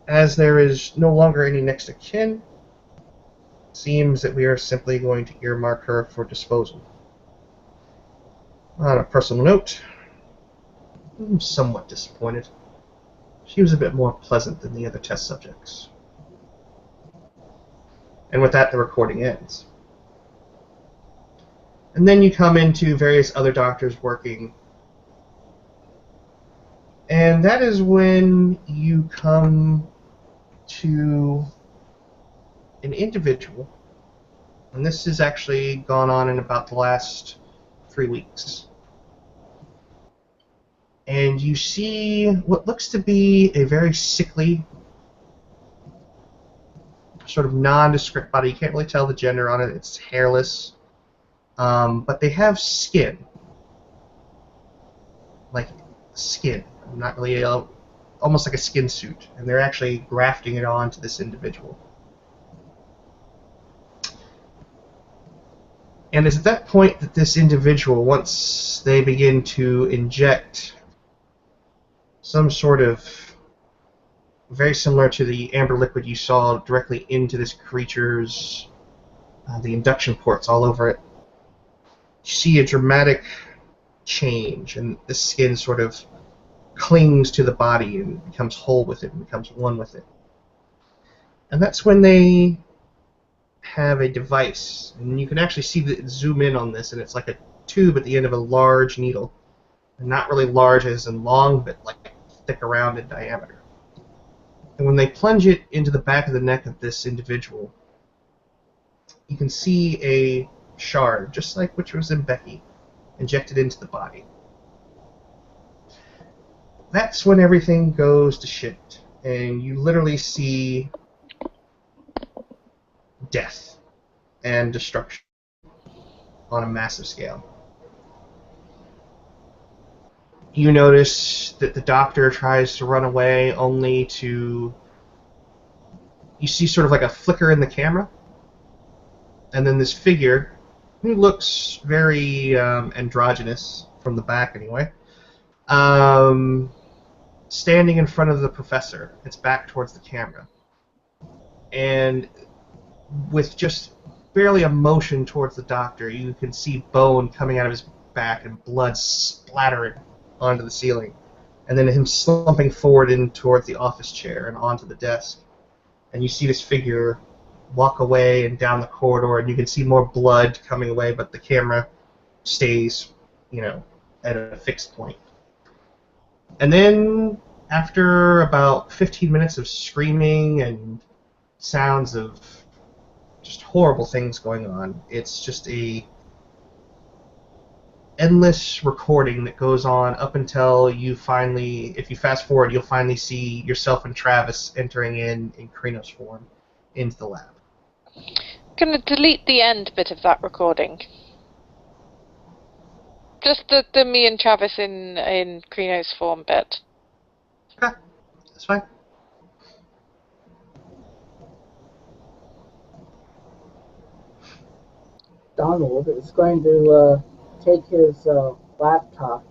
As there is no longer any next of kin, it seems that we are simply going to earmark her for disposal. On a personal note, I'm somewhat disappointed. She was a bit more pleasant than the other test subjects. And with that, the recording ends. And then you come into various other doctors working. And that is when you come to an individual, and this has actually gone on in about the last 3 weeks. And you see what looks to be a very sickly, sort of nondescript body. You can't really tell the gender on it. It's hairless. But they have skin. Like skin. Not really, almost like a skin suit. And they're actually grafting it onto this individual. And it's at that point that this individual, once they begin to inject some sort of, very similar to the amber liquid you saw directly into this creature's, the induction ports all over it, you see a dramatic change, and the skin sort of clings to the body and becomes whole with it and becomes one with it. And that's when they have a device, and you can actually zoom in on this, and it's like a tube at the end of a large needle. And not really large as in long, but like thick around in diameter. And when they plunge it into the back of the neck of this individual, you can see a shard, just like which was in Becky, injected into the body. That's when everything goes to shit, and you literally see death and destruction on a massive scale. You notice that the doctor tries to run away, only to... You see sort of like a flicker in the camera, and then this figure, who looks very androgynous, from the back anyway, standing in front of the professor. It's back towards the camera. And with just barely a motion towards the doctor, you can see bone coming out of his back and blood splattering onto the ceiling. And then him slumping forward in towards the office chair and onto the desk. And you see this figure walk away and down the corridor, and you can see more blood coming away, but the camera stays, at a fixed point. And then, after about 15 minutes of screaming and sounds of just horrible things going on, it's just a endless recording that goes on up until you finally, if you fast forward, you'll finally see yourself and Travis entering in Krynos form into the lab. I'm going to delete the end bit of that recording. Just the me and Travis in Krynos form bit. Okay, that's fine. Donald is going to take his laptop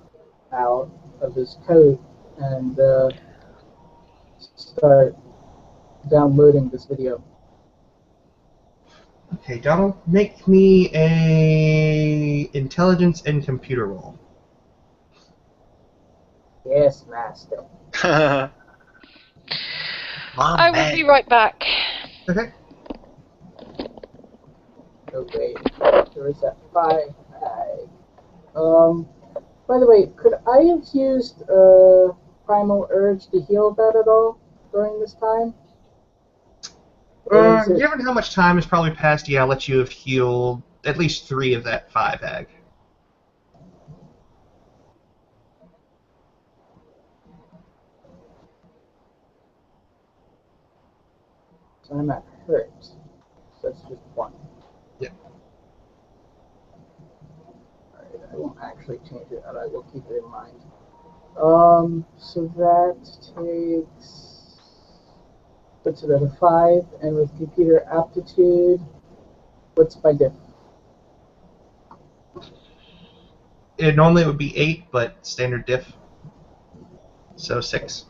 out of his coat and start downloading this video. Okay, Donald, make me a intelligence and computer roll. Yes, master. I will be right back. Okay. Oh wait, there is that 5. By the way, could I have used Primal Urge to heal that at all during this time? Or is it... Given how much time has probably passed, yeah, I'll let you have healed at least 3 of that 5 ag. So I'm at hurt. So that's just 1. Yeah. Alright, I won't actually change it, but I will keep it in mind. So that puts it at a 5, and with computer aptitude, what's my diff? Normally it would be 8, but standard diff. So 6.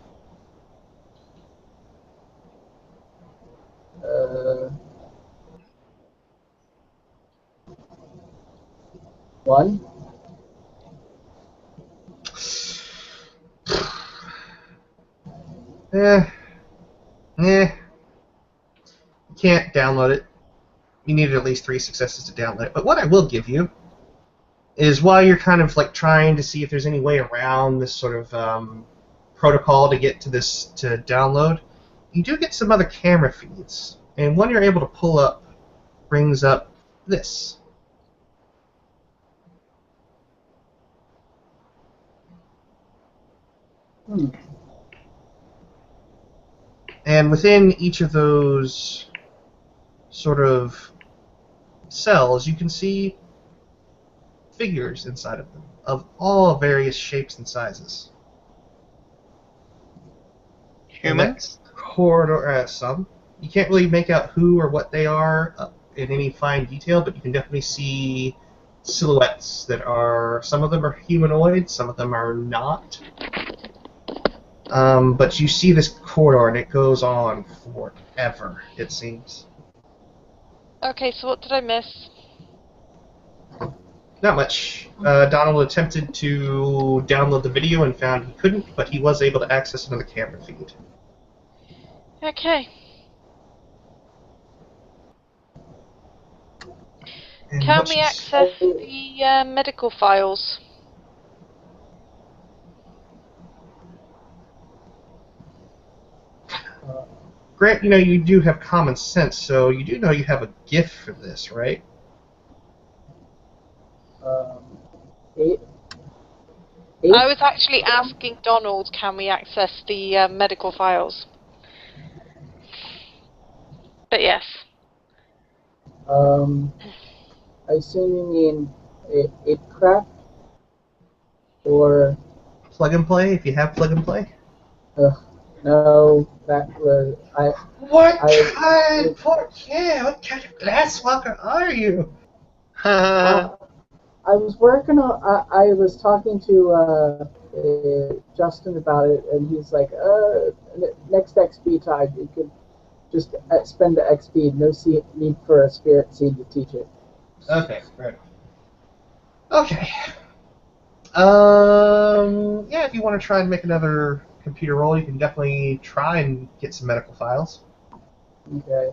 One. You can't download it. You needed at least 3 successes to download it. But what I will give you is while you're kind of like trying to see if there's any way around this sort of protocol to get to this to download, you do get some other camera feeds, and one you're able to pull up brings up this. And within each of those sort of cells, you can see figures inside of them of all various shapes and sizes. Humans? Corridor, some. You can't really make out who or what they are in any fine detail, but you can definitely see silhouettes that are, some of them are humanoid, some of them are not. But you see this corridor, and it goes on forever, it seems. Okay, so what did I miss? Not much. Donald attempted to download the video and found he couldn't, but he was able to access another camera feed. Okay. And Can what we you access the medical files? Grant, you know, you do have common sense, so you do know you have a gift for this, right? 8. I was actually asking Donald, can we access the medical files? But yes. I assume you mean it craft or Plug and play, if you have plug and play. no, that was What kind of glasswalker are you? I was working on. I was talking to Justin about it, and he's like, next XP time, you could just spend the XP. No need for a spirit seed to teach it. Okay, right. Okay. Yeah, if you want to try and make another computer roll, you can definitely try and get some medical files. Okay.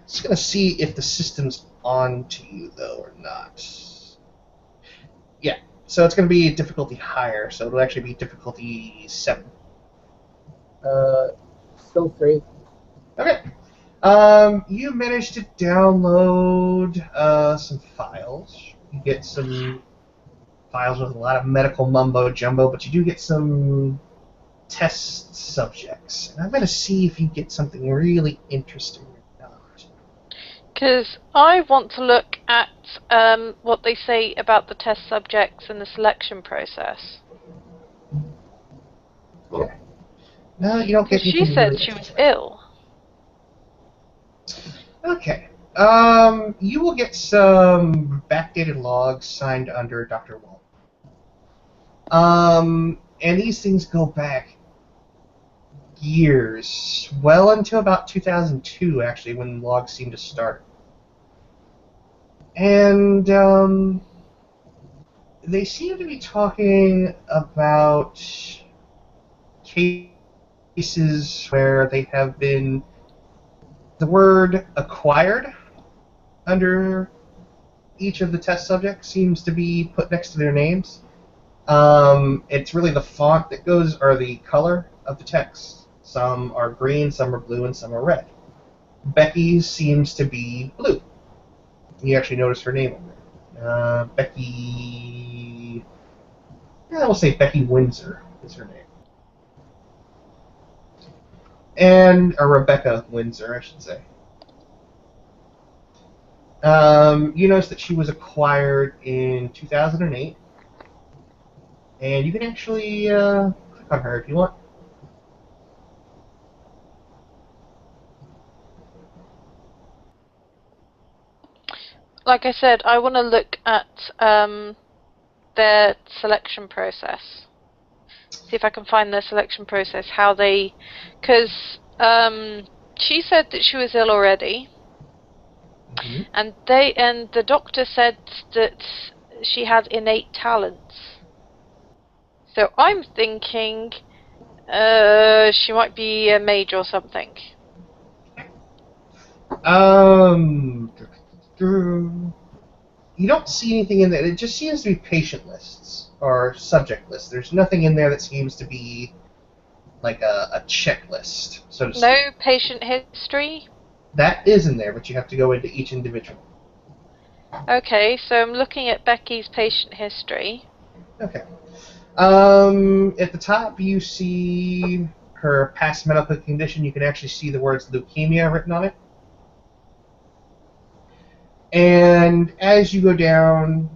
Just gonna see if the system's on to you though or not. Yeah, so it's gonna be difficulty higher, so it'll actually be difficulty 7. Still 3. Okay. You managed to download some files. You get some files with a lot of medical mumbo jumbo, but you do get some test subjects. And I'm going to see if you get something really interesting or not. Because I want to look at what they say about the test subjects and the selection process. Yeah. No, you don't get Because she anything said really she was interesting. ill. Okay. You will get some backdated logs signed under Dr. Wall. And these things go back years, well until about 2002, actually, when logs seem to start. And, they seem to be talking about cases where they have been, the word acquired under each of the test subjects seems to be put next to their names. It's really the font that goes, or the color of the text. Some are green, some are blue, and some are red. Becky's seems to be blue. You actually notice her name on there. Becky... Yeah, we'll say Becky Windsor is her name. Or Rebecca Windsor, I should say. You notice that she was acquired in 2008. And you can actually click on her if you want. Like I said, I want to look at their selection process. See if I can find their selection process, how they... Because she said that she was ill already, Mm-hmm. and the doctor said that she had innate talents. So I'm thinking she might be a mage or something. You don't see anything in there. It just seems to be patient lists or subject lists. There's nothing in there that seems to be like a checklist, so to speak. No patient history? That is in there, but you have to go into each individual. Okay, so I'm looking at Becky's patient history. Okay. At the top, you see her past medical condition. You can actually see the words leukemia written on it. And as you go down,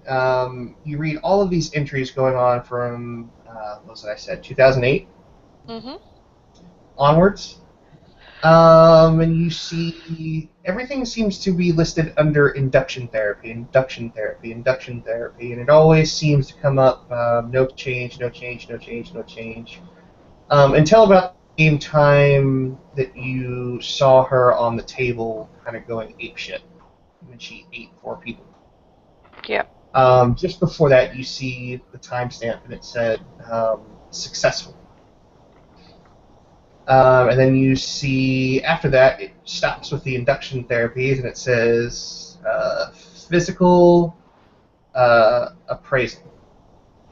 you read all of these entries going on from, what was it I said, 2008 onwards. And you see everything seems to be listed under induction therapy, and it always seems to come up, no change, until about the same time that you saw her on the table kind of going apeshit when she ate 4 people. Yep. Just before that, you see the timestamp, and it said successful. And then you see, after that, it stops with the induction therapies, and it says physical appraisal.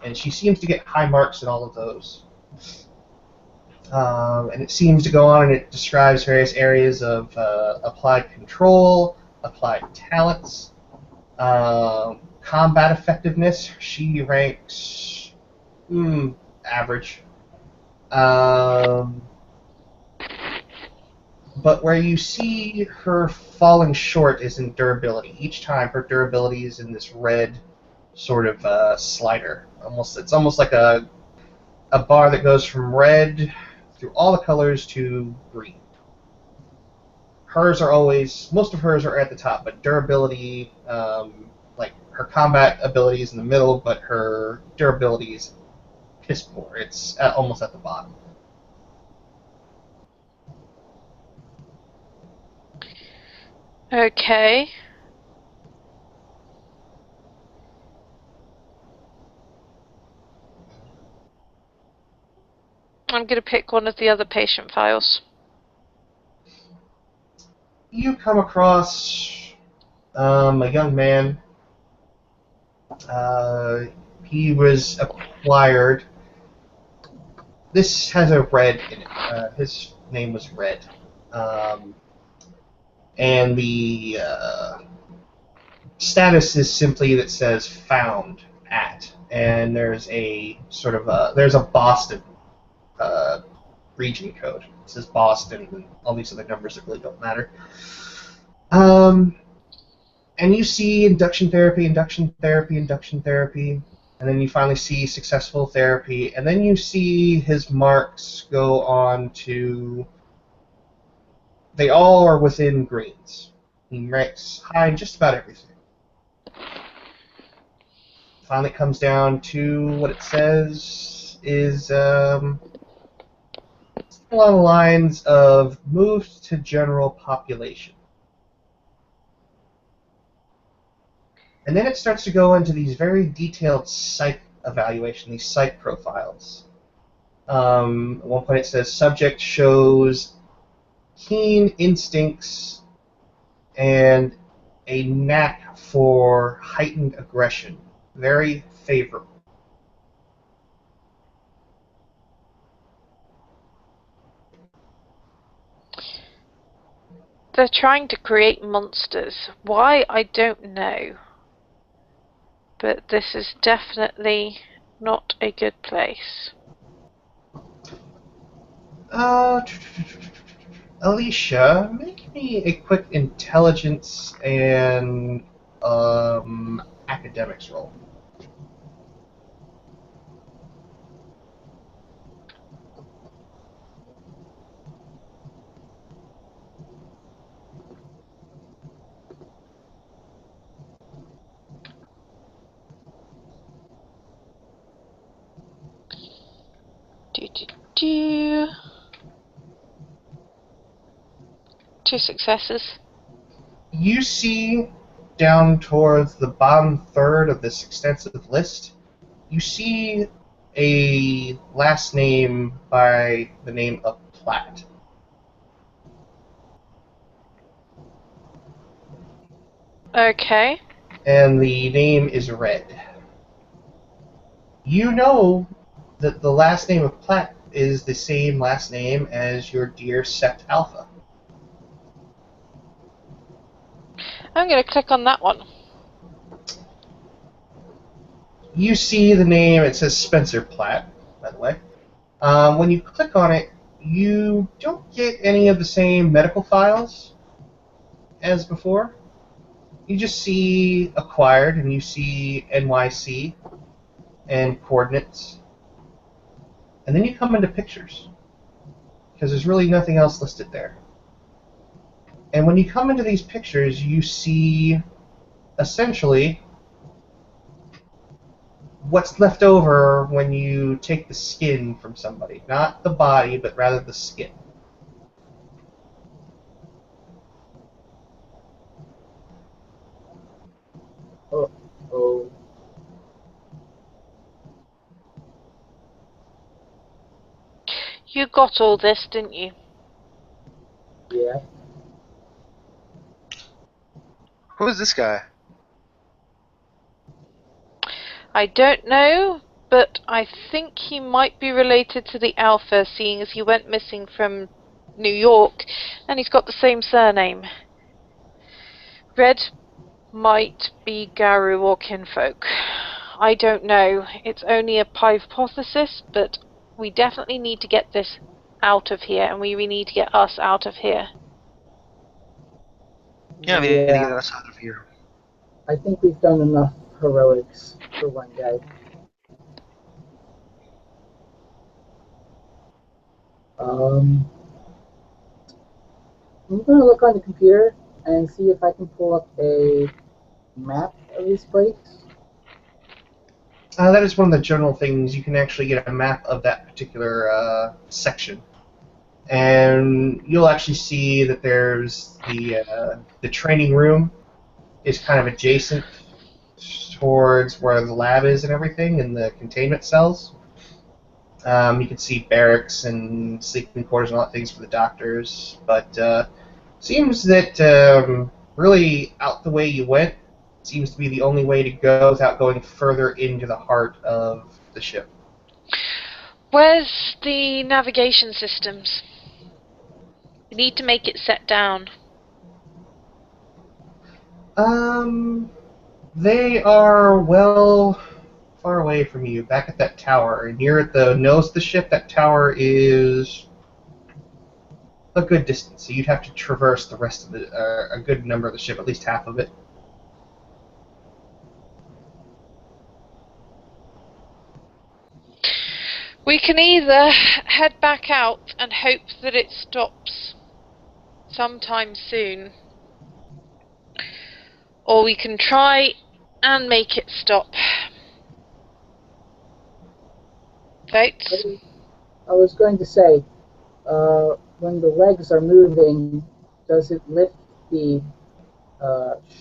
And she seems to get high marks in all of those. And it seems to go on, and it describes various areas of applied control, applied talents, combat effectiveness. She ranks average. But where you see her falling short is in durability. Each time, her durability is in this red sort of slider. It's almost like a bar that goes from red through all the colors to green. Most of hers are at the top, but durability, like her combat ability is in the middle, but her durability is piss poor. It's almost at the bottom. Okay. I'm going to pick one of the other patient files. You come across a young man. He was acquired. This has a red in it. His name was Red. And the status is simply that says found at. And there's a sort of there's a Boston region code. It says Boston and all these other numbers that really don't matter. And you see induction therapy, and then you finally see successful therapy, and then you see his marks go on to... They all are within greens. He ranks high in just about everything. Finally comes down to what it says is along the lines of moved to general population. And then it starts to go into these very detailed psych evaluation, these psych profiles. At one point it says subject shows keen instincts and a knack for heightened aggression. Very favorable. They're trying to create monsters. Why, I don't know. But this is definitely not a good place. Alicia, make me a quick intelligence and academics roll. Do. 2 successes. You see down towards the bottom third of this extensive list, you see a last name by the name of Platt. Okay. And the name is Red. You know that the last name of Platt is the same last name as your dear Sept Alpha. I'm going to click on that one. You see the name, it says Spencer Platt, by the way. When you click on it, you don't get any of the same medical files as before. You just see acquired, and you see NYC and coordinates. And then you come into pictures, because there's really nothing else listed there. And when you come into these pictures, you see, essentially, what's left over when you take the skin from somebody. Not the body, but rather the skin. Oh. You got all this, didn't you? Yeah. Who is this guy? I don't know, but I think he might be related to the Alpha, seeing as he went missing from New York, and he's got the same surname. Red might be Garu or kinfolk. I don't know. It's only a hypothesis, but we definitely need to get this out of here, and we need to get us out of here. Yeah, we need to get us out of here. I think we've done enough heroics for one guy. I'm going to look on the computer and see if I can pull up a map of this place. That is one of the general things. You can actually get a map of that particular section. And you'll actually see that there's the training room is kind of adjacent towards where the lab is and everything, and the containment cells. You can see barracks and sleeping quarters and all that things for the doctors, but seems that really out the way you went seems to be the only way to go without going further into the heart of the ship. Where's the navigation systems? We need to make it set down. They are well far away from you, back at that tower. And you're at the nose of the ship. That tower is a good distance, so you'd have to traverse the rest of the, a good number of the ship, at least half of it. We can either head back out and hope that it stops sometime soon, Or we can try and make it stop. Votes? I was going to say, when the legs are moving, does it lift the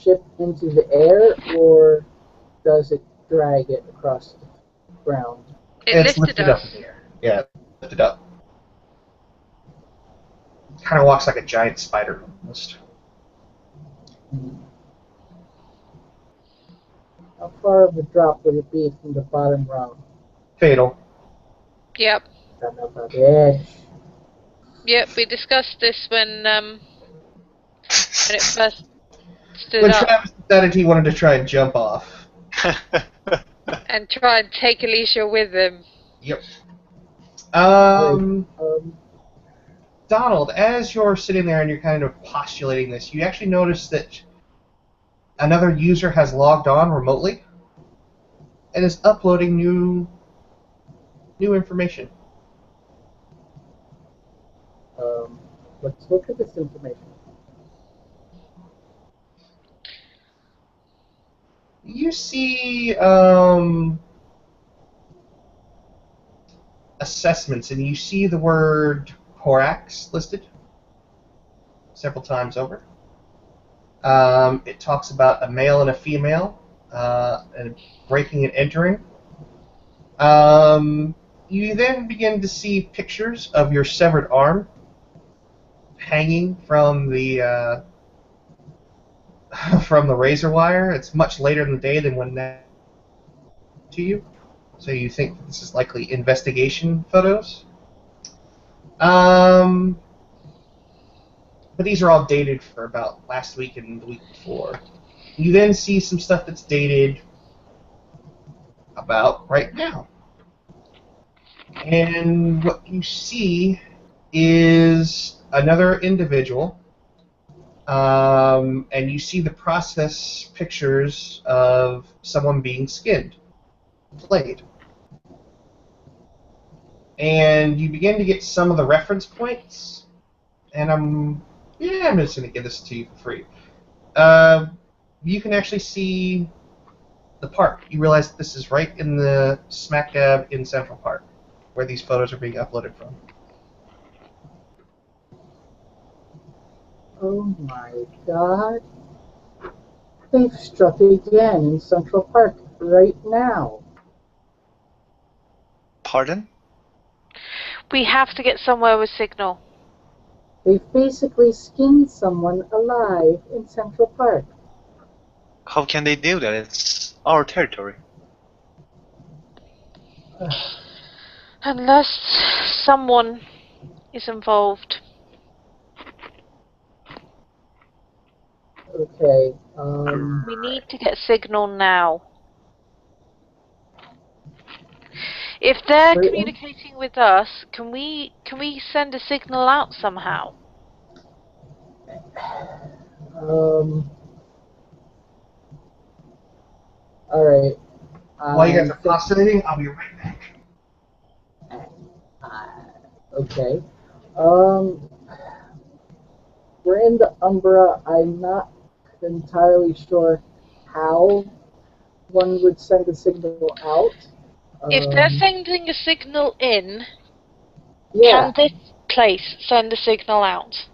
ship into the air, or does it drag it across the ground? It It's lifted lifted up us. in the air. Yeah, it's lifted up. Kind of walks like a giant spider almost. How far of a drop would it be from the bottom rung? Fatal. Yep. Got about the edge. Yep, we discussed this when it first stood When up. Travis decided he wanted to try and jump off. And try and take Alicia with him. Yep. Right. Donald, as you're sitting there and you're kind of postulating this, you actually notice that another user has logged on remotely and is uploading new information. Let's look at this information. You see assessments, and you see the word Horax listed several times over. It talks about a male and a female, and breaking and entering. You then begin to see pictures of your severed arm hanging from the from the razor wire. It's much later in the day than when that to you, so you think this is likely investigation photos. But these are all dated for about last week and the week before. You then see some stuff that's dated about right now. And what you see is another individual, and you see the process pictures of someone being skinned, flayed. And you begin to get some of the reference points, and I'm just going to give this to you for free. You can actually see the park. You realize this is right in the smack dab in Central Park, where these photos are being uploaded from. Oh my god. They've struck again in Central Park right now. Pardon? We have to get somewhere with signal. They've basically skinned someone alive in Central Park. How can they do that? It's our territory. Unless someone is involved. Okay, We need to get signal now. If they're Wait, communicating with us, can we send a signal out somehow? Alright. While you guys are postulating, I'll be right back. Okay. We're in the Umbra. I'm not entirely sure how one would send a signal out. If they're sending a signal in, yeah, can this place send a signal out?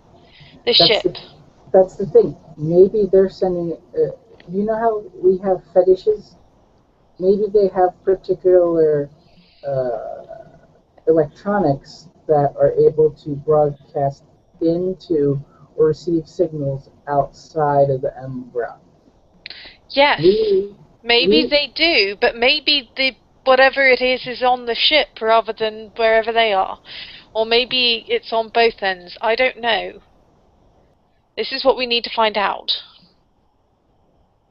The ship. That's the thing. Maybe they're sending. You know how we have fetishes? Maybe they have particular electronics that are able to broadcast into or receive signals outside of the Umbra. Yes. Maybe they do, but maybe whatever it is on the ship rather than wherever they are. Or maybe it's on both ends. I don't know. This is what we need to find out.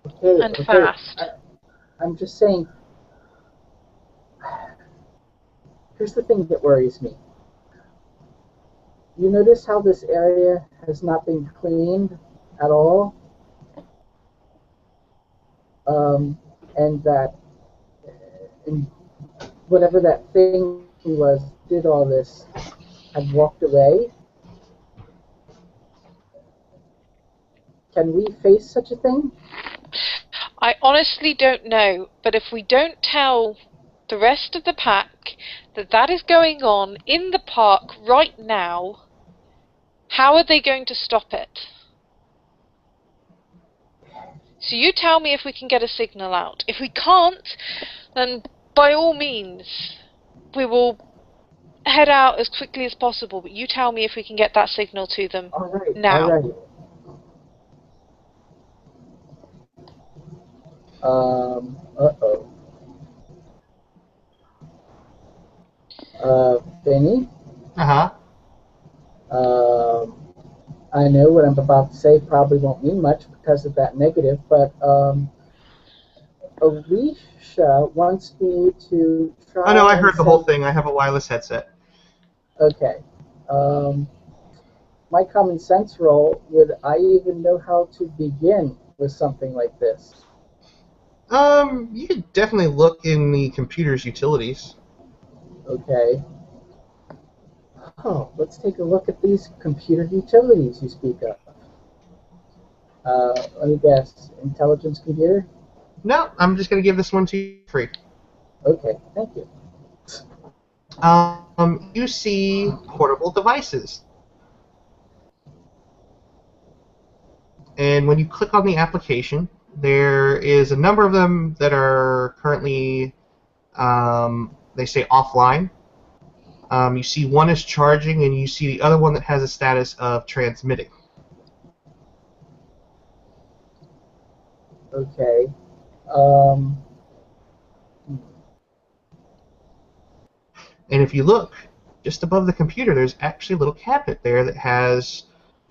Okay. Fast. I'm just saying. Here's the thing that worries me. You notice how this area has not been cleaned at all? And that and whatever that thing was did all this had walked away. Can we face such a thing? I honestly don't know, but if we don't tell the rest of the pack that is going on in the park right now, how are they going to stop it? So you tell me if we can get a signal out. If we can't, then by all means, we will head out as quickly as possible, but you tell me if we can get that signal to them now. Alright. Uh-oh. Benny? Uh-huh. I know what I'm about to say probably won't mean much because of that negative, but Alicia wants me to try Oh no, I and heard the whole send... thing. I have a wireless headset. Okay. My common sense roll, would I even know how to begin with something like this? You could definitely look in the computer's utilities. Okay. Oh, let's take a look at these computer utilities you speak of. Let me guess. Intelligence computer? No, I'm just going to give this one to you free. Okay, thank you. You see portable devices. And when you click on the application, there is a number of them that are currently, they say offline. You see one is charging, and you see the other one that has a status of transmitting. Okay. Um, And if you look just above the computer, there's actually a little cabinet there that has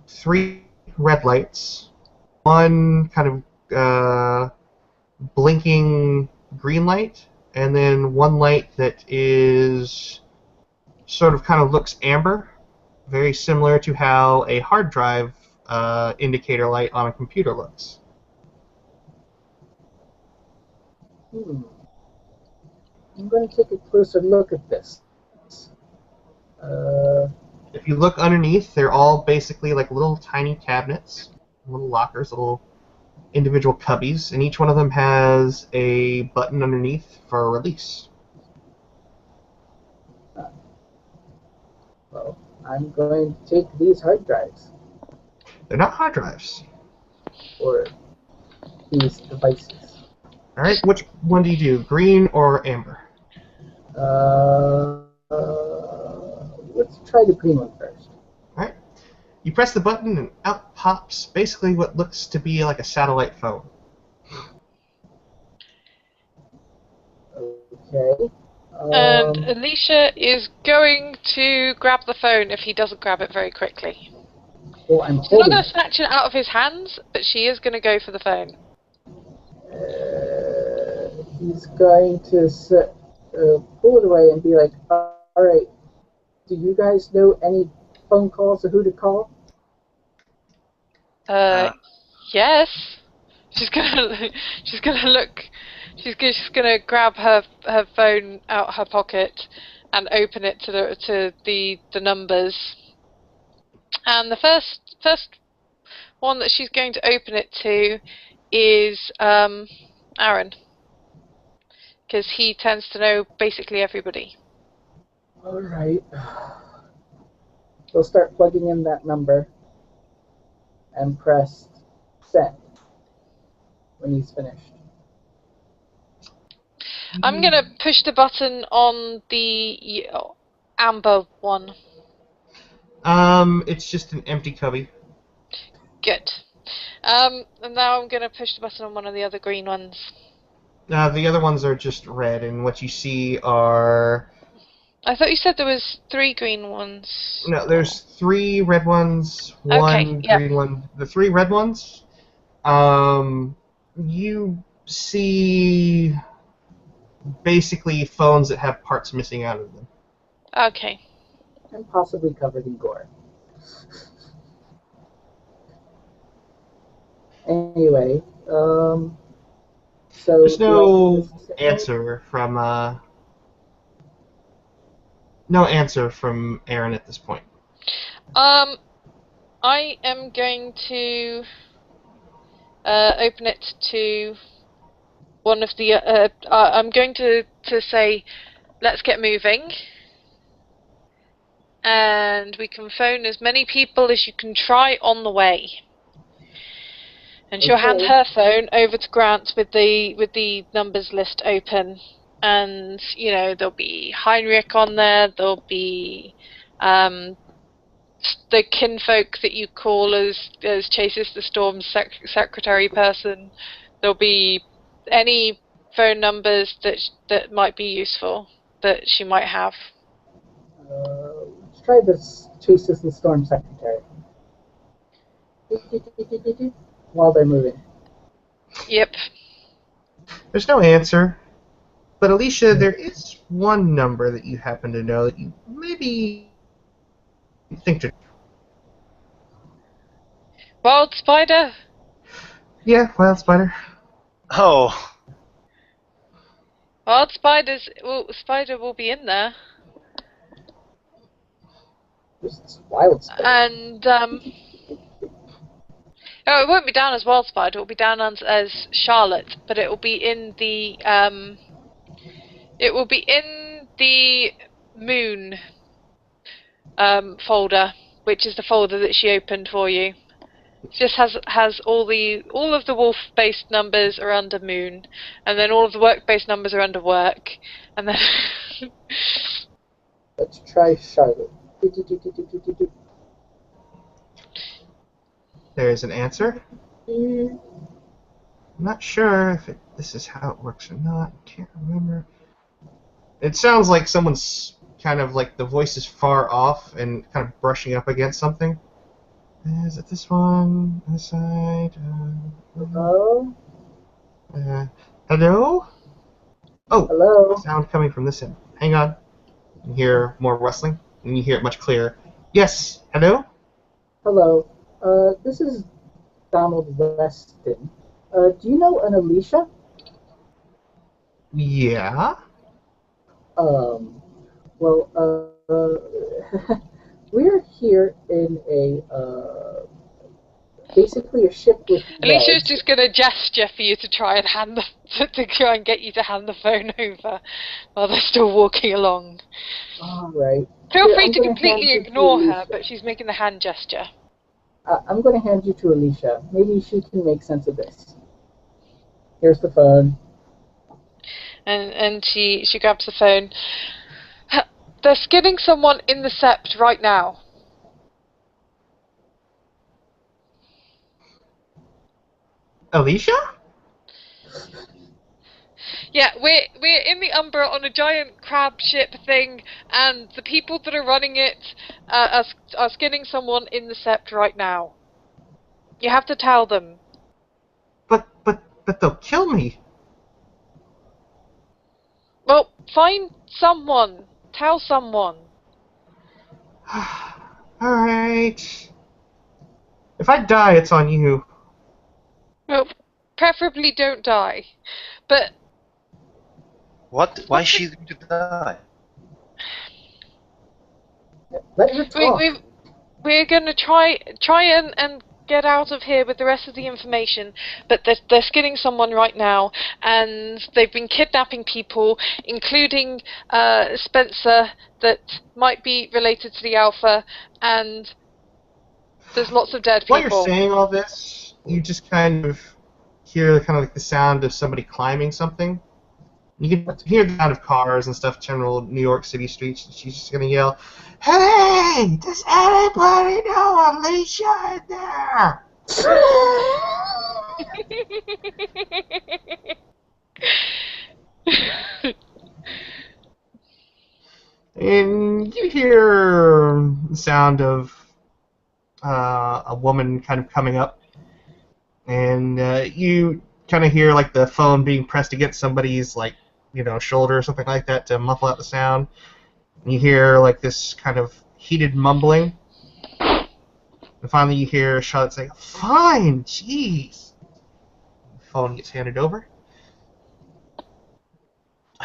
3 red lights, one kind of blinking green light, and then one light that is sort of kind of looks amber, very similar to how a hard drive indicator light on a computer looks. I'm going to take a closer look at this. If you look underneath, they're all basically like little tiny cabinets, little lockers, little individual cubbies, and each one of them has a button underneath for a release. Well, I'm going to take these hard drives, They're not hard drives. or these devices. All right, which one do you do, green or amber? Let's try the green one first. All right. You press the button, and out pops basically what looks to be like a satellite phone. Okay. And Alicia is going to grab the phone if he doesn't grab it very quickly. Well, I'm She's not holding going to snatch it out of his hands, but she is going to go for the phone. He's going to pull it away and be like, all right, do you guys know any phone calls or who to call? Yes. She's gonna look. She's gonna grab her phone out her pocket and open it to the numbers. And the first one that she's going to open it to is Aaron, because he tends to know basically everybody. All right. We'll start plugging in that number and press send when he's finished. I'm gonna push the button on the amber one. It's just an empty cubby. Good. And now I'm gonna push the button on one of the other green ones. The other ones are just red, and what you see are... I thought you said there was 3 green ones. No, there's 3 red ones, one green one. The 3 red ones, you see basically phones that have parts missing out of them. Okay. And possibly covered in gore. Anyway, so... There's no answer from, no answer from Aaron at this point. I am going to open it to one of the. I'm going to say, let's get moving, and we can phone as many people as you can try on the way. And she'll hand her phone over to Grant with the numbers list open, and there'll be Heinrich on there. There'll be the kinfolk that you call as Chases the Storm's secretary person. There'll be any phone numbers that might be useful that she might have. Let's try this Chases the Storm secretary. While they're moving. Yep. There's no answer. But Alicia, there is one number that you happen to know that you maybe think to... Wild Spider? Yeah, Wild Spider. Oh. Wild Spider will be in there. Wild Spider. And, no, it won't be down as Wild Spider, it will be down as Charlotte, but it will be in the, Moon, folder, which is the folder that she opened for you. It just has all of the wolf-based numbers are under Moon, and then all of the work-based numbers are under Work, and then... Let's try Charlotte. There's an answer. I'm not sure if this is how it works or not. Can't remember. It sounds like someone's kind of like the voice is far off and kind of brushing up against something. Is it this one? This side? Hello? Hello? Oh, Hello? sound coming from this end. Hang on. You hear more rustling, and you hear it much clearer. Yes, hello? Hello. This is Donald Weston. Do you know an Alicia? Yeah? Well, we're here in a, basically a ship with Alicia's legs. just going to gesture for you to try and to try and get you to hand the phone over while they're still walking along. Alright. Feel free to completely ignore her, but she's making the hand gesture. I'm going to hand you to Alicia. Maybe she can make sense of this. Here's the phone. And she grabs the phone. They're skinning someone in the sept right now. Alicia? Yeah, we're in the Umbra on a giant crab ship thing, and the people that are running it are skinning someone in the sept right now. You have to tell them. But they'll kill me. Well, find someone. Tell someone. Alright. If I die, it's on you. Well, preferably don't die. But... What? Why is she going to die? Let her talk. We're going to try and get out of here with the rest of the information, but they're skinning someone right now, and they've been kidnapping people, including Spencer, that might be related to the Alpha, and there's lots of dead people. While you're saying all this, you just kind of hear kind of like the sound of somebody climbing something. You can hear the sound of cars and stuff, general New York City streets, and she's just going to yell, "Hey! Does anybody know Alicia in there?" And you hear the sound of a woman kind of coming up, and you kind of hear like the phone being pressed against somebody's shoulder or something like that to muffle out the sound. And you hear like this kind of heated mumbling, and finally you hear Charlotte say, "Fine, jeez." The phone gets handed over.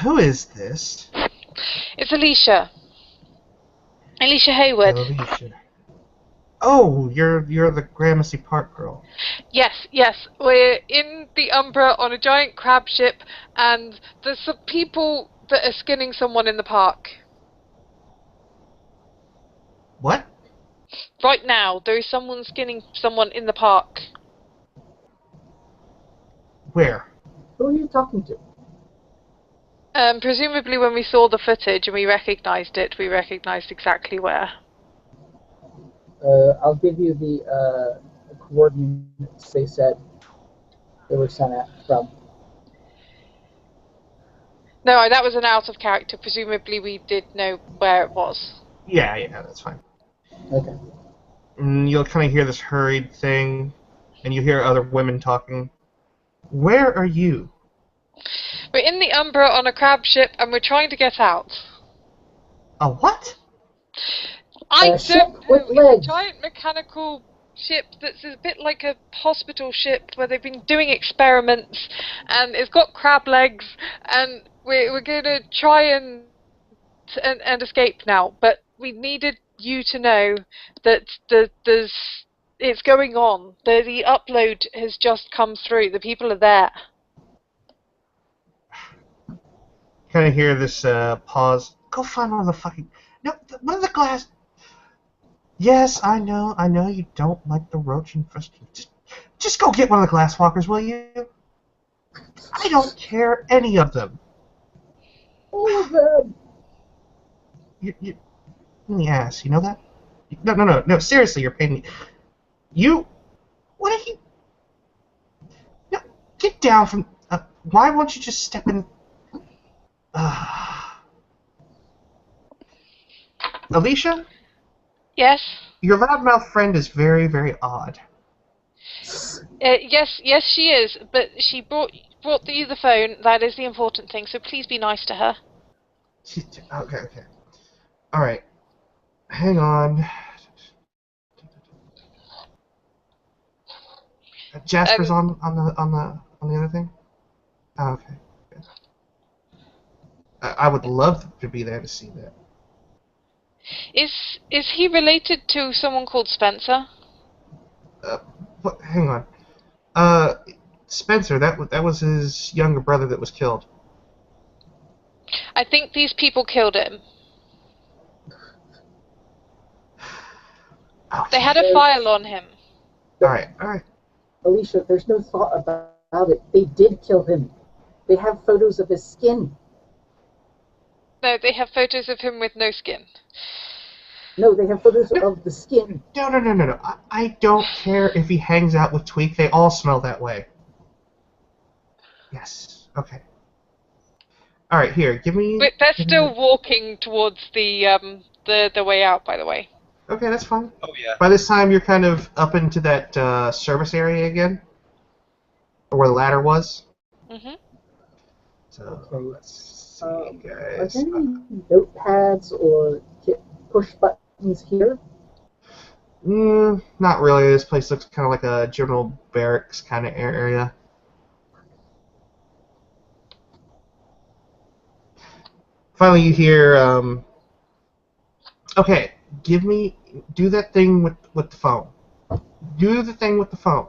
Who is this? It's Alicia. Alicia Hayward. Alicia. Oh, you're the Gramercy Park girl. Yes, we're in the Umbra on a giant crab ship, and there's some people that are skinning someone in the park. What? Right now, there is someone skinning someone in the park. Where? Who are you talking to? Presumably when we saw the footage and we recognized it, we recognized exactly where. I'll give you the coordinates they said they were sent at from. No, that was an out of character. Presumably we did know where it was. Yeah, that's fine. Okay. And you'll kind of hear this hurried thing, and you hear other women talking. Where are you? We're in the Umbra on a crab ship and we're trying to get out. A what? I Ship don't know. with It's a legs. giant mechanical ship that's a bit like a hospital ship where they've been doing experiments, and it's got crab legs, and we're gonna try and escape now. But we needed you to know that there's it's going on. The upload has just come through. The people are there. Kind of hear this pause. Go find one of the fucking. No, one of the glass. Yes, I know you don't like the roach infestation. Just go get one of the glass walkers, will you? I don't care any of them. All of them. You in the ass, you know that? No, seriously, you're paying me. You, what are you? No, get down from. Why won't you just step in? Alicia, Yes. your loudmouth friend is very, very odd. Yes, she is. But she brought you the phone. That is the important thing. So please be nice to her. Okay. All right. Hang on. Jasper's on the other thing. Oh, okay. Good. I would love to be there to see that. Is he related to someone called Spencer? What? Hang on. Spencer. That was his younger brother that was killed. I think these people killed him. Okay. They had a file on him. All right. Alicia, there's no thought about it. They did kill him. They have photos of his skin. No, they have photos of him with no skin. No, they have photos of the skin. No. I don't care if he hangs out with Tweak. They all smell that way. Yes. Okay. All right. Here, give me. But they're still walking towards the way out, by the way. Okay, that's fine. Oh yeah. By this time, you're kind of up into that service area again, or where the ladder was. Mhm. So Okay. let's see, Are guys. there any notepads or push buttons here? Not really. This place looks kind of like a general barracks kind of area. Finally, you hear. Okay, do that thing with the phone. Do the thing with the phone.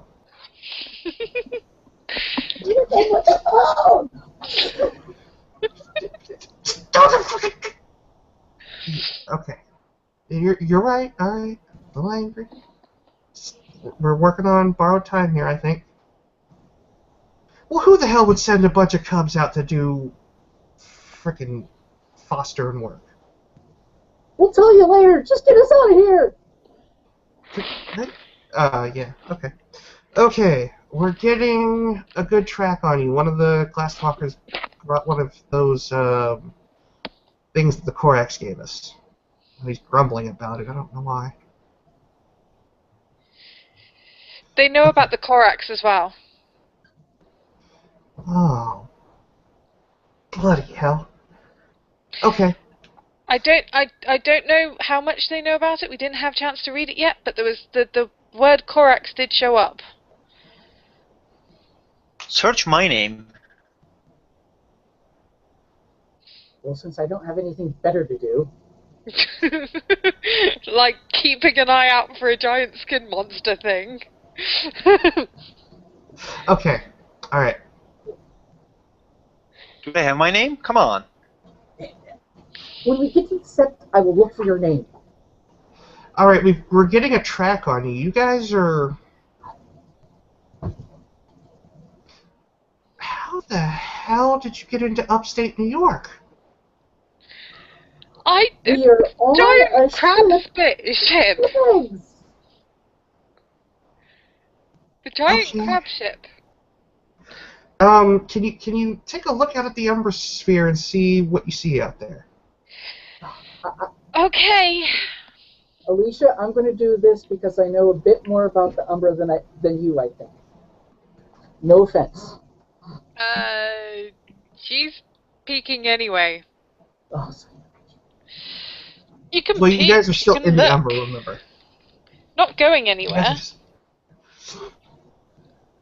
Okay. You're right. All right. A little angry. We're working on borrowed time here, I think. Well, who the hell would send a bunch of cubs out to do frickin' fostering work? We'll tell you later. Just get us out of here. Yeah. Okay. Okay. We're getting a good track on you. One of the glasswalkers brought one of those things that the Korax gave us. He's grumbling about it. I don't know why. They know about the Korax as well. Oh. Bloody hell. Okay. I don't know how much they know about it. We didn't have a chance to read it yet, but there was the word Korax did show up. Search my name. Well, since I don't have anything better to do, Like keeping an eye out for a giant skin monster thing. Okay. All right. Do they have my name? Come on. When we get to the sept, I will look for your name. All right. We're getting a track on you. You guys are. How the hell did you get into upstate New York? We are on Giant a crab ship. Legs. The giant Okay. crab ship. Can you take a look out at the Umbra sphere and see what you see out there? Okay. Alicia, I'm going to do this because I know a bit more about the Umbra than you, I think. No offense. She's peeking anyway. Oh, You can Well, peek. you guys are still you can in the look. Umbra, remember? Not going You anywhere. guys are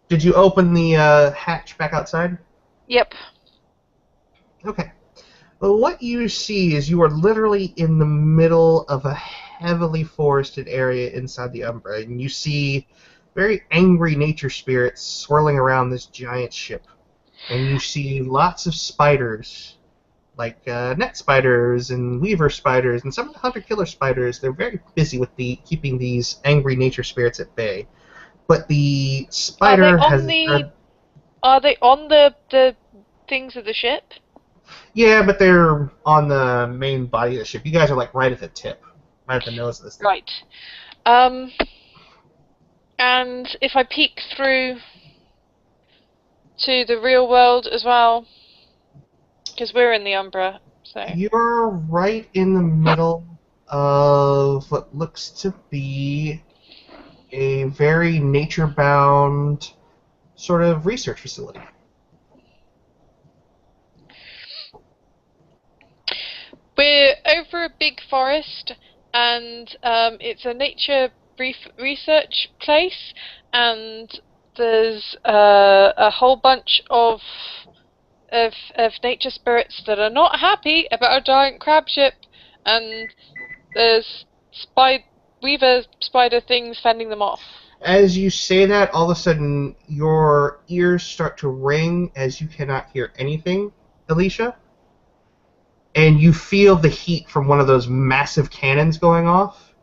Did you open the hatch back outside? Yep. Okay. Well, what you see is you are literally in the middle of a heavily forested area inside the Umbra, and you see very angry nature spirits swirling around this giant ship. And you see lots of spiders, like net spiders and weaver spiders, and some of the hunter-killer spiders. They're very busy with keeping these angry nature spirits at bay. But the spider Are they on the things of the ship? Yeah, but they're on the main body of the ship. You guys are like right at the tip, right at the nose of this thing. Right. And if I peek through to the real world as well, because we're in the Umbra, so. You're right in the middle of what looks to be a very nature-bound sort of research facility. We're over a big forest, and it's a nature research place, and there's a whole bunch of nature spirits that are not happy about a giant crab ship, and there's weaver spider things fending them off. As you say that, all of a sudden your ears start to ring as you cannot hear anything, Alicia. And you feel the heat from one of those massive cannons going off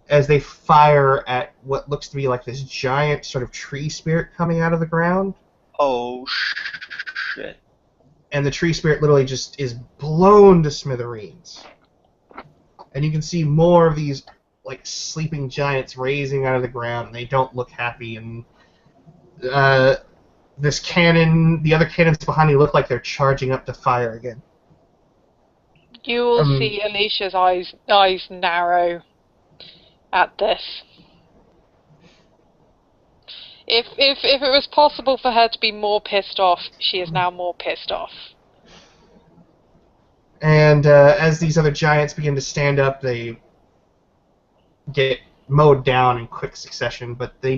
as they fire at what looks to be like this giant sort of tree spirit coming out of the ground. Oh, shit. And the tree spirit literally just is blown to smithereens. And you can see more of these like sleeping giants raising out of the ground, and they don't look happy. And this cannon, the other cannons behind you look like they're charging up to fire again. You will see Alicia's eyes narrow at this. If it was possible for her to be more pissed off, she is now more pissed off. And as these other giants begin to stand up, they get mowed down in quick succession, but there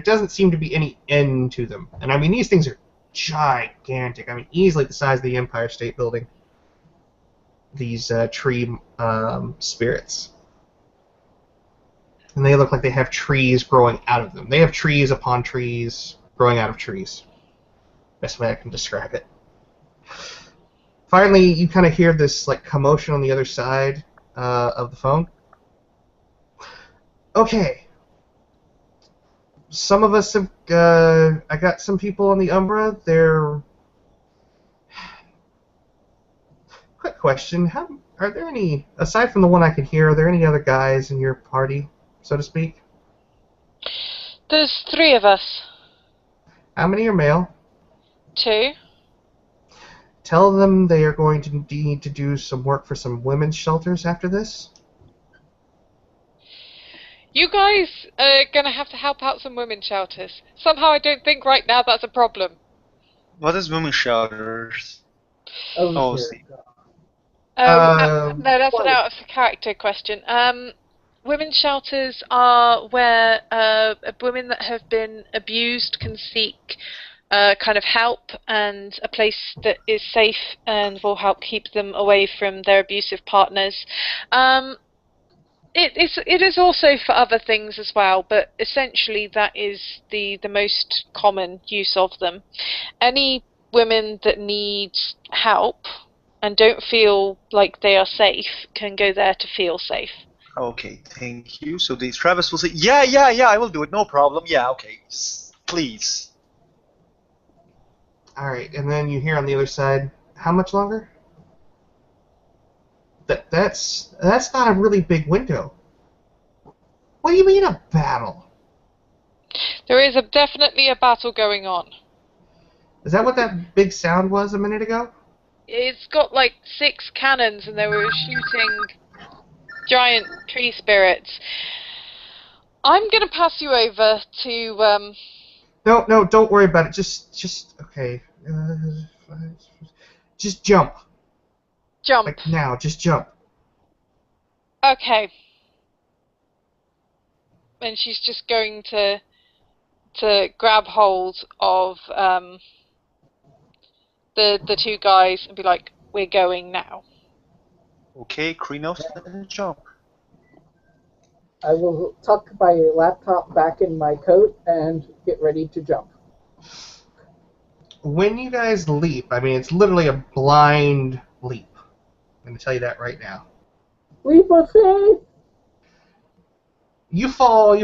doesn't seem to be any end to them. And I mean, these things are gigantic. I mean, easily the size of the Empire State Building. These tree spirits. And they look like they have trees growing out of them. They have trees upon trees growing out of trees. Best way I can describe it. Finally, you kind of hear this like commotion on the other side of the phone. Okay. Some of us have... I got some people on the Umbra. They're... Quick question. Are there any... Aside from the one I could hear, are there any other guys in your party, so to speak? There's 3 of us. How many are male? 2. Tell them they are going to need to do some work for some women's shelters after this. You guys are going to have to help out some women's shelters. Somehow I don't think right now that's a problem. What is women's shelters? Oh, see. No, that's an out of character question. Women's shelters are where women that have been abused can seek kind of help and a place that is safe and will help keep them away from their abusive partners. It is also for other things as well, but essentially that is the most common use of them. Any women that need help and don't feel like they are safe can go there to feel safe. Okay, thank you. So the Travis will say, yeah, I will do it, no problem. Yeah, okay, just please. Alright, and then you hear on the other side, how much longer? That's not a really big window. What do you mean a battle? There is definitely a battle going on. Is that what that big sound was a minute ago? It's got like 6 cannons and they were shooting giant tree spirits. I'm gonna pass you over to No, don't worry about it. Just okay. Just jump. jump. Like now, just jump. Okay. And she's just going to grab hold of the 2 guys and be like, "We're going now." Okay, Krinos, and jump. I will tuck my laptop back in my coat and get ready to jump. When you guys leap, I mean, it's literally a blind leap. I'm going to tell you that right now. Leap of faith! You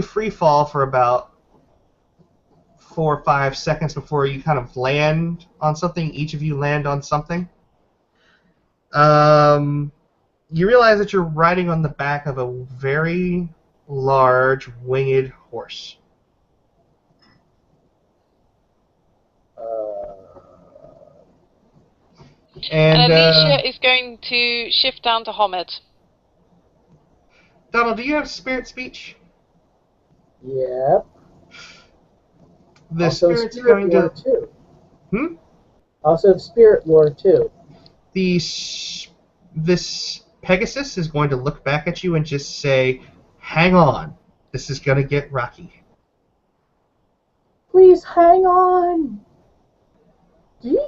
free fall for about 4 or 5 seconds before you kind of land on something. Each of you land on something. You realize that you're riding on the back of a very large winged horse. And Alicia is going to shift down to Homid. Donald, do you have spirit speech? Yep. The also spirit's spirit going lore to... too. Hmm? Also spirit lore too. This Pegasus is going to look back at you and just say, "Hang on, this is going to get rocky." Please hang on. Jeep.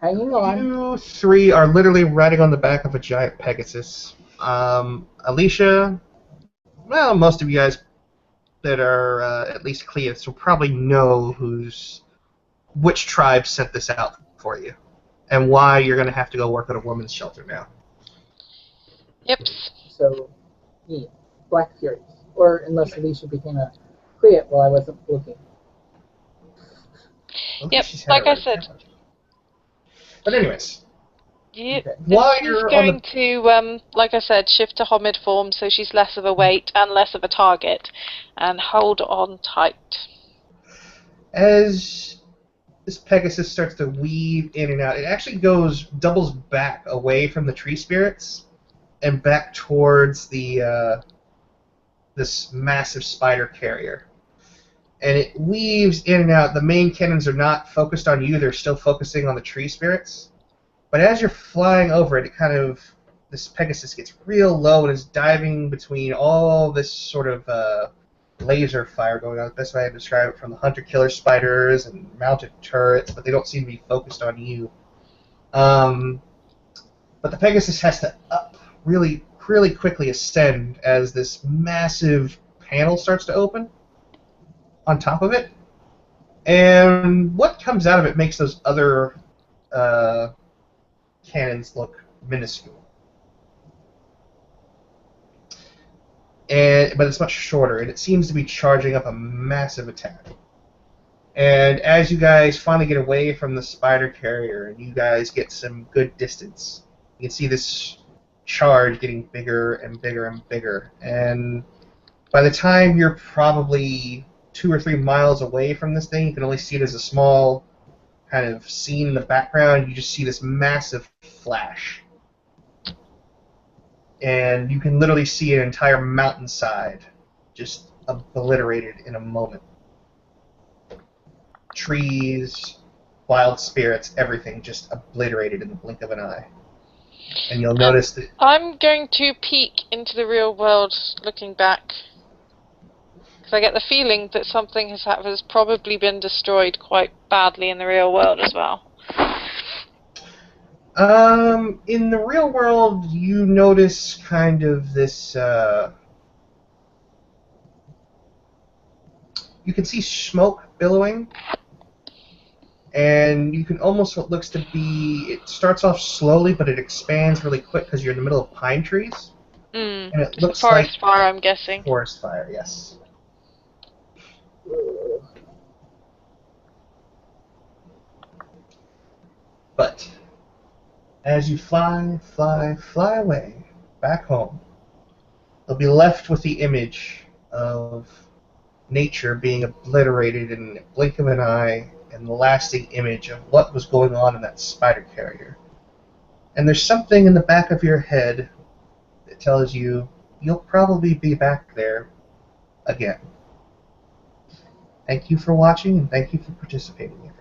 Hanging on. You 3 are literally riding on the back of a giant Pegasus. Alicia, well, most of you guys that are at least Cleus will probably know which tribe sent this out for you, and why you're going to have to go work at a woman's shelter now. Yep. So, me, Black Furies. Or unless Alicia became a Cleat while I wasn't looking. Yep, like I said. But anyways. Yep. Okay. While She's you're going to, like I said, shift to Homid form so she's less of a weight and less of a target. And hold on tight. As this Pegasus starts to weave in and out, it actually doubles back away from the tree spirits and back towards the this massive spider carrier. And it weaves in and out. The main cannons are not focused on you, they're still focusing on the tree spirits. But as you're flying over it, this Pegasus gets real low and is diving between all this sort of laser fire going on. The best way I can describe it, from the hunter-killer spiders and mounted turrets, but they don't seem to be focused on you. But the Pegasus has to really quickly ascend as this massive panel starts to open on top of it. And what comes out of it makes those other cannons look minuscule. But it's much shorter, and it seems to be charging up a massive attack. And as you guys finally get away from the spider carrier, and you guys get some good distance, you can see this charge getting bigger and bigger and bigger. And by the time you're probably 2 or 3 miles away from this thing, you can only see it as a small kind of scene in the background. You just see this massive flash. And you can literally see an entire mountainside just obliterated in a moment. Trees, wild spirits, everything just obliterated in the blink of an eye. And you'll notice that... I'm going to peek into the real world looking back. Because I get the feeling that something has probably been destroyed quite badly in the real world as well. In the real world, you notice kind of this, you can see smoke billowing, and you can almost what looks to be, it starts off slowly, but it expands really quick because you're in the middle of pine trees. And it It's looks a forest like fire, I'm guessing. forest fire, yes. But as you fly away back home, you'll be left with the image of nature being obliterated in the blink of an eye and the lasting image of what was going on in that spider carrier. And there's something in the back of your head that tells you you'll probably be back there again. Thank you for watching, and thank you for participating.